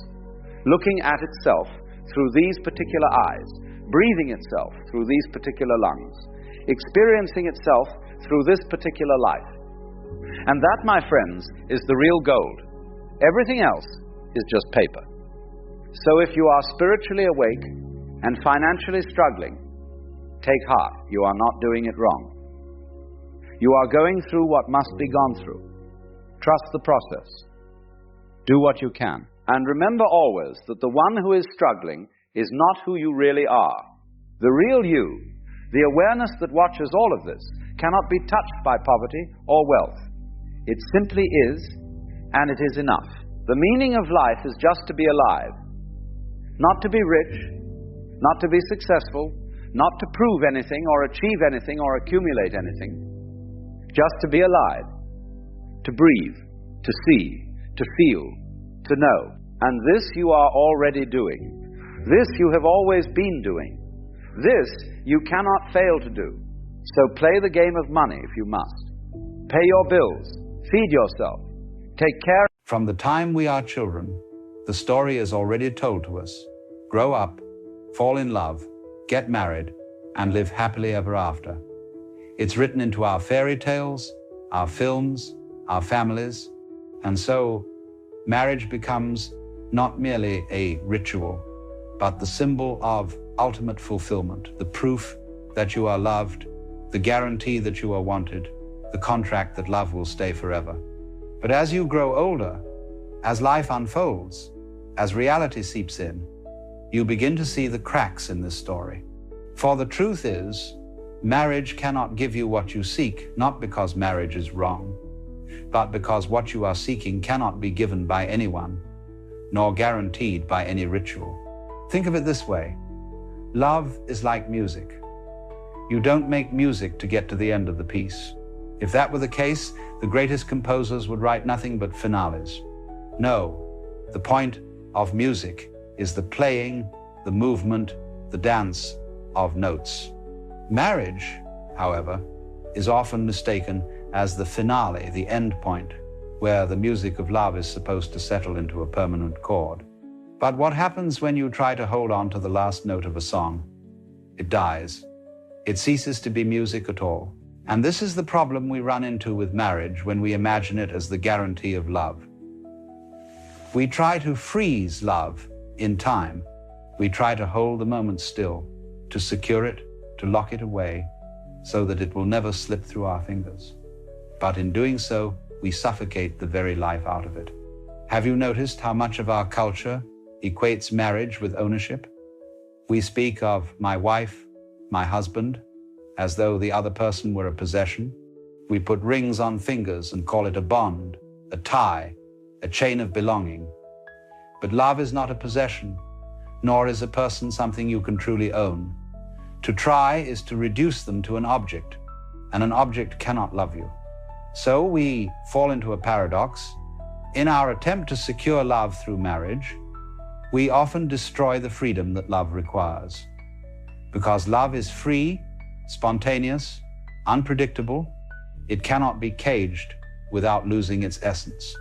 looking at itself through these particular eyes, breathing itself through these particular lungs, experiencing itself through this particular life. And that, my friends, is the real gold. Everything else is just paper. So if you are spiritually awake and financially struggling, take heart, you are not doing it wrong. You are going through what must be gone through. Trust the process. Do what you can. And remember always that the one who is struggling is not who you really are. The real you, the awareness that watches all of this, cannot be touched by poverty or wealth. It simply is, and it is enough. The meaning of life is just to be alive. Not to be rich, not to be successful, not to prove anything or achieve anything or accumulate anything. Just to be alive, to breathe, to see, to feel, to know. And this you are already doing. This you have always been doing. This you cannot fail to do. So play the game of money if you must. Pay your bills, feed yourself, take care. From the time we are children, the story is already told to us. Grow up, fall in love, get married, and live happily ever after. It's written into our fairy tales, our films, our families, and so marriage becomes not merely a ritual, but the symbol of ultimate fulfillment, the proof that you are loved, the guarantee that you are wanted, the contract that love will stay forever. But as you grow older, as life unfolds, as reality seeps in, you begin to see the cracks in this story. For the truth is, marriage cannot give you what you seek, not because marriage is wrong, but because what you are seeking cannot be given by anyone, nor guaranteed by any ritual. Think of it this way. Love is like music. You don't make music to get to the end of the piece. If that were the case, the greatest composers would write nothing but finales. No, the point of music is the playing, the movement, the dance of notes. Marriage, however, is often mistaken as the finale, the end point, where the music of love is supposed to settle into a permanent chord. But what happens when you try to hold on to the last note of a song? It dies. It ceases to be music at all. And this is the problem we run into with marriage when we imagine it as the guarantee of love. We try to freeze love in time. We try to hold the moment still, to secure it, to lock it away, so that it will never slip through our fingers. But in doing so, we suffocate the very life out of it. Have you noticed how much of our culture equates marriage with ownership? We speak of my wife, my husband, as though the other person were a possession. We put rings on fingers and call it a bond, a tie, a chain of belonging. But love is not a possession, nor is a person something you can truly own. To try is to reduce them to an object, and an object cannot love you. So we fall into a paradox. In our attempt to secure love through marriage, we often destroy the freedom that love requires. Because love is free, spontaneous, unpredictable, it cannot be caged without losing its essence.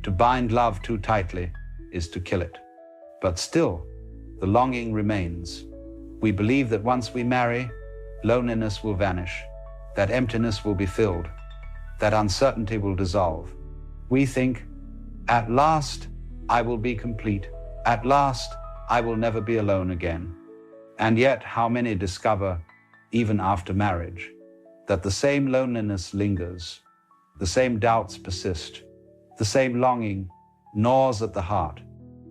To bind love too tightly is to kill it. But still, the longing remains. We believe that once we marry, loneliness will vanish, that emptiness will be filled, that uncertainty will dissolve. We think, at last I will be complete. At last I will never be alone again. And yet how many discover, even after marriage, that the same loneliness lingers, the same doubts persist, the same longing gnaws at the heart.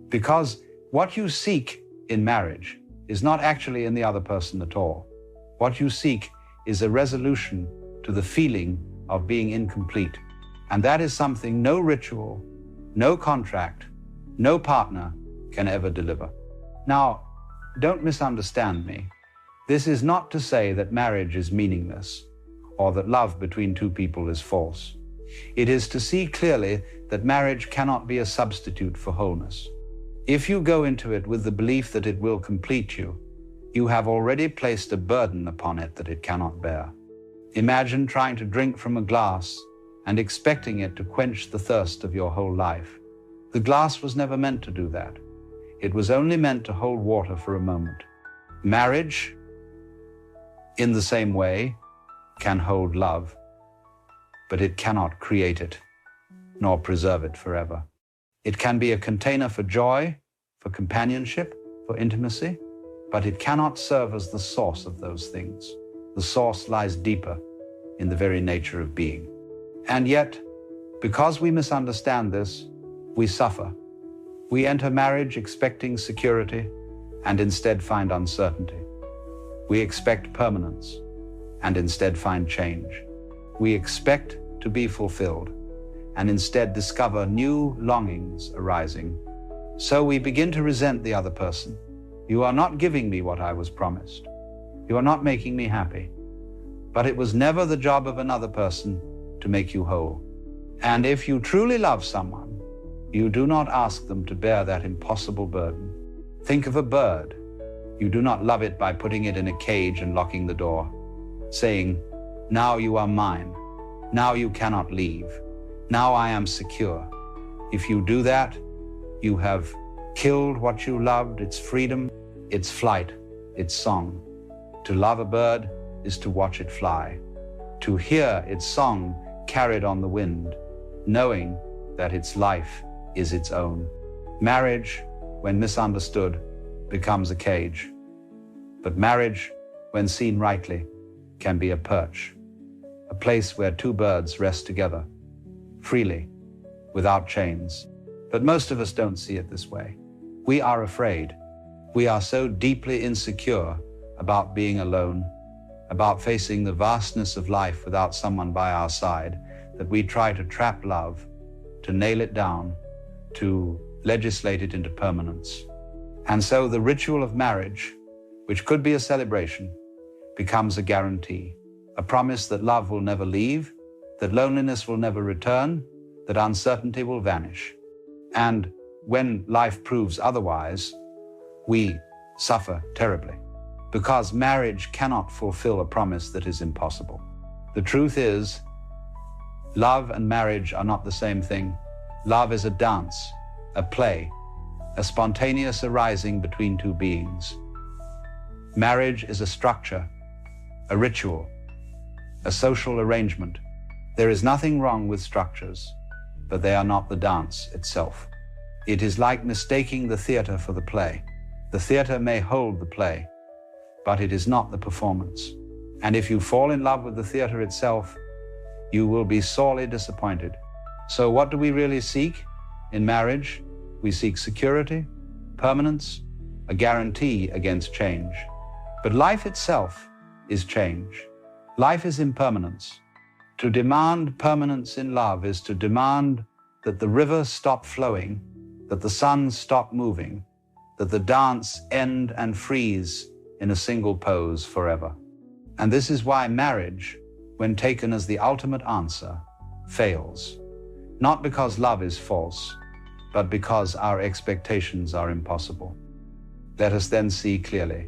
Because what you seek in marriage is not actually in the other person at all. What you seek is a resolution to the feeling of being incomplete. And that is something no ritual, no contract, no partner can ever deliver. Now, don't misunderstand me. This is not to say that marriage is meaningless or that love between two people is false. It is to see clearly that marriage cannot be a substitute for wholeness. If you go into it with the belief that it will complete you, you have already placed a burden upon it that it cannot bear. Imagine trying to drink from a glass and expecting it to quench the thirst of your whole life. The glass was never meant to do that. It was only meant to hold water for a moment. Marriage, in the same way, can hold love, but it cannot create it, nor preserve it forever. It can be a container for joy, for companionship, for intimacy, but it cannot serve as the source of those things. The source lies deeper in the very nature of being. And yet, because we misunderstand this, we suffer. We enter marriage expecting security and instead find uncertainty. We expect permanence and instead find change. We expect to be fulfilled and instead discover new longings arising. So we begin to resent the other person. You are not giving me what I was promised. You are not making me happy. But it was never the job of another person to make you whole. And if you truly love someone, you do not ask them to bear that impossible burden. Think of a bird. You do not love it by putting it in a cage and locking the door, saying, "Now you are mine. Now you cannot leave. Now I am secure." If you do that, you have killed what you loved, its freedom, its flight, its song. To love a bird is to watch it fly, to hear its song carried on the wind, knowing that its life is its own. Marriage, when misunderstood, becomes a cage. But marriage, when seen rightly, can be a perch, a place where two birds rest together, freely, without chains. But most of us don't see it this way. We are afraid. We are so deeply insecure about being alone, about facing the vastness of life without someone by our side, that we try to trap love, to nail it down, to legislate it into permanence. And so the ritual of marriage, which could be a celebration, becomes a guarantee, a promise that love will never leave, that loneliness will never return, that uncertainty will vanish. And when life proves otherwise, we suffer terribly, because marriage cannot fulfill a promise that is impossible. The truth is, love and marriage are not the same thing. Love is a dance, a play, a spontaneous arising between two beings. Marriage is a structure, a ritual, a social arrangement. There is nothing wrong with structures, but they are not the dance itself. It is like mistaking the theater for the play. The theater may hold the play, but it is not the performance. And if you fall in love with the theater itself, you will be sorely disappointed. So what do we really seek in marriage? We seek security, permanence, a guarantee against change. But life itself is change. Life is impermanence. To demand permanence in love is to demand that the river stop flowing, that the sun stop moving, that the dance end and freeze in a single pose forever. And this is why marriage, when taken as the ultimate answer, fails. Not because love is false, but because our expectations are impossible. Let us then see clearly.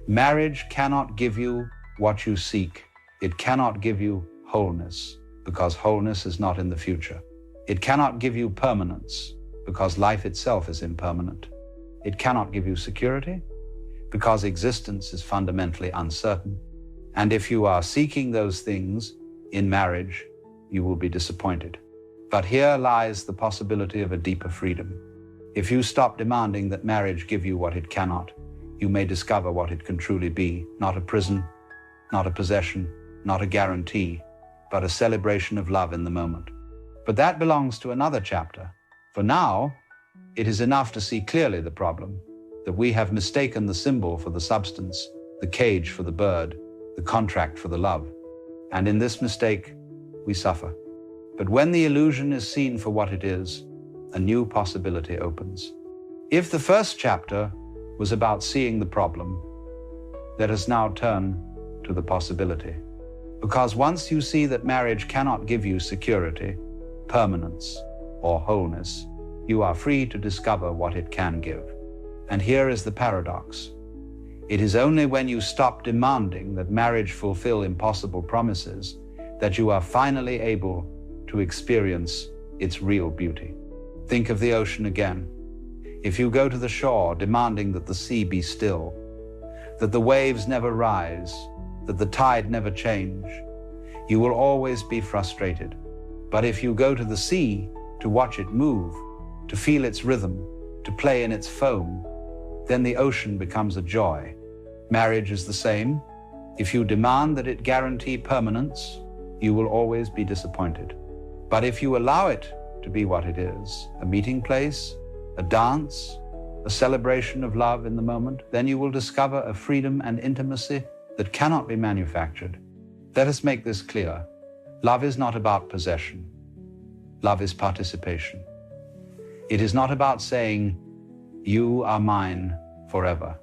Marriage cannot give you what you seek. It cannot give you wholeness, because wholeness is not in the future. It cannot give you permanence, because life itself is impermanent. It cannot give you security, because existence is fundamentally uncertain. And if you are seeking those things in marriage, you will be disappointed. But here lies the possibility of a deeper freedom. If you stop demanding that marriage give you what it cannot, you may discover what it can truly be, not a prison, not a possession, not a guarantee, but a celebration of love in the moment. But that belongs to another chapter. For now, it is enough to see clearly the problem, that we have mistaken the symbol for the substance, the cage for the bird, the contract for the love. And in this mistake, we suffer. But when the illusion is seen for what it is, a new possibility opens. If the first chapter was about seeing the problem, let us now turn to the possibility. Because once you see that marriage cannot give you security, permanence, or wholeness, you are free to discover what it can give. And here is the paradox. It is only when you stop demanding that marriage fulfill impossible promises that you are finally able to experience its real beauty. Think of the ocean again. If you go to the shore demanding that the sea be still, that the waves never rise, that the tide never change, you will always be frustrated. But if you go to the sea to watch it move, to feel its rhythm, to play in its foam, then the ocean becomes a joy. Marriage is the same. If you demand that it guarantee permanence, you will always be disappointed. But if you allow it to be what it is, a meeting place, a dance, a celebration of love in the moment, then you will discover a freedom and intimacy that cannot be manufactured. Let us make this clear. Love is not about possession. Love is participation. It is not about saying, "You are mine forever."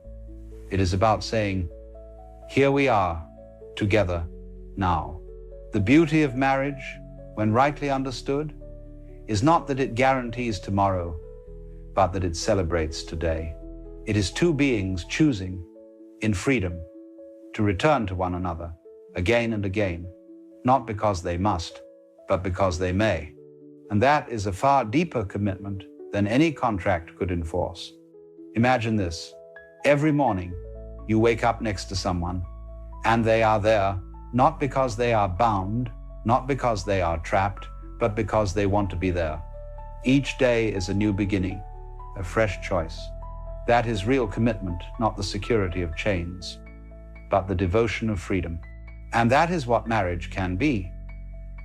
It is about saying, "Here we are, together, now." The beauty of marriage, when rightly understood, is not that it guarantees tomorrow, but that it celebrates today. It is two beings choosing, in freedom, to return to one another again and again, not because they must, but because they may. And that is a far deeper commitment than any contract could enforce. Imagine this. Every morning, you wake up next to someone, and they are there not because they are bound, not because they are trapped, but because they want to be there. Each day is a new beginning, a fresh choice. That is real commitment, not the security of chains, but the devotion of freedom. And that is what marriage can be,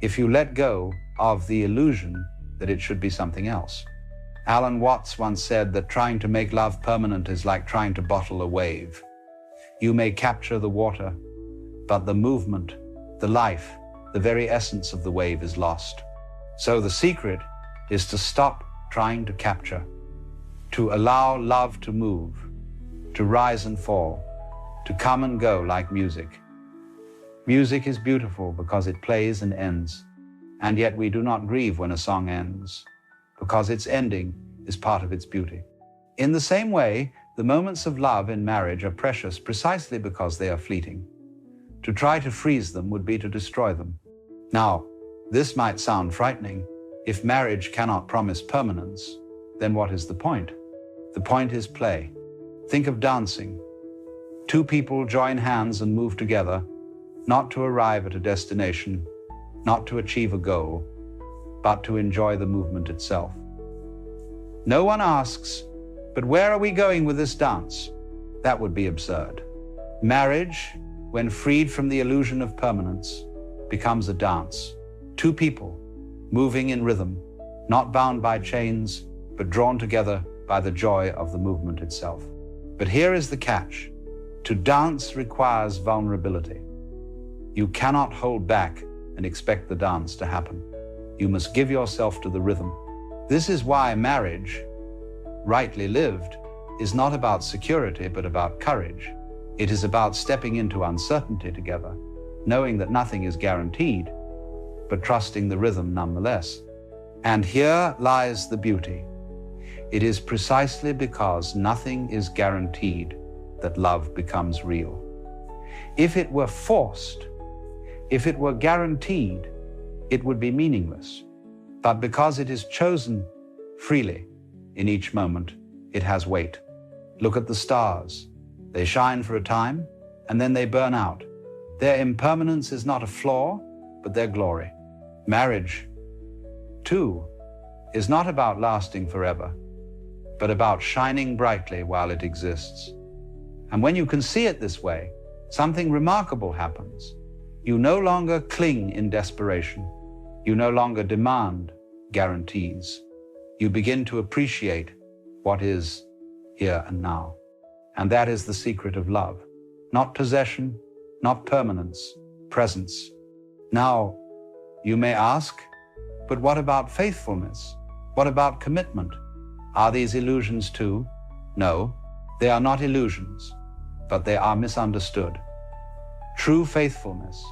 if you let go of the illusion that it should be something else. Alan Watts once said that trying to make love permanent is like trying to bottle a wave. You may capture the water, but the movement, the life, the very essence of the wave is lost. So the secret is to stop trying to capture, to allow love to move, to rise and fall, to come and go like music. Music is beautiful because it plays and ends, and yet we do not grieve when a song ends, because its ending is part of its beauty. In the same way, the moments of love in marriage are precious precisely because they are fleeting. To try to freeze them would be to destroy them. Now, this might sound frightening. If marriage cannot promise permanence, then what is the point? The point is play. Think of dancing. Two people join hands and move together, not to arrive at a destination, not to achieve a goal, but to enjoy the movement itself. No one asks, "But where are we going with this dance?" That would be absurd. Marriage, when freed from the illusion of permanence, becomes a dance. Two people moving in rhythm, not bound by chains, but drawn together by the joy of the movement itself. But here is the catch. To dance requires vulnerability. You cannot hold back and expect the dance to happen. You must give yourself to the rhythm. This is why marriage, rightly lived, is not about security, but about courage. It is about stepping into uncertainty together, knowing that nothing is guaranteed, but trusting the rhythm nonetheless. And here lies the beauty. It is precisely because nothing is guaranteed that love becomes real. If it were forced, if it were guaranteed, it would be meaningless. But because it is chosen freely in each moment, it has weight. Look at the stars. They shine for a time, and then they burn out. Their impermanence is not a flaw, but their glory. Marriage, too, is not about lasting forever, but about shining brightly while it exists. And when you can see it this way, something remarkable happens. You no longer cling in desperation. You no longer demand guarantees. You begin to appreciate what is here and now. And that is the secret of love. Not possession, not permanence, presence. Now, you may ask, but what about faithfulness? What about commitment? Are these illusions too? No, they are not illusions, but they are misunderstood. True faithfulness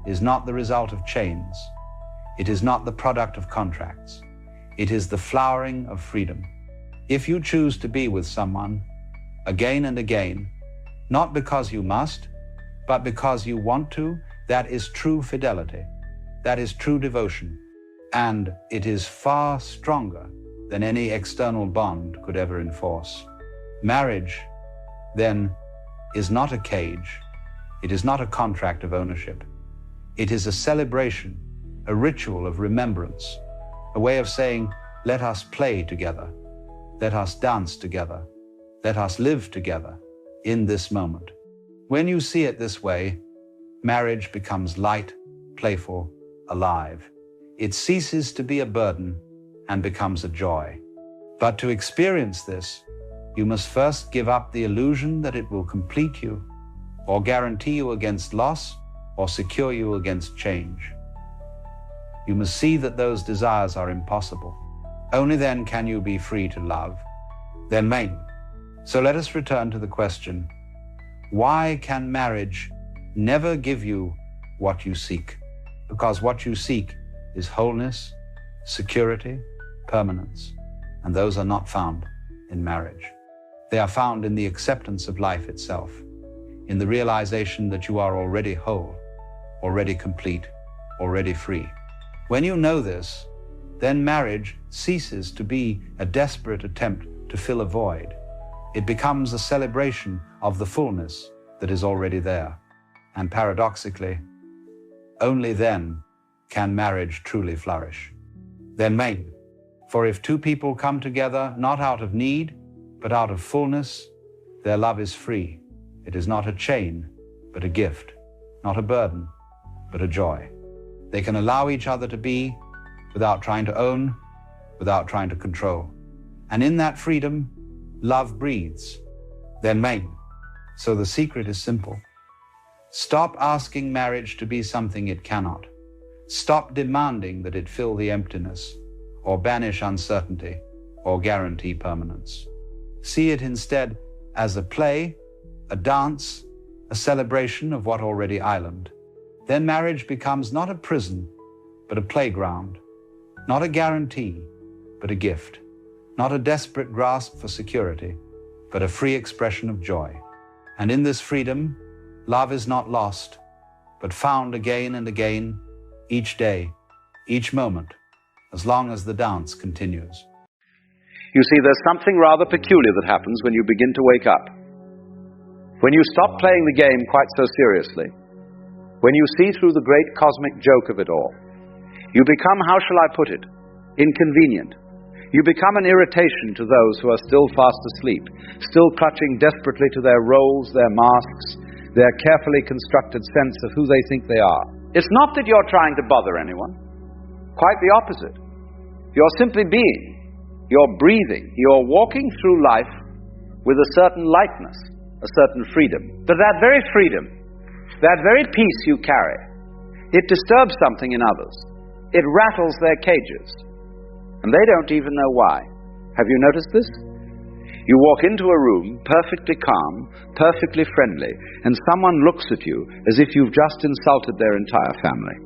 is not the result of chains. It is not the product of contracts. It is the flowering of freedom. If you choose to be with someone again and again, not because you must, but because you want to, that is true fidelity. That is true devotion. And it is far stronger than any external bond could ever enforce. Marriage, then, is not a cage. It is not a contract of ownership. It is a celebration, a ritual of remembrance, a way of saying, let us play together, let us dance together, let us live together in this moment. When you see it this way, marriage becomes light, playful, alive. It ceases to be a burden and becomes a joy. But to experience this, you must first give up the illusion that it will complete you, or guarantee you against loss, or secure you against change. You must see that those desires are impossible. Only then can you be free to love, then mate. So let us return to the question, why can marriage never give you what you seek? Because what you seek is wholeness, security, permanence, and those are not found in marriage. They are found in the acceptance of life itself, in the realization that you are already whole, already complete, already free. When you know this, then marriage ceases to be a desperate attempt to fill a void. It becomes a celebration of the fullness that is already there. And paradoxically, only then can marriage truly flourish. Then mate. For if two people come together not out of need, but out of fullness, their love is free. It is not a chain, but a gift, not a burden, but a joy. They can allow each other to be without trying to own, without trying to control. And in that freedom, love breathes. Then mate. So the secret is simple. Stop asking marriage to be something it cannot. Stop demanding that it fill the emptiness, or banish uncertainty, or guarantee permanence. See it instead as a play, a dance, a celebration of what already island. Then marriage becomes not a prison, but a playground, not a guarantee, but a gift, not a desperate grasp for security, but a free expression of joy. And in this freedom, love is not lost, but found again and again, each day, each moment, as long as the dance continues. You see, there's something rather peculiar that happens when you begin to wake up. When you stop playing the game quite so seriously, when you see through the great cosmic joke of it all, you become, how shall I put it, inconvenient. You become an irritation to those who are still fast asleep, still clutching desperately to their roles, their masks, their carefully constructed sense of who they think they are. It's not that you're trying to bother anyone. Quite the opposite. You're simply being. You're breathing. You're walking through life with a certain lightness, a certain freedom. But that very freedom, that very peace you carry, it disturbs something in others. It rattles their cages. And they don't even know why. Have you noticed this? You walk into a room, perfectly calm, perfectly friendly, and someone looks at you as if you've just insulted their entire family.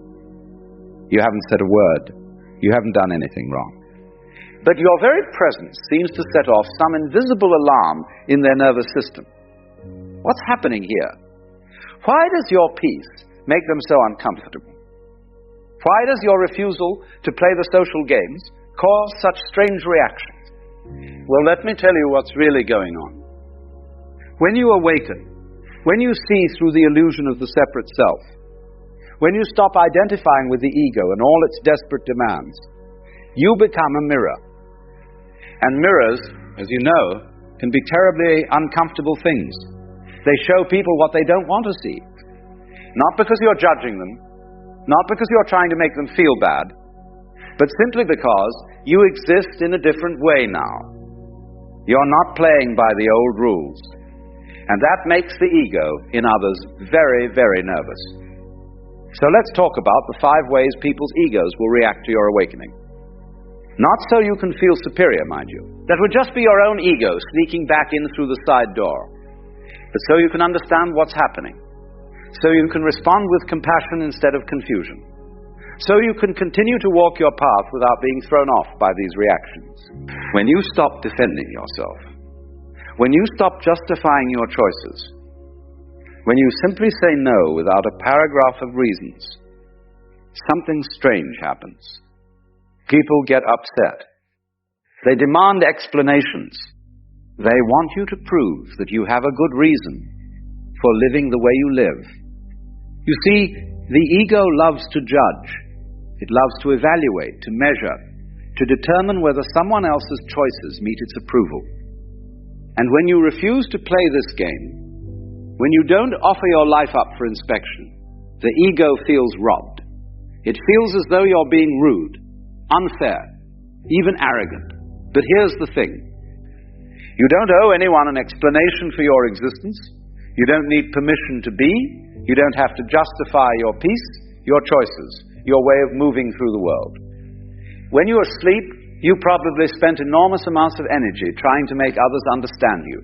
You haven't said a word. You haven't done anything wrong. But your very presence seems to set off some invisible alarm in their nervous system. What's happening here? Why does your peace make them so uncomfortable? Why does your refusal to play the social games cause such strange reactions? Well, let me tell you what's really going on. When you awaken, when you see through the illusion of the separate self, when you stop identifying with the ego and all its desperate demands, you become a mirror. And mirrors, as you know, can be terribly uncomfortable things. They show people what they don't want to see. Not because you're judging them, not because you're trying to make them feel bad, but simply because you exist in a different way now. You're not playing by the old rules. And that makes the ego in others very, very nervous. So let's talk about the 5 ways people's egos will react to your awakening. Not so you can feel superior, mind you. That would just be your own ego sneaking back in through the side door. But so you can understand what's happening. So you can respond with compassion instead of confusion. So you can continue to walk your path without being thrown off by these reactions. When you stop defending yourself, when you stop justifying your choices, when you simply say no without a paragraph of reasons, something strange happens. People get upset. They demand explanations. They want you to prove that you have a good reason, for living the way you live. You see, the ego loves to judge. It loves to evaluate, to measure, to determine whether someone else's choices meet its approval. And when you refuse to play this game, when you don't offer your life up for inspection, the ego feels robbed. It feels as though you're being rude, unfair, even arrogant. But here's the thing. You don't owe anyone an explanation for your existence. You don't need permission to be. You don't have to justify your peace, your choices, your way of moving through the world. When you're asleep, you probably spent enormous amounts of energy trying to make others understand you,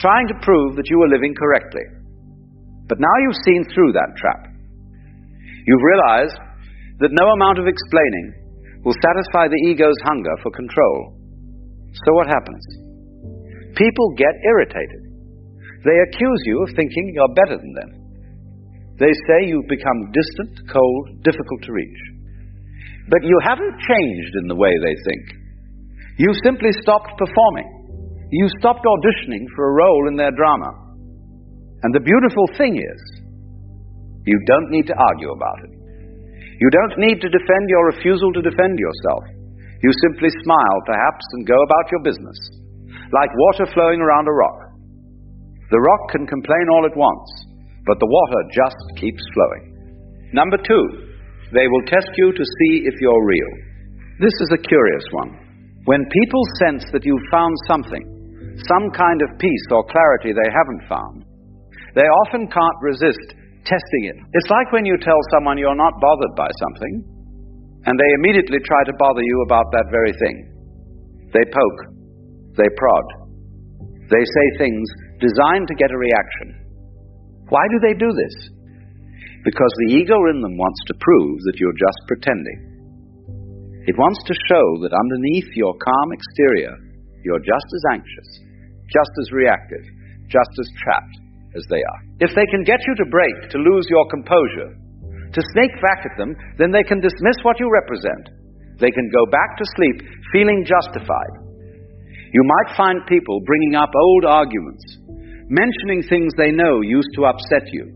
trying to prove that you were living correctly. But now you've seen through that trap. You've realized that no amount of explaining will satisfy the ego's hunger for control. So what happens? People get irritated. They accuse you of thinking you're better than them. They say you've become distant, cold, difficult to reach. But you haven't changed in the way they think. You simply stopped performing. You stopped auditioning for a role in their drama. And the beautiful thing is, you don't need to argue about it. You don't need to defend your refusal to defend yourself. You simply smile, perhaps, and go about your business, like water flowing around a rock. The rock can complain all it wants, but the water just keeps flowing. Number 2, they will test you to see if you're real. This is a curious one. When people sense that you've found something, some kind of peace or clarity they haven't found, they often can't resist testing it. It's like when you tell someone you're not bothered by something, and they immediately try to bother you about that very thing. They poke, they prod, they say things designed to get a reaction. Why do they do this? Because the ego in them wants to prove that you're just pretending. It wants to show that underneath your calm exterior, you're just as anxious, just as reactive, just as trapped as they are. If they can get you to break, to lose your composure, to snake back at them, then they can dismiss what you represent. They can go back to sleep feeling justified. You might find people bringing up old arguments, mentioning things they know used to upset you,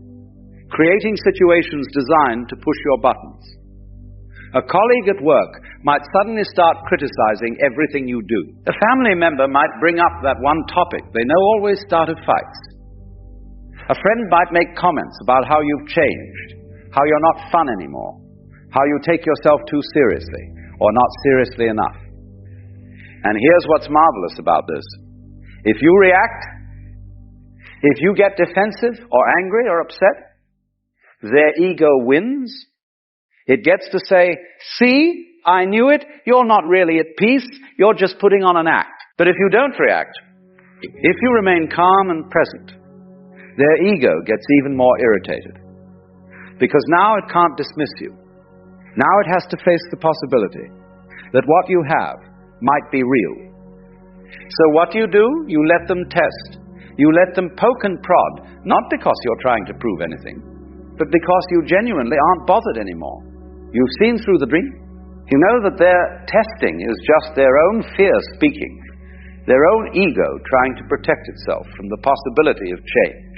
creating situations designed to push your buttons. A colleague at work might suddenly start criticizing everything you do. A family member might bring up that one topic they know always started fights. A friend might make comments about how you've changed, how you're not fun anymore, how you take yourself too seriously, or not seriously enough. And here's what's marvelous about this. If you react, if you get defensive or angry or upset, their ego wins. It gets to say, see, I knew it, you're not really at peace, you're just putting on an act. But if you don't react, if you remain calm and present, their ego gets even more irritated. Because now it can't dismiss you. Now it has to face the possibility that what you have might be real. So what do? You let them test. You let them poke and prod, not because you're trying to prove anything, but because you genuinely aren't bothered anymore. You've seen through the dream. You know that their testing is just their own fear speaking, their own ego trying to protect itself from the possibility of change.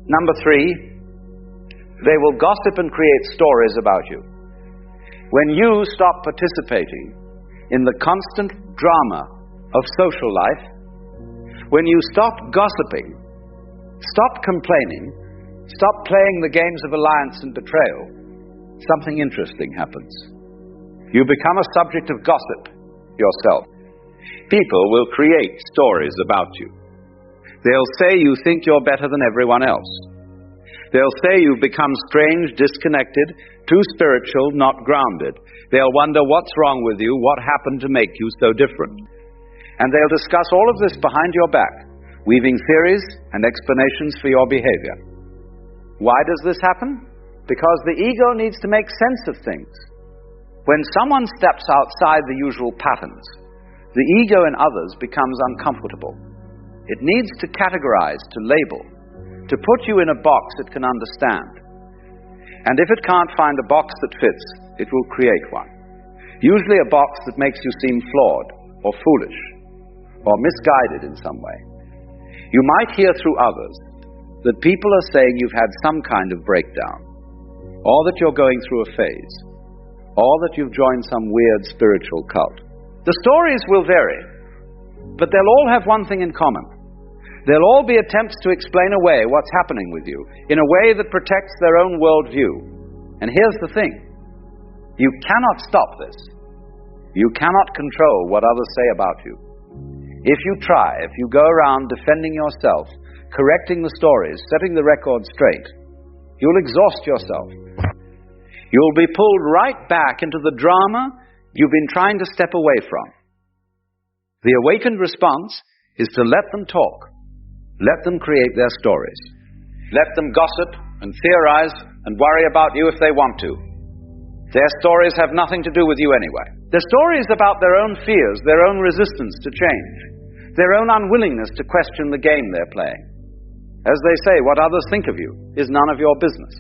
Number 3, they will gossip and create stories about you. When you stop participating in the constant drama of social life, when you stop gossiping, stop complaining, stop playing the games of alliance and betrayal, something interesting happens. You become a subject of gossip yourself. People will create stories about you. They'll say you think you're better than everyone else. They'll say you've become strange, disconnected, too spiritual, not grounded. They'll wonder what's wrong with you, what happened to make you so different. And they'll discuss all of this behind your back, weaving theories and explanations for your behavior. Why does this happen? Because the ego needs to make sense of things. When someone steps outside the usual patterns, the ego in others becomes uncomfortable. It needs to categorize, to label, to put you in a box it can understand. And if it can't find a box that fits, it will create one. Usually a box that makes you seem flawed, or foolish, or misguided in some way. You might hear through others that people are saying you've had some kind of breakdown, or that you're going through a phase, or that you've joined some weird spiritual cult. The stories will vary, but they'll all have one thing in common. They'll all be attempts to explain away what's happening with you in a way that protects their own worldview. And here's the thing. You cannot stop this. You cannot control what others say about you. If you try, if you go around defending yourself, correcting the stories, setting the record straight, you'll exhaust yourself. You'll be pulled right back into the drama you've been trying to step away from. The awakened response is to let them talk. Let them create their stories. Let them gossip and theorize and worry about you if they want to. Their stories have nothing to do with you anyway. Their stories about their own fears, their own resistance to change, their own unwillingness to question the game they're playing. As they say, what others think of you is none of your business.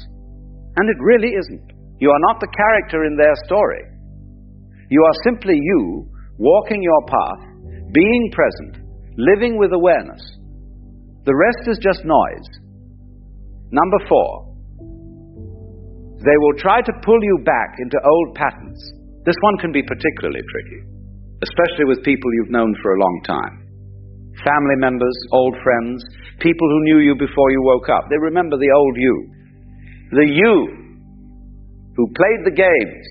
And it really isn't. You are not the character in their story. You are simply you, walking your path, being present, living with awareness. The rest is just noise. Number 4. They will try to pull you back into old patterns. This one can be particularly tricky, especially with people you've known for a long time. Family members, old friends, people who knew you before you woke up. They remember the old you. The you who played the games,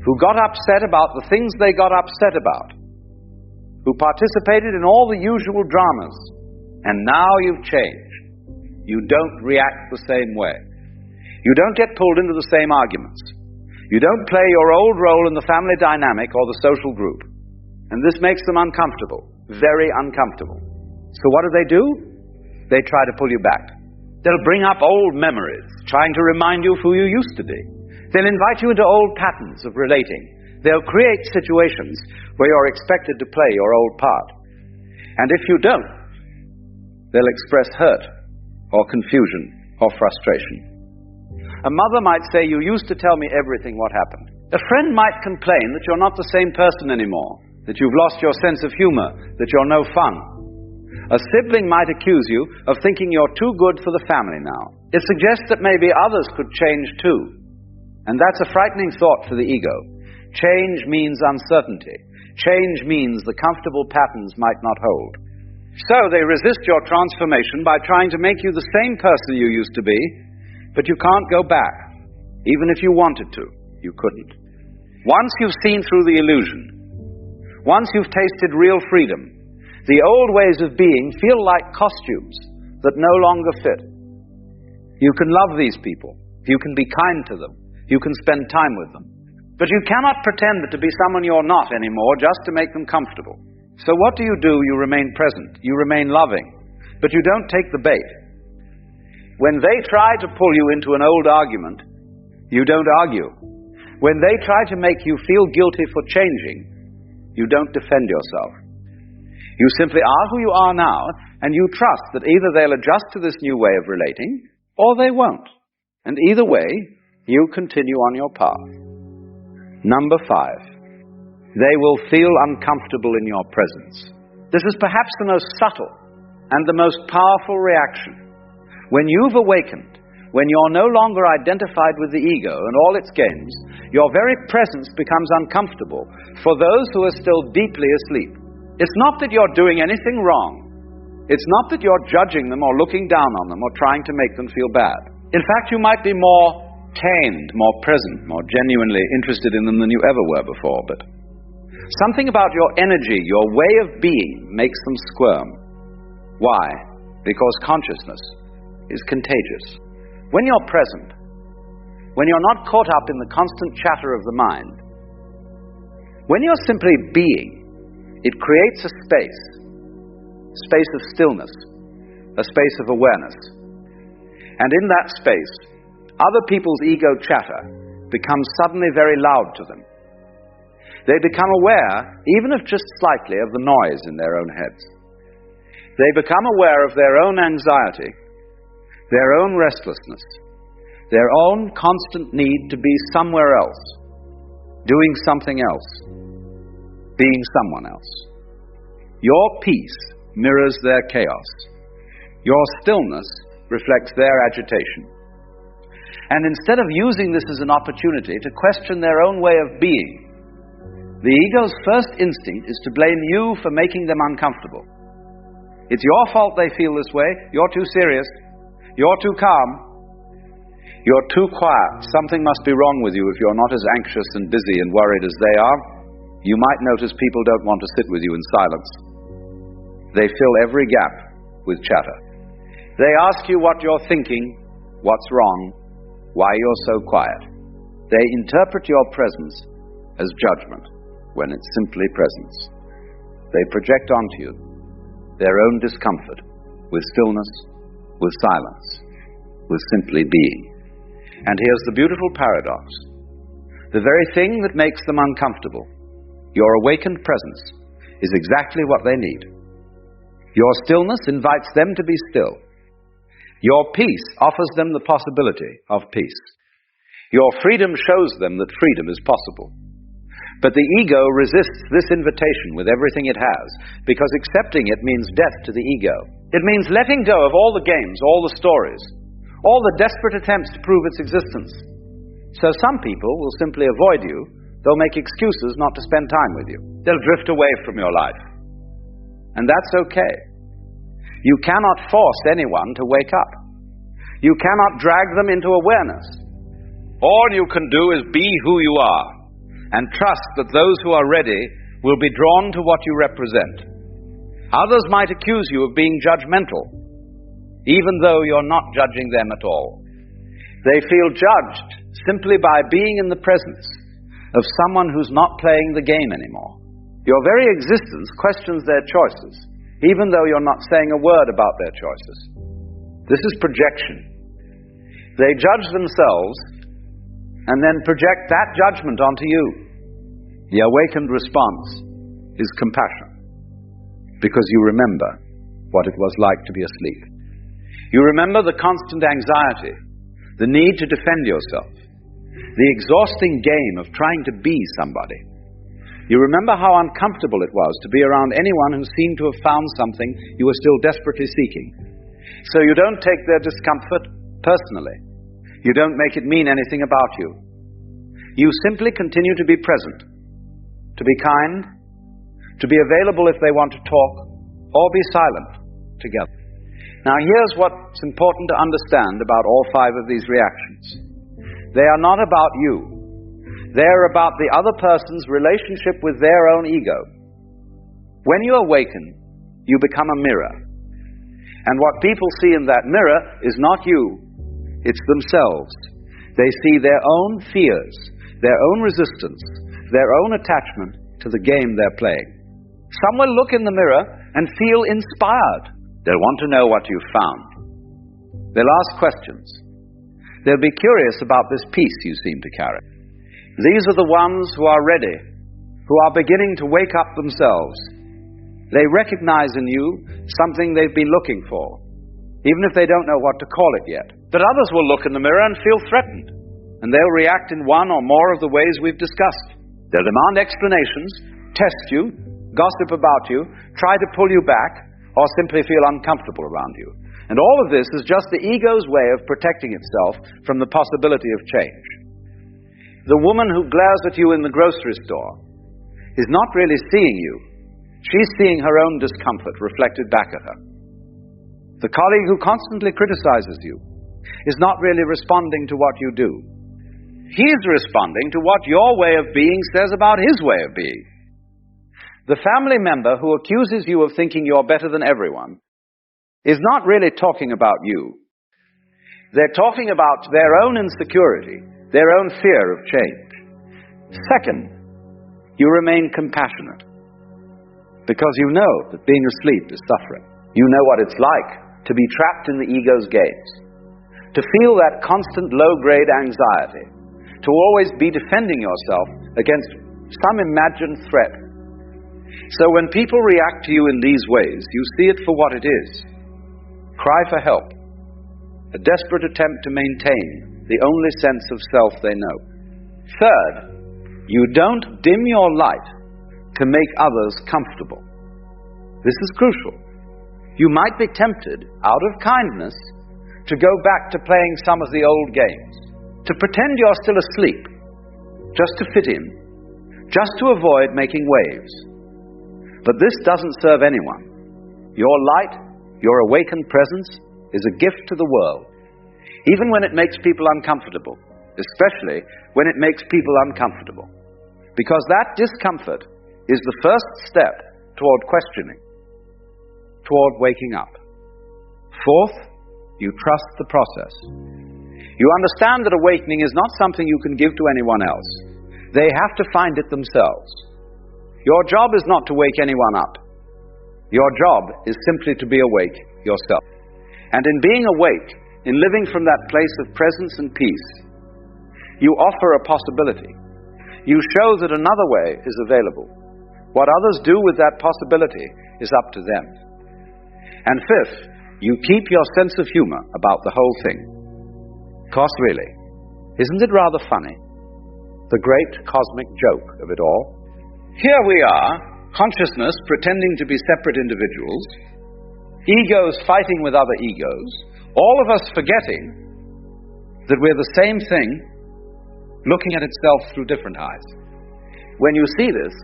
who got upset about the things they got upset about, who participated in all the usual dramas. And now you've changed. You don't react the same way. You don't get pulled into the same arguments. You don't play your old role in the family dynamic or the social group. And this makes them uncomfortable, very uncomfortable. So what do? They try to pull you back. They'll bring up old memories, trying to remind you of who you used to be. They'll invite you into old patterns of relating. They'll create situations where you're expected to play your old part. And if you don't, they'll express hurt or confusion or frustration. A mother might say, you used to tell me everything what happened. A friend might complain that you're not the same person anymore, that you've lost your sense of humor, that you're no fun. A sibling might accuse you of thinking you're too good for the family now. It suggests that maybe others could change too. And that's a frightening thought for the ego. Change means uncertainty. Change means the comfortable patterns might not hold. So they resist your transformation by trying to make you the same person you used to be, but you can't go back. Even if you wanted to, you couldn't. Once you've seen through the illusion, once you've tasted real freedom, the old ways of being feel like costumes that no longer fit. You can love these people. You can be kind to them. You can spend time with them. But you cannot pretend to be someone you're not anymore just to make them comfortable. So what do? You remain present. You remain loving. But you don't take the bait. When they try to pull you into an old argument, you don't argue. When they try to make you feel guilty for changing, you don't defend yourself. You simply are who you are now, and you trust that either they'll adjust to this new way of relating, or they won't. And either way, you continue on your path. Number 5. They will feel uncomfortable in your presence. This is perhaps the most subtle and the most powerful reaction. When you've awakened, when you're no longer identified with the ego and all its games, your very presence becomes uncomfortable for those who are still deeply asleep. It's not that you're doing anything wrong. It's not that you're judging them or looking down on them or trying to make them feel bad. In fact, you might be more tamed, more present, more genuinely interested in them than you ever were before, but something about your energy, your way of being, makes them squirm. Why? Because consciousness is contagious. When you're present, when you're not caught up in the constant chatter of the mind, when you're simply being, it creates a space of stillness, a space of awareness. And in that space, other people's ego chatter becomes suddenly very loud to them. They become aware, even if just slightly, of the noise in their own heads. They become aware of their own anxiety, their own restlessness, their own constant need to be somewhere else, doing something else, being someone else. Your peace mirrors their chaos. Your stillness reflects their agitation. And instead of using this as an opportunity to question their own way of being, the ego's first instinct is to blame you for making them uncomfortable. It's your fault they feel this way. You're too serious. You're too calm. You're too quiet. Something must be wrong with you if you're not as anxious and busy and worried as they are. You might notice people don't want to sit with you in silence. They fill every gap with chatter. They ask you what you're thinking, what's wrong, why you're so quiet. They interpret your presence as judgment when it's simply presence. They project onto you their own discomfort with stillness, with silence, with simply being. And here's the beautiful paradox. The very thing that makes them uncomfortable, your awakened presence, is exactly what they need. Your stillness invites them to be still. Your peace offers them the possibility of peace. Your freedom shows them that freedom is possible. But the ego resists this invitation with everything it has, because accepting it means death to the ego. It means letting go of all the games, all the stories, all the desperate attempts to prove its existence. So some people will simply avoid you. They'll make excuses not to spend time with you. They'll drift away from your life. And that's okay. You cannot force anyone to wake up. You cannot drag them into awareness. All you can do is be who you are, and trust that those who are ready will be drawn to what you represent. Others might accuse you of being judgmental, even though you're not judging them at all. They feel judged simply by being in the presence of someone who's not playing the game anymore. Your very existence questions their choices, even though you're not saying a word about their choices. This is projection. They judge themselves and then project that judgment onto you. The awakened response is compassion, because you remember what it was like to be asleep. You remember the constant anxiety, the need to defend yourself, the exhausting game of trying to be somebody. You remember how uncomfortable it was to be around anyone who seemed to have found something you were still desperately seeking. So you don't take their discomfort personally. You don't make it mean anything about you. You simply continue to be present, to be kind, to be available if they want to talk, or be silent together. Now here's what's important to understand about all 5 of these reactions. They are not about you. They're about the other person's relationship with their own ego. When you awaken, you become a mirror. And what people see in that mirror is not you, it's themselves. They see their own fears, their own resistance, their own attachment to the game they're playing. Some will look in the mirror and feel inspired. They'll want to know what you've found. They'll ask questions. They'll be curious about this peace you seem to carry. These are the ones who are ready, who are beginning to wake up themselves. They recognize in you something they've been looking for, even if they don't know what to call it yet. But others will look in the mirror and feel threatened, and they'll react in one or more of the ways we've discussed. They'll demand explanations, test you, gossip about you, try to pull you back, or simply feel uncomfortable around you. And all of this is just the ego's way of protecting itself from the possibility of change. The woman who glares at you in the grocery store is not really seeing you. She's seeing her own discomfort reflected back at her. The colleague who constantly criticizes you is not really responding to what you do. He's responding to what your way of being says about his way of being. The family member who accuses you of thinking you're better than everyone is not really talking about you. They're talking about their own insecurity, their own fear of change. Second, you remain compassionate, because you know that being asleep is suffering. You know what it's like to be trapped in the ego's games, to feel that constant low-grade anxiety, to always be defending yourself against some imagined threat. So when people react to you in these ways, you see it for what it is. Cry for help. A desperate attempt to maintain the only sense of self they know. Third, you don't dim your light to make others comfortable. This is crucial. You might be tempted, out of kindness, to go back to playing some of the old games, to pretend you're still asleep, just to fit in, just to avoid making waves. But this doesn't serve anyone. Your light, your awakened presence, is a gift to the world, even when it makes people uncomfortable, especially when it makes people uncomfortable, because that discomfort is the first step toward questioning, toward waking up. Fourth, you trust the process. You understand that awakening is not something you can give to anyone else. They have to find it themselves. Your job is not to wake anyone up. Your job is simply to be awake yourself. And in being awake, in living from that place of presence and peace, you offer a possibility. You show that another way is available. What others do with that possibility is up to them. And fifth, you keep your sense of humor about the whole thing. 'Cause really, isn't it rather funny? The great cosmic joke of it all. Here we are, consciousness pretending to be separate individuals, egos fighting with other egos, all of us forgetting that we're the same thing, looking at itself through different eyes. When you see this,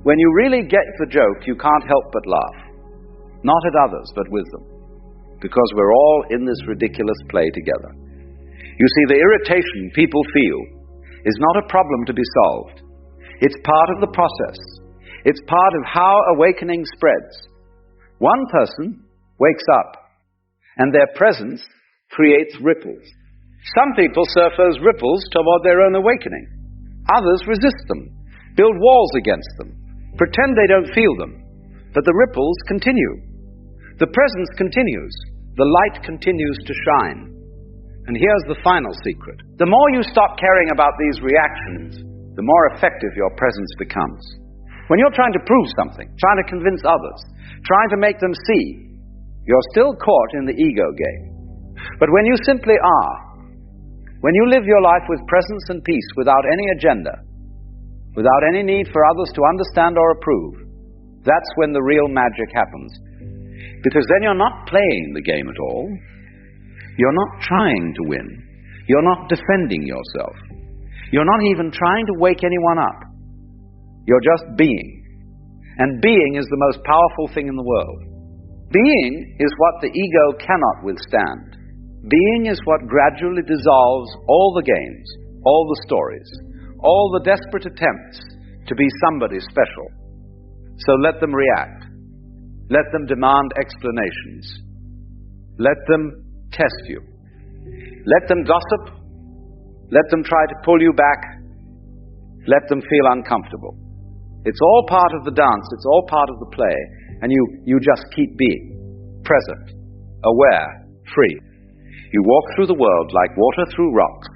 when you really get the joke, you can't help but laugh. Not at others, but with them. Because we're all in this ridiculous play together. You see, the irritation people feel is not a problem to be solved. It's part of the process. It's part of how awakening spreads. One person wakes up, and their presence creates ripples. Some people surf those ripples toward their own awakening. Others resist them, build walls against them, pretend they don't feel them. But the ripples continue. The presence continues. The light continues to shine. And here's the final secret. The more you stop caring about these reactions, the more effective your presence becomes. When you're trying to prove something, trying to convince others, trying to make them see, you're still caught in the ego game. But when you simply are, when you live your life with presence and peace without any agenda, without any need for others to understand or approve, that's when the real magic happens. Because then you're not playing the game at all. You're not trying to win. You're not defending yourself. You're not even trying to wake anyone up. You're just being. And being is the most powerful thing in the world. Being is what the ego cannot withstand. Being is what gradually dissolves all the games, all the stories, all the desperate attempts to be somebody special. So let them react. Let them demand explanations. Let them test you. Let them gossip. Let them try to pull you back. Let them feel uncomfortable. It's all part of the dance. It's all part of the play. And you just keep being present, aware, free. You walk through the world like water through rocks,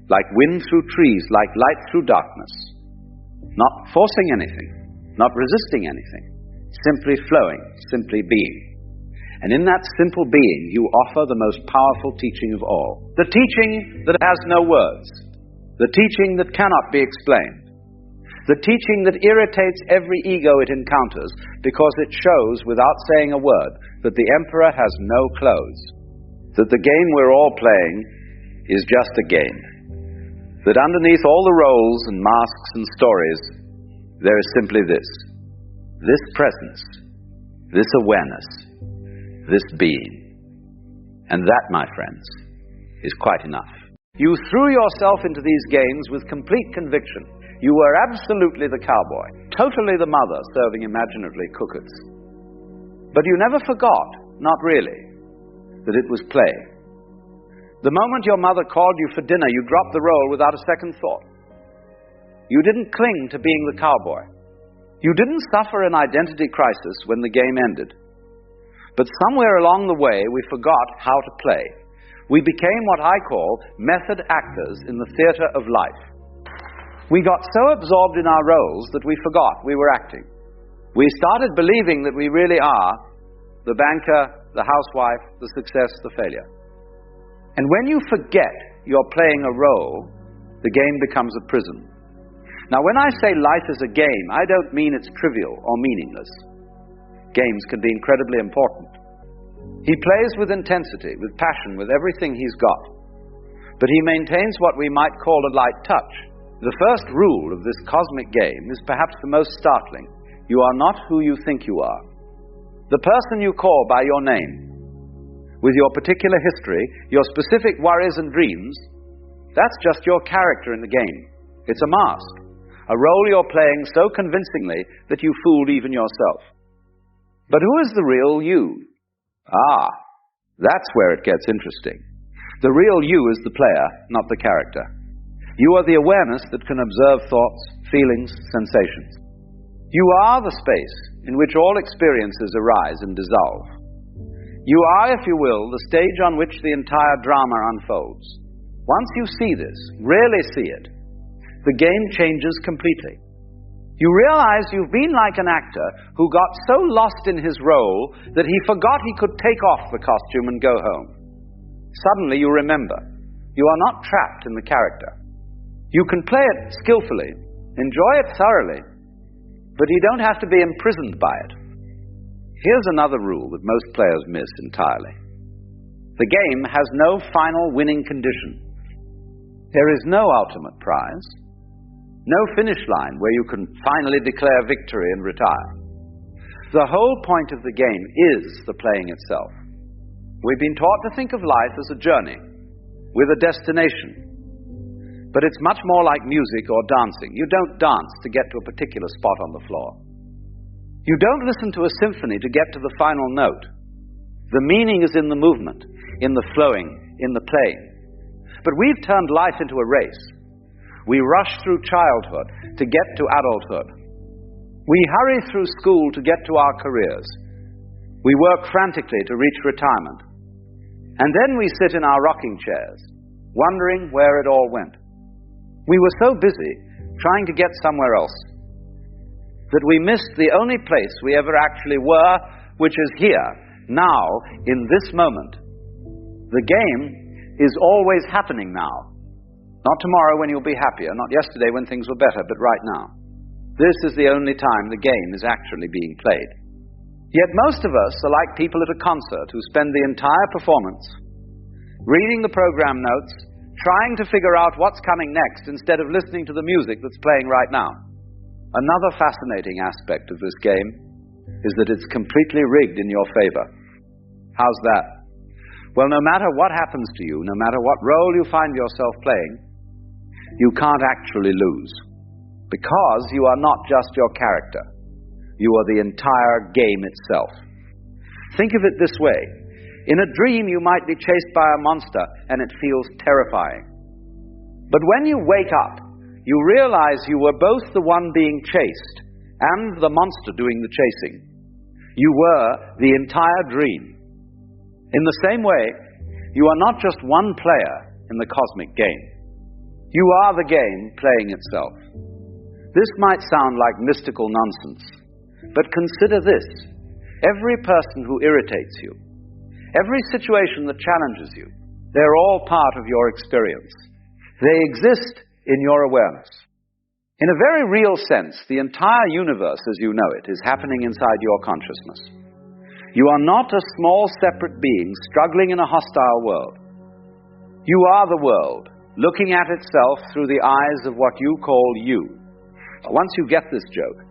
like wind through trees, like light through darkness. Not forcing anything, not resisting anything. Simply flowing, simply being. And in that simple being, you offer the most powerful teaching of all. The teaching that has no words. The teaching that cannot be explained. The teaching that irritates every ego it encounters because it shows, without saying a word, that the emperor has no clothes. That the game we're all playing is just a game. That underneath all the roles and masks and stories, there is simply this. This presence, this awareness, this being. And that, my friends, is quite enough. You threw yourself into these games with complete conviction. You were absolutely the cowboy, totally the mother serving imaginatively cookers. But you never forgot, not really, that it was play. The moment your mother called you for dinner, you dropped the role without a second thought. You didn't cling to being the cowboy. You didn't suffer an identity crisis when the game ended. But somewhere along the way, we forgot how to play. We became what I call method actors in the theater of life. We got so absorbed in our roles that we forgot we were acting. We started believing that we really are the banker, the housewife, the success, the failure. And when you forget you're playing a role, the game becomes a prison. Now, when I say life is a game, I don't mean it's trivial or meaningless. games can be incredibly important. He plays with intensity, with passion, with everything he's got. But he maintains what we might call a light touch. The first rule of this cosmic game is perhaps the most startling. You are not who you think you are. The person you call by your name, with your particular history, your specific worries and dreams, that's just your character in the game. It's a mask, a role you're playing so convincingly that you fooled even yourself. But who is the real you? That's where it gets interesting. The real you is the player, not the character. You are the awareness that can observe thoughts, feelings, sensations. You are the space in which all experiences arise and dissolve. You are, if you will, the stage on which the entire drama unfolds. Once you see this, really see it, the game changes completely. You realize you've been like an actor who got so lost in his role that he forgot he could take off the costume and go home. Suddenly you remember, you are not trapped in the character. You can play it skillfully, enjoy it thoroughly, but you don't have to be imprisoned by it. Here's another rule that most players miss entirely. The game has no final winning condition. There is no ultimate prize, no finish line where you can finally declare victory and retire. The whole point of the game is the playing itself. We've been taught to think of life as a journey, with a destination. But it's much more like music or dancing. You don't dance to get to a particular spot on the floor. You don't listen to a symphony to get to the final note. The meaning is in the movement, in the flowing, in the playing. But we've turned life into a race. We rush through childhood to get to adulthood. We hurry through school to get to our careers. We work frantically to reach retirement. And then we sit in our rocking chairs, wondering where it all went. We were so busy trying to get somewhere else that we missed the only place we ever actually were, which is here, now, in this moment. The game is always happening now. Not tomorrow when you'll be happier, not yesterday when things were better, but right now. This is the only time the game is actually being played. Yet most of us are like people at a concert who spend the entire performance reading the program notes, trying to figure out what's coming next instead of listening to the music that's playing right now. Another fascinating aspect of this game is that it's completely rigged in your favor. How's that? Well, no matter what happens to you, no matter what role you find yourself playing, you can't actually lose, because you are not just your character. You are the entire game itself. Think of it this way. In a dream, you might be chased by a monster, and it feels terrifying. But when you wake up, you realize you were both the one being chased and the monster doing the chasing. You were the entire dream. In the same way, you are not just one player in the cosmic game. You are the game playing itself. This might sound like mystical nonsense, but consider this. Every person who irritates you, every situation that challenges you, they're all part of your experience. They exist in your awareness. In a very real sense, the entire universe as you know it is happening inside your consciousness. You are not a small separate being struggling in a hostile world. You are the world, looking at itself through the eyes of what you call you. Once you get this joke,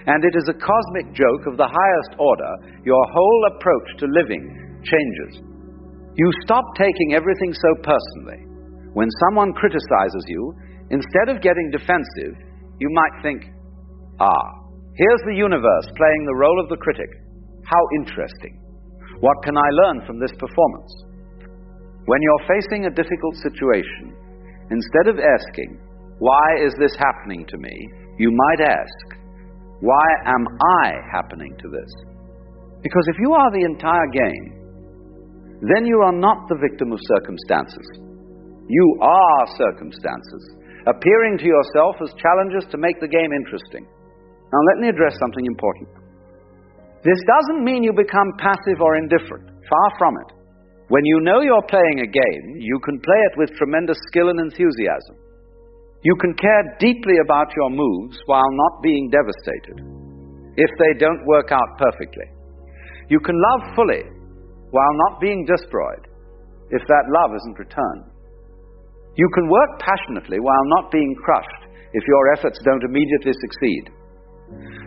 and it is a cosmic joke of the highest order, your whole approach to living changes. You stop taking everything so personally. When someone criticizes you, instead of getting defensive, you might think, here's the universe playing the role of the critic. How interesting. What can I learn from this performance? When you're facing a difficult situation, instead of asking, why is this happening to me? You might ask, why am I happening to this? Because if you are the entire game, then you are not the victim of circumstances. You are circumstances, appearing to yourself as challenges to make the game interesting. Now let me address something important. This doesn't mean you become passive or indifferent. Far from it. When you know you're playing a game, you can play it with tremendous skill and enthusiasm. You can care deeply about your moves while not being devastated if they don't work out perfectly. You can love fully while not being destroyed if that love isn't returned. You can work passionately while not being crushed if your efforts don't immediately succeed.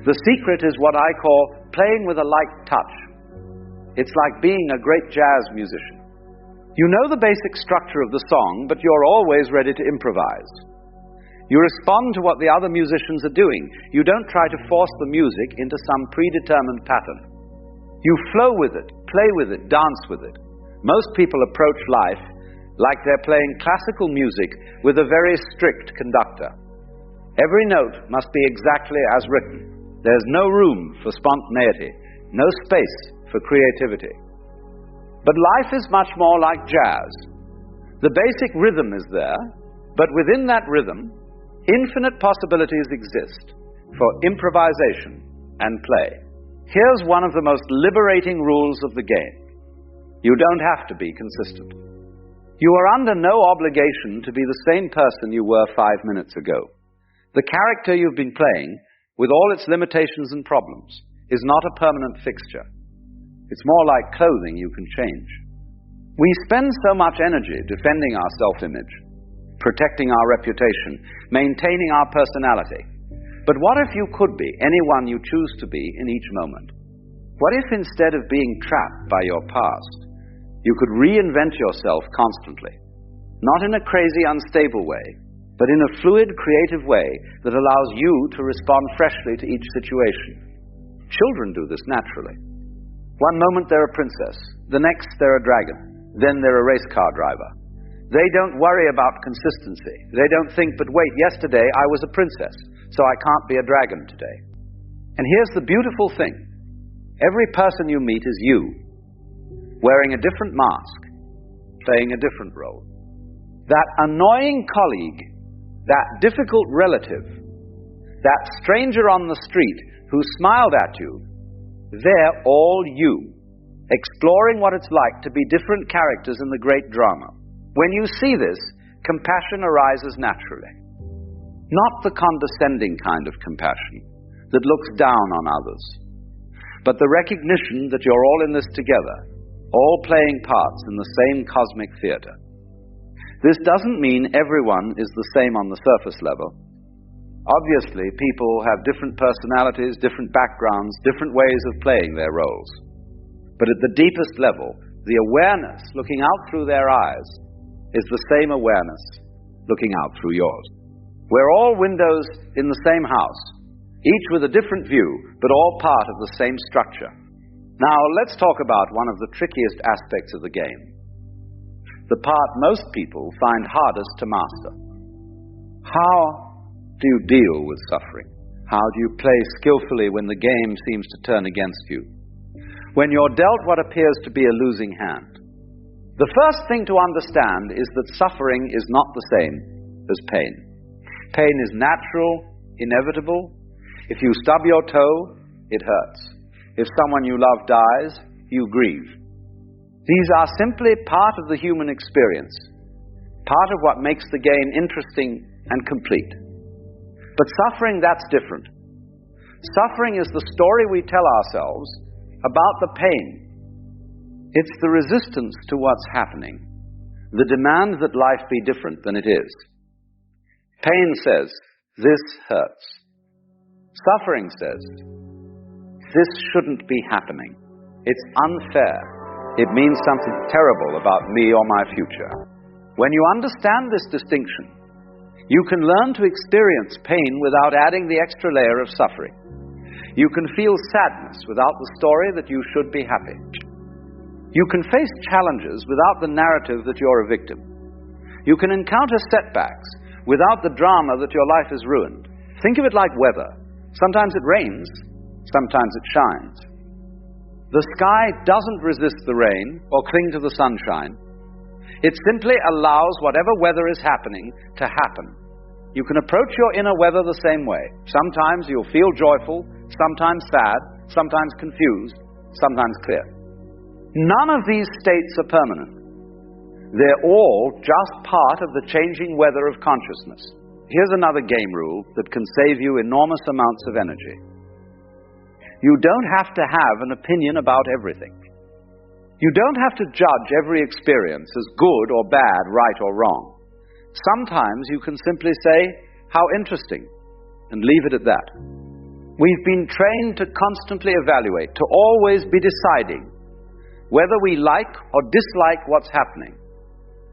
The secret is what I call playing with a light touch. It's like being a great jazz musician. You know the basic structure of the song, but you're always ready to improvise. You respond to what the other musicians are doing. You don't try to force the music into some predetermined pattern. You flow with it, play with it, dance with it. Most people approach life like they're playing classical music with a very strict conductor. Every note must be exactly as written. There's no room for spontaneity, no space for creativity. But life is much more like jazz. The basic rhythm is there, but within that rhythm, infinite possibilities exist for improvisation and play. Here's one of the most liberating rules of the game. You don't have to be consistent. You are under no obligation to be the same person you were 5 minutes ago. The character you've been playing, with all its limitations and problems, is not a permanent fixture. It's more like clothing you can change. We spend so much energy defending our self-image, protecting our reputation, maintaining our personality. But what if you could be anyone you choose to be in each moment? What if instead of being trapped by your past, you could reinvent yourself constantly? Not in a crazy, unstable way, but in a fluid, creative way that allows you to respond freshly to each situation. Children do this naturally. One moment they're a princess, the next they're a dragon, then they're a race car driver. They don't worry about consistency. They don't think, but wait, yesterday I was a princess, so I can't be a dragon today. And here's the beautiful thing. Every person you meet is you, wearing a different mask, playing a different role. That annoying colleague, that difficult relative, that stranger on the street who smiled at you, they're all you, exploring what it's like to be different characters in the great drama. When you see this, compassion arises naturally. Not the condescending kind of compassion that looks down on others, but the recognition that you're all in this together, all playing parts in the same cosmic theater. This doesn't mean everyone is the same on the surface level. Obviously, people have different personalities, different backgrounds, different ways of playing their roles. But at the deepest level, the awareness looking out through their eyes is the same awareness looking out through yours. We're all windows in the same house, each with a different view, but all part of the same structure. Now, let's talk about one of the trickiest aspects of the game. The part most people find hardest to master. How do you deal with suffering? How do you play skillfully when the game seems to turn against you? When you're dealt what appears to be a losing hand? The first thing to understand is that suffering is not the same as pain. Pain is natural, inevitable. If you stub your toe, it hurts. If someone you love dies, you grieve. These are simply part of the human experience, part of what makes the game interesting and complete. But suffering, that's different. Suffering is the story we tell ourselves about the pain. It's the resistance to what's happening, the demand that life be different than it is. Pain says, this hurts. Suffering says, this shouldn't be happening. It's unfair. It means something terrible about me or my future. When you understand this distinction, you can learn to experience pain without adding the extra layer of suffering. You can feel sadness without the story that you should be happy. You can face challenges without the narrative that you're a victim. You can encounter setbacks without the drama that your life is ruined. Think of it like weather. Sometimes it rains, sometimes it shines. The sky doesn't resist the rain or cling to the sunshine. It simply allows whatever weather is happening to happen. You can approach your inner weather the same way. Sometimes you'll feel joyful, sometimes sad, sometimes confused, sometimes clear. None of these states are permanent. They're all just part of the changing weather of consciousness. Here's another game rule that can save you enormous amounts of energy. You don't have to have an opinion about everything. You don't have to judge every experience as good or bad, right or wrong. Sometimes you can simply say, how interesting, and leave it at that. We've been trained to constantly evaluate, to always be deciding whether we like or dislike what's happening.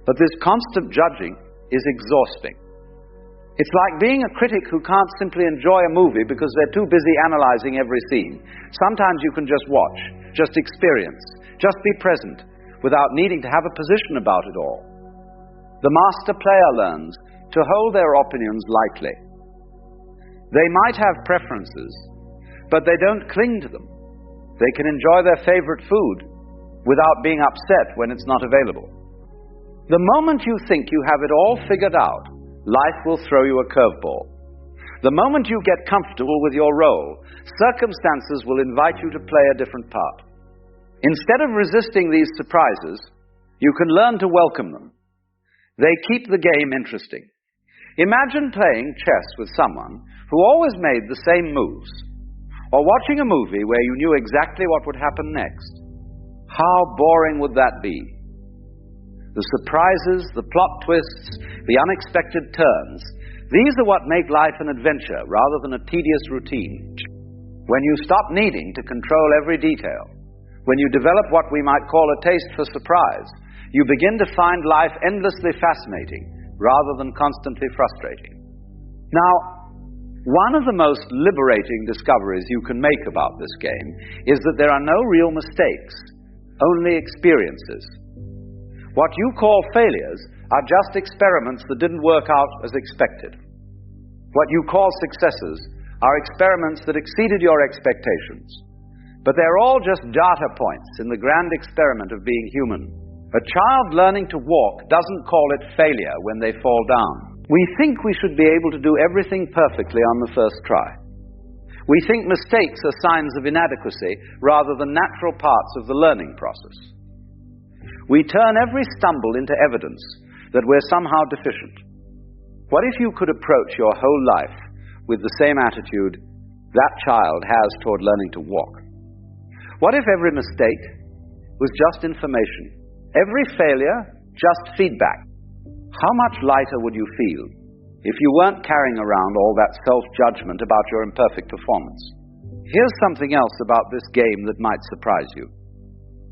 But this constant judging is exhausting. It's like being a critic who can't simply enjoy a movie because they're too busy analyzing every scene. Sometimes you can just watch, just experience, just be present, without needing to have a position about it all. The master player learns to hold their opinions lightly. They might have preferences, but they don't cling to them. They can enjoy their favorite food without being upset when it's not available. The moment you think you have it all figured out, life will throw you a curveball. The moment you get comfortable with your role, circumstances will invite you to play a different part. Instead of resisting these surprises, you can learn to welcome them. They keep the game interesting. Imagine playing chess with someone who always made the same moves, or watching a movie where you knew exactly what would happen next. How boring would that be? The surprises, the plot twists, the unexpected turns, these are what make life an adventure rather than a tedious routine. When you stop needing to control every detail, when you develop what we might call a taste for surprise, you begin to find life endlessly fascinating rather than constantly frustrating. Now, one of the most liberating discoveries you can make about this game is that there are no real mistakes, only experiences. What you call failures are just experiments that didn't work out as expected. What you call successes are experiments that exceeded your expectations. But they're all just data points in the grand experiment of being human. A child learning to walk doesn't call it failure when they fall down. We think we should be able to do everything perfectly on the first try. We think mistakes are signs of inadequacy rather than natural parts of the learning process. We turn every stumble into evidence that we're somehow deficient. What if you could approach your whole life with the same attitude that child has toward learning to walk? What if every mistake was just information? Every failure, just feedback? How much lighter would you feel if you weren't carrying around all that self-judgment about your imperfect performance? Here's something else about this game that might surprise you.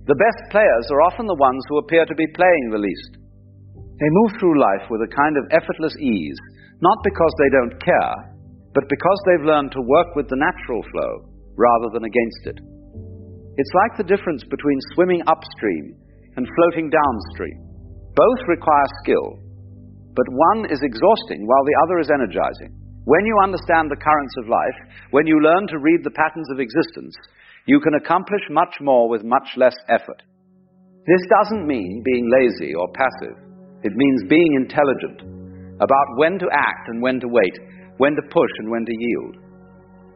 The best players are often the ones who appear to be playing the least. They move through life with a kind of effortless ease, not because they don't care, but because they've learned to work with the natural flow rather than against it. It's like the difference between swimming upstream and floating downstream. Both require skill, but one is exhausting while the other is energizing. When you understand the currents of life, when you learn to read the patterns of existence, you can accomplish much more with much less effort. This doesn't mean being lazy or passive. It means being intelligent about when to act and when to wait, when to push and when to yield.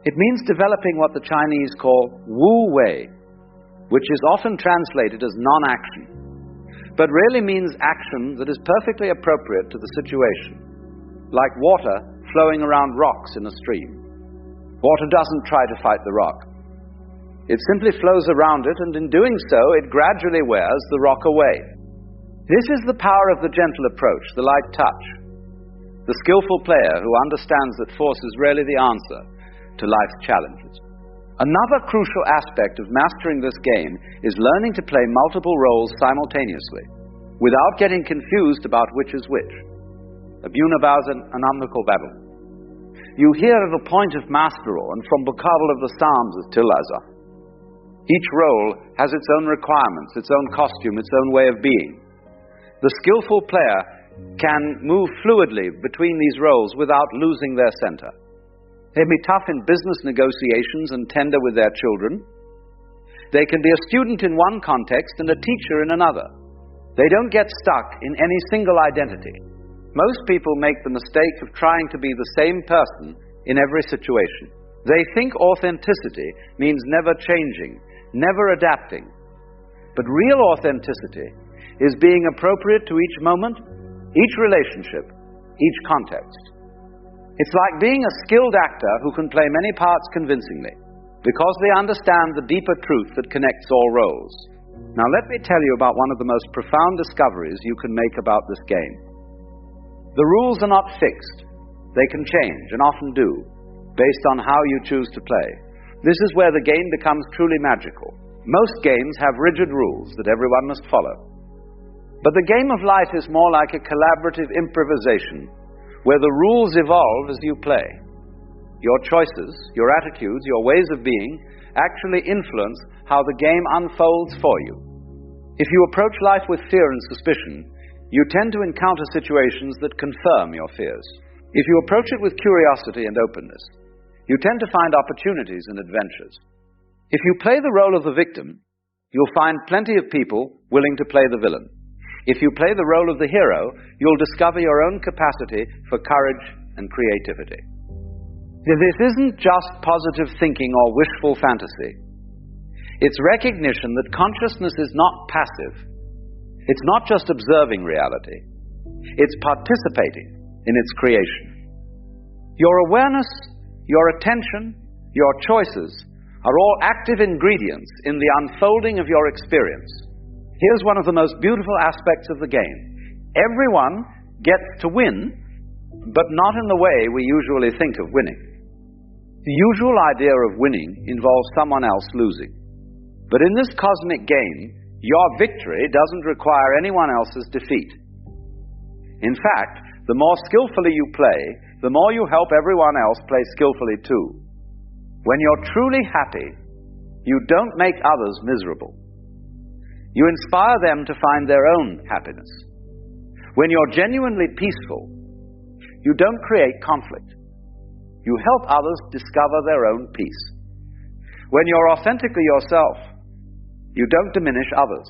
It means developing what the Chinese call Wu Wei, which is often translated as non-action, but really means action that is perfectly appropriate to the situation, like water flowing around rocks in a stream. Water doesn't try to fight the rock. It simply flows around it, and in doing so, it gradually wears the rock away. This is the power of the gentle approach, the light touch. The skillful player who understands that force is rarely the answer to life's challenges. Another crucial aspect of mastering this game is learning to play multiple roles simultaneously, without getting confused about which is which. Abunabhausen and Amnukobabel. You hear of a point of masteral, and from Bukabel of the Psalms as Tilasa. Each role has its own requirements, its own costume, its own way of being. The skillful player can move fluidly between these roles without losing their center. They can be tough in business negotiations and tender with their children. They can be a student in one context and a teacher in another. They don't get stuck in any single identity. Most people make the mistake of trying to be the same person in every situation. They think authenticity means never changing, never adapting. But real authenticity is being appropriate to each moment, each relationship, each context. It's like being a skilled actor who can play many parts convincingly, because they understand the deeper truth that connects all roles. Now let me tell you about one of the most profound discoveries you can make about this game. The rules are not fixed. They can change, and often do, based on how you choose to play. This is where the game becomes truly magical. Most games have rigid rules that everyone must follow. But the game of life is more like a collaborative improvisation, where the rules evolve as you play. Your choices, your attitudes, your ways of being actually influence how the game unfolds for you. If you approach life with fear and suspicion, you tend to encounter situations that confirm your fears. If you approach it with curiosity and openness, you tend to find opportunities and adventures. If you play the role of the victim, you'll find plenty of people willing to play the villain. If you play the role of the hero, you'll discover your own capacity for courage and creativity. This isn't just positive thinking or wishful fantasy. It's recognition that consciousness is not passive. It's not just observing reality. It's participating in its creation. Your awareness, your attention, your choices are all active ingredients in the unfolding of your experience. Here's one of the most beautiful aspects of the game. Everyone gets to win, but not in the way we usually think of winning. The usual idea of winning involves someone else losing. But in this cosmic game, your victory doesn't require anyone else's defeat. In fact, the more skillfully you play, the more you help everyone else play skillfully too. When you're truly happy, you don't make others miserable. You inspire them to find their own happiness. When you're genuinely peaceful, you don't create conflict. You help others discover their own peace. When you're authentically yourself, you don't diminish others.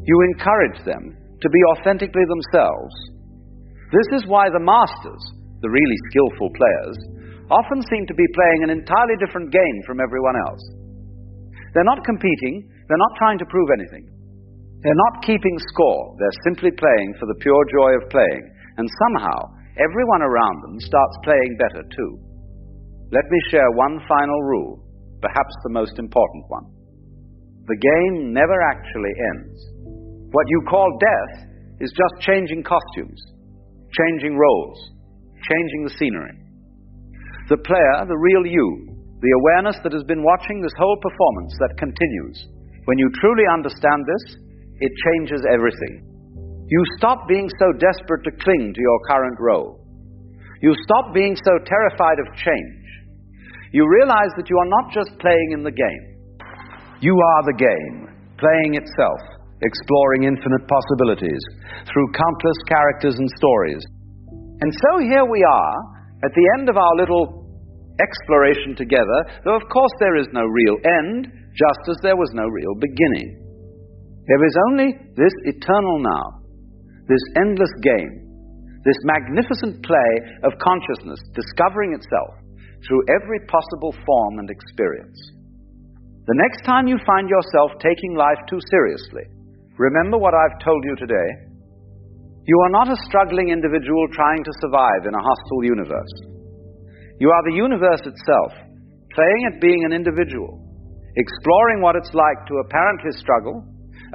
You encourage them to be authentically themselves. This is why the masters, the really skillful players, often seem to be playing an entirely different game from everyone else. They're not competing, they're not trying to prove anything. They're not keeping score, they're simply playing for the pure joy of playing, and somehow everyone around them starts playing better too. Let me share one final rule, perhaps the most important one. The game never actually ends. What you call death is just changing costumes, changing roles, changing the scenery. The player, the real you, the awareness that has been watching this whole performance that continues. When you truly understand this, it changes everything. You stop being so desperate to cling to your current role. You stop being so terrified of change. You realize that you are not just playing in the game. You are the game, playing itself, exploring infinite possibilities through countless characters and stories. And so here we are, at the end of our little exploration together, though of course there is no real end, just as there was no real beginning. There is only this eternal now, this endless game, this magnificent play of consciousness discovering itself through every possible form and experience. The next time you find yourself taking life too seriously, remember what I've told you today. You are not a struggling individual trying to survive in a hostile universe. You are the universe itself, playing at being an individual, exploring what it's like to apparently struggle,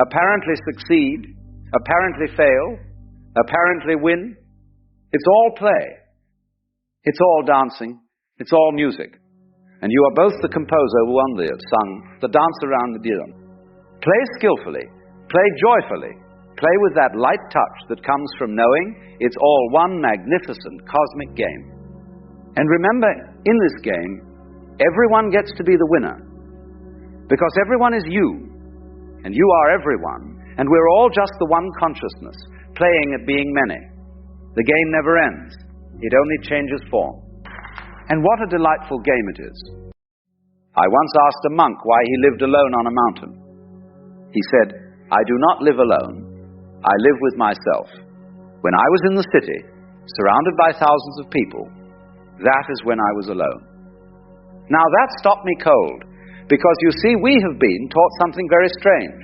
apparently succeed, apparently fail, apparently win. It's all play. It's all dancing. It's all music. And you are both the composer who only have sung the dance around the divan. Play skillfully. Play joyfully. Play with that light touch that comes from knowing it's all one magnificent cosmic game. And remember, in this game, everyone gets to be the winner. Because everyone is you. And you are everyone. And we're all just the one consciousness, playing at being many. The game never ends. It only changes form. And what a delightful game it is. I once asked a monk why he lived alone on a mountain. He said, "I do not live alone. I live with myself. When I was in the city, surrounded by thousands of people, that is when I was alone." Now that stopped me cold, because you see, we have been taught something very strange.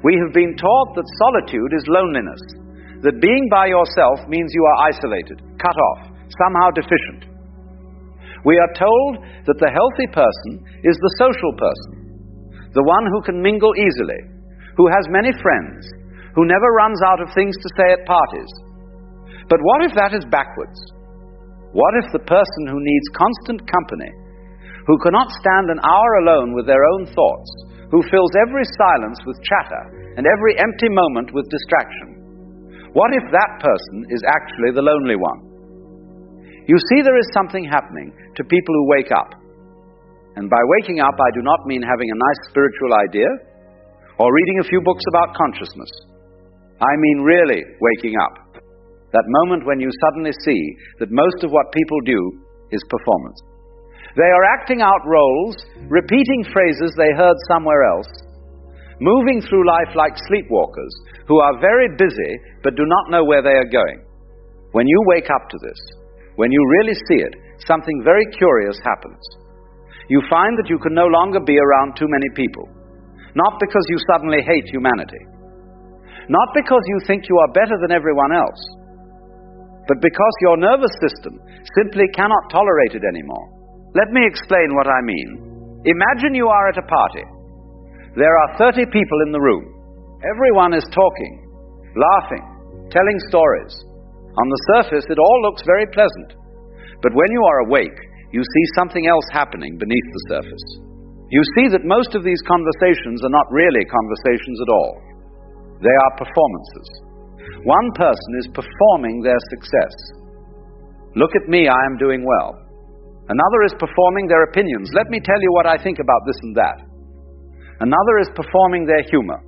We have been taught that solitude is loneliness, that being by yourself means you are isolated, cut off, somehow deficient. We are told that the healthy person is the social person, the one who can mingle easily, who has many friends, who never runs out of things to say at parties. But what if that is backwards? What if the person who needs constant company, who cannot stand an hour alone with their own thoughts, who fills every silence with chatter and every empty moment with distraction, what if that person is actually the lonely one? You see, there is something happening to people who wake up. And by waking up, I do not mean having a nice spiritual idea or reading a few books about consciousness. I mean really waking up. That moment when you suddenly see that most of what people do is performance. They are acting out roles, repeating phrases they heard somewhere else, moving through life like sleepwalkers who are very busy but do not know where they are going. When you wake up to this, when you really see it, something very curious happens. You find that you can no longer be around too many people. Not because you suddenly hate humanity. Not because you think you are better than everyone else. But because your nervous system simply cannot tolerate it anymore. Let me explain what I mean. Imagine you are at a party. There are 30 people in the room. Everyone is talking, laughing, telling stories. On the surface, it all looks very pleasant. But when you are awake, you see something else happening beneath the surface. You see that most of these conversations are not really conversations at all. They are performances. One person is performing their success. Look at me, I am doing well. Another is performing their opinions. Let me tell you what I think about this and that. Another is performing their humor.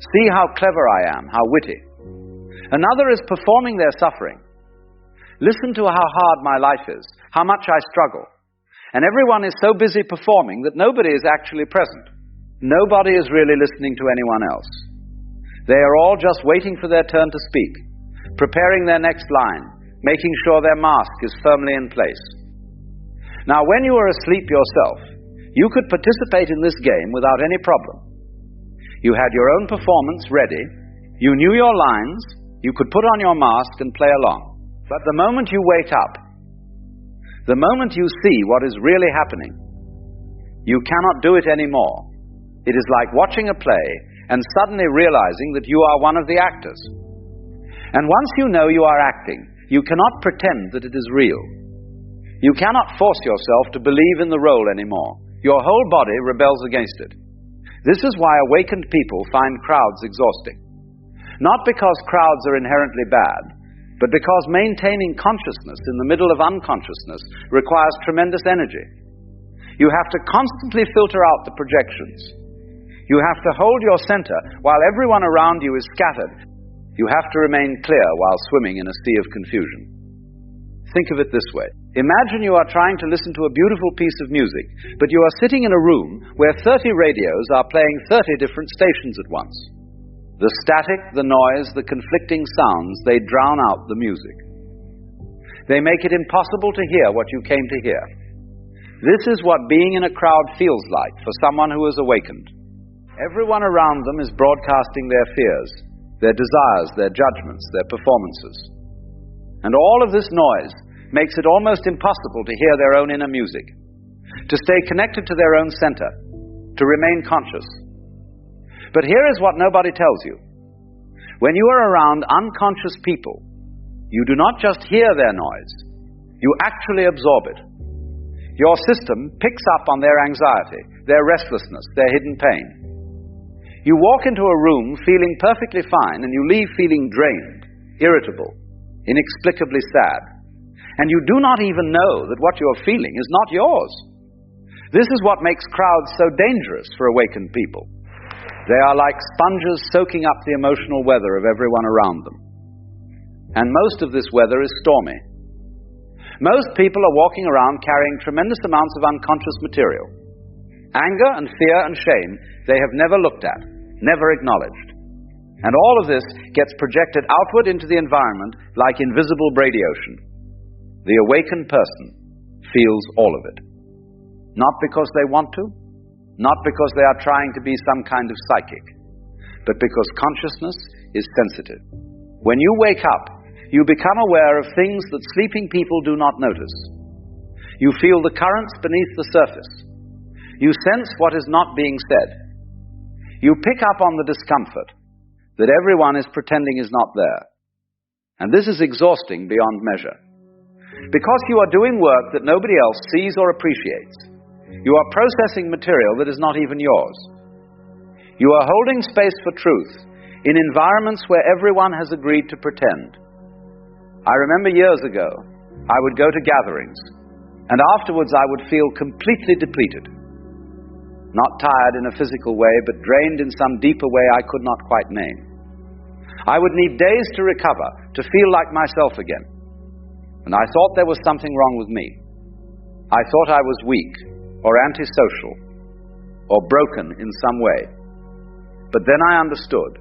See how clever I am, how witty. Another is performing their suffering. Listen to how hard my life is, how much I struggle. And everyone is so busy performing that nobody is actually present. Nobody is really listening to anyone else. They are all just waiting for their turn to speak, preparing their next line, making sure their mask is firmly in place. Now, when you are asleep yourself, you could participate in this game without any problem. You had your own performance ready, you knew your lines, you could put on your mask and play along. But the moment you wake up, the moment you see what is really happening, you cannot do it anymore. It is like watching a play and suddenly realizing that you are one of the actors. And once you know you are acting, you cannot pretend that it is real. You cannot force yourself to believe in the role anymore. Your whole body rebels against it. This is why awakened people find crowds exhausting. Not because crowds are inherently bad, but because maintaining consciousness in the middle of unconsciousness requires tremendous energy. You have to constantly filter out the projections. You have to hold your center while everyone around you is scattered. You have to remain clear while swimming in a sea of confusion. Think of it this way. Imagine you are trying to listen to a beautiful piece of music, but you are sitting in a room where 30 radios are playing 30 different stations at once. The static, the noise, the conflicting sounds, they drown out the music. They make it impossible to hear what you came to hear. This is what being in a crowd feels like for someone who is awakened. Everyone around them is broadcasting their fears, their desires, their judgments, their performances. And all of this noise makes it almost impossible to hear their own inner music, to stay connected to their own center, to remain conscious. But here is what nobody tells you. When you are around unconscious people, you do not just hear their noise, you actually absorb it. Your system picks up on their anxiety, their restlessness, their hidden pain. You walk into a room feeling perfectly fine and you leave feeling drained, irritable, inexplicably sad. And you do not even know that what you are feeling is not yours. This is what makes crowds so dangerous for awakened people. They are like sponges soaking up the emotional weather of everyone around them. And most of this weather is stormy. Most people are walking around carrying tremendous amounts of unconscious material. Anger and fear and shame they have never looked at, never acknowledged. And all of this gets projected outward into the environment like invisible braidiocean. The awakened person feels all of it. Not because they want to, not because they are trying to be some kind of psychic, but because consciousness is sensitive. When you wake up, you become aware of things that sleeping people do not notice. You feel the currents beneath the surface. You sense what is not being said. You pick up on the discomfort that everyone is pretending is not there. And this is exhausting beyond measure. Because you are doing work that nobody else sees or appreciates, you are processing material that is not even yours. You are holding space for truth in environments where everyone has agreed to pretend. I remember years ago, I would go to gatherings, and afterwards I would feel completely depleted. Not tired in a physical way, but drained in some deeper way I could not quite name. I would need days to recover, to feel like myself again. And I thought there was something wrong with me. I thought I was weak, or antisocial, or broken in some way. But then I understood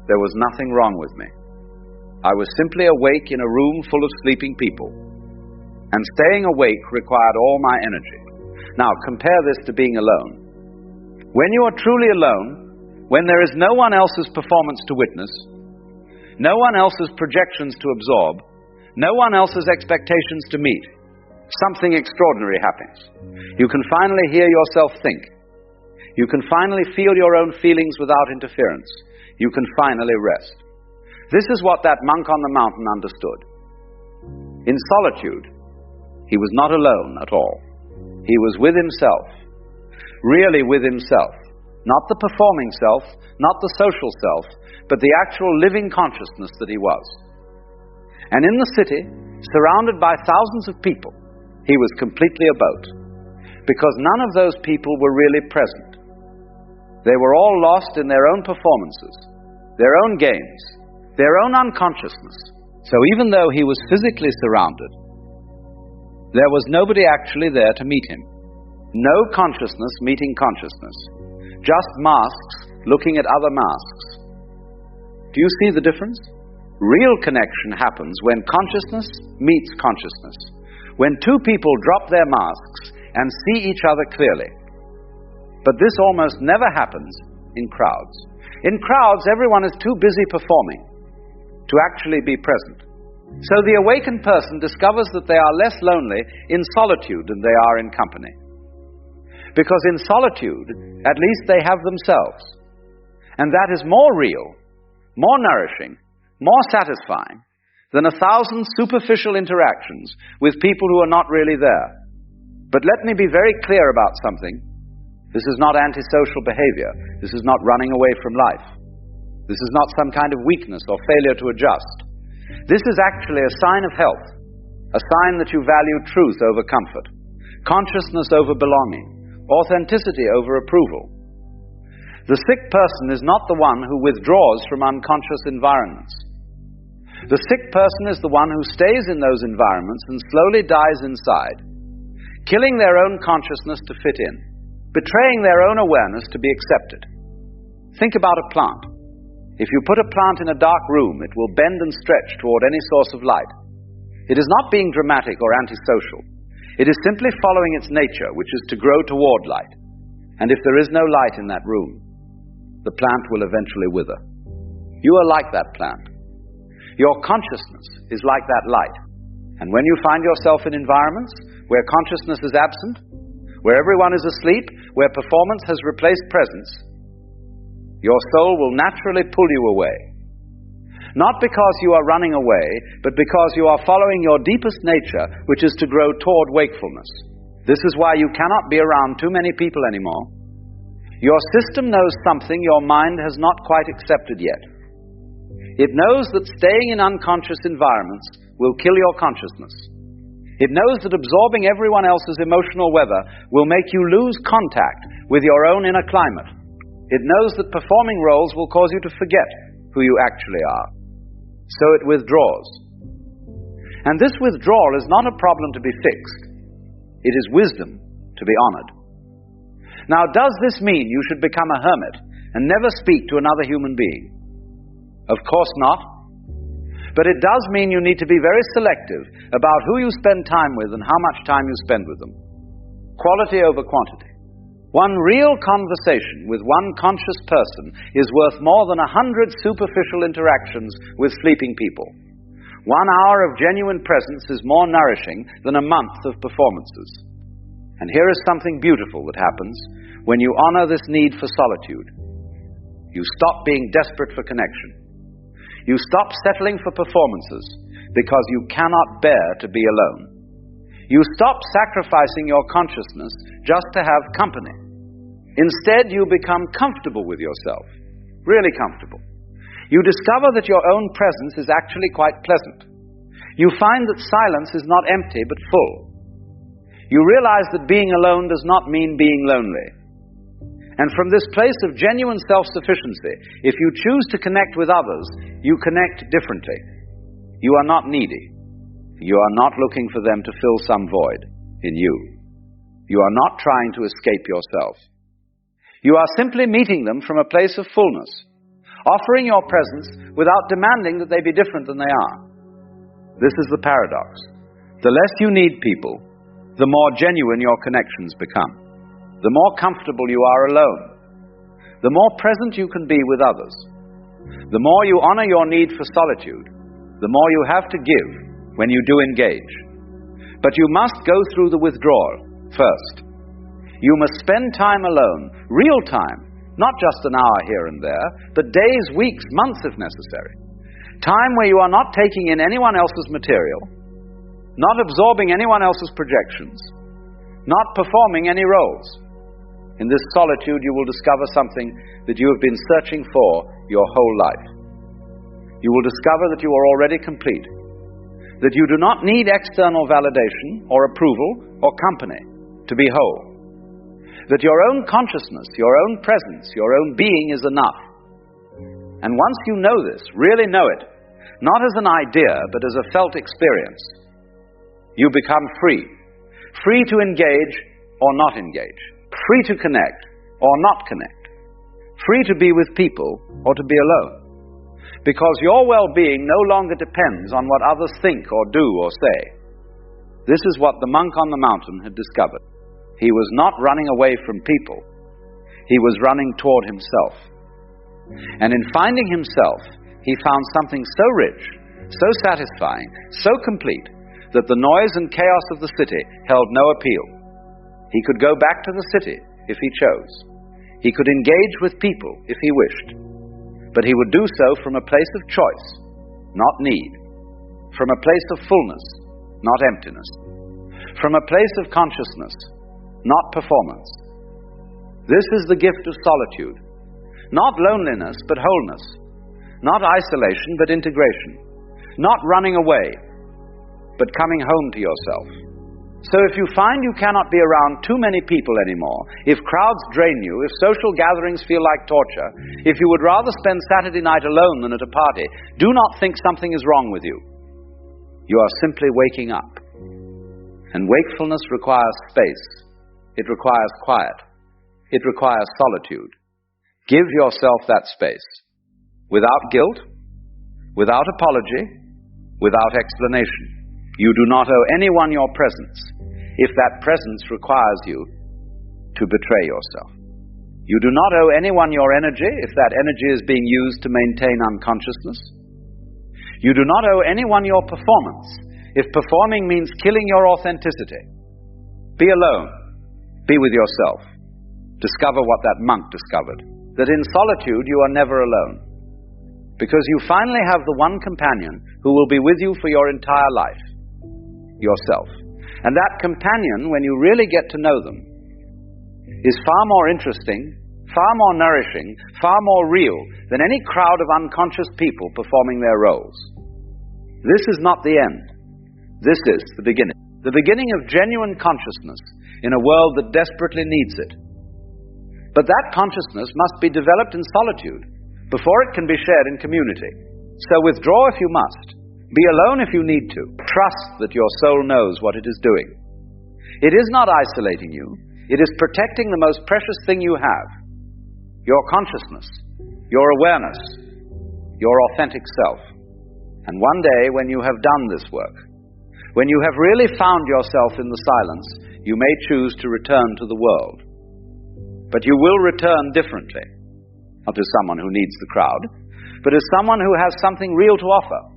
there was nothing wrong with me. I was simply awake in a room full of sleeping people. And staying awake required all my energy. Now, compare this to being alone. When you are truly alone, when there is no one else's performance to witness, no one else's projections to absorb, no one else's expectations to meet, something extraordinary happens. You can finally hear yourself think. You can finally feel your own feelings without interference. You can finally rest. This is what that monk on the mountain understood. In solitude, he was not alone at all. He was with himself, really with himself. Not the performing self, not the social self, but the actual living consciousness that he was. And in the city, surrounded by thousands of people, he was completely about, because none of those people were really present. They were all lost in their own performances, their own games, their own unconsciousness. So even though he was physically surrounded, there was nobody actually there to meet him. No consciousness meeting consciousness. Just masks looking at other masks. Do you see the difference? Real connection happens when consciousness meets consciousness. When two people drop their masks and see each other clearly. But this almost never happens in crowds. In crowds, everyone is too busy performing to actually be present. So the awakened person discovers that they are less lonely in solitude than they are in company. Because in solitude, at least they have themselves. And that is more real, more nourishing, more satisfying than 1,000 superficial interactions with people who are not really there. But let me be very clear about something. This is not antisocial behavior. This is not running away from life. This is not some kind of weakness or failure to adjust. This is actually a sign of health, a sign that you value truth over comfort, consciousness over belonging, authenticity over approval. The sick person is not the one who withdraws from unconscious environments. The sick person is the one who stays in those environments and slowly dies inside, killing their own consciousness to fit in, betraying their own awareness to be accepted. Think about a plant. If you put a plant in a dark room, it will bend and stretch toward any source of light. It is not being dramatic or antisocial. It is simply following its nature, which is to grow toward light. And if there is no light in that room, the plant will eventually wither. You are like that plant. Your consciousness is like that light. And when you find yourself in environments where consciousness is absent, where everyone is asleep, where performance has replaced presence, your soul will naturally pull you away. Not because you are running away, but because you are following your deepest nature, which is to grow toward wakefulness. This is why you cannot be around too many people anymore. Your system knows something your mind has not quite accepted yet. It knows that staying in unconscious environments will kill your consciousness. It knows that absorbing everyone else's emotional weather will make you lose contact with your own inner climate. It knows that performing roles will cause you to forget who you actually are. So it withdraws. And this withdrawal is not a problem to be fixed. It is wisdom to be honored. Now, does this mean you should become a hermit and never speak to another human being? Of course not. But it does mean you need to be very selective about who you spend time with and how much time you spend with them. Quality over quantity. One real conversation with one conscious person is worth more than 100 superficial interactions with sleeping people. 1 hour of genuine presence is more nourishing than a month of performances. And here is something beautiful that happens when you honor this need for solitude. You stop being desperate for connection. You stop settling for performances because you cannot bear to be alone. You stop sacrificing your consciousness just to have company. Instead, you become comfortable with yourself, really comfortable. You discover that your own presence is actually quite pleasant. You find that silence is not empty but full. You realize that being alone does not mean being lonely. And from this place of genuine self-sufficiency, if you choose to connect with others, you connect differently. You are not needy. You are not looking for them to fill some void in you. You are not trying to escape yourself. You are simply meeting them from a place of fullness, offering your presence without demanding that they be different than they are. This is the paradox. The less you need people, the more genuine your connections become. The more comfortable you are alone. The more present you can be with others. The more you honor your need for solitude, the more you have to give when you do engage. But you must go through the withdrawal first. You must spend time alone, real time, not just an hour here and there, but days, weeks, months if necessary. Time where you are not taking in anyone else's material, not absorbing anyone else's projections, not performing any roles. In this solitude, you will discover something that you have been searching for your whole life. You will discover that you are already complete, that you do not need external validation or approval or company to be whole, that your own consciousness, your own presence, your own being is enough. And once you know this, really know it, not as an idea, but as a felt experience, you become free. Free to engage or not engage. Free to connect or not connect. Free to be with people or to be alone. Because your well-being no longer depends on what others think or do or say. This is what the monk on the mountain had discovered. He was not running away from people. He was running toward himself. And in finding himself, he found something so rich, so satisfying, so complete, that the noise and chaos of the city held no appeal. He could go back to the city if he chose. He could engage with people if he wished. But he would do so from a place of choice, not need. From a place of fullness, not emptiness. From a place of consciousness, not performance. This is the gift of solitude. Not loneliness, but wholeness. Not isolation, but integration. Not running away, but coming home to yourself. So if you find you cannot be around too many people anymore, if crowds drain you, if social gatherings feel like torture, if you would rather spend Saturday night alone than at a party, do not think something is wrong with you. You are simply waking up. And wakefulness requires space. It requires quiet. It requires solitude. Give yourself that space. Without guilt, without apology, without explanation. You do not owe anyone your presence if that presence requires you to betray yourself. You do not owe anyone your energy if that energy is being used to maintain unconsciousness. You do not owe anyone your performance if performing means killing your authenticity. Be alone. Be with yourself. Discover what that monk discovered, that in solitude you are never alone, because you finally have the one companion who will be with you for your entire life, yourself. And that companion, when you really get to know them, is far more interesting, far more nourishing, far more real than any crowd of unconscious people performing their roles. This is not the end. This is the beginning. The beginning of genuine consciousness in a world that desperately needs it. But that consciousness must be developed in solitude before it can be shared in community. So withdraw if you must. Be alone if you need to. Trust that your soul knows what it is doing. It is not isolating you. It is protecting the most precious thing you have. Your consciousness, your awareness, your authentic self. And one day when you have done this work, when you have really found yourself in the silence, you may choose to return to the world. But you will return differently. Not as someone who needs the crowd, but as someone who has something real to offer.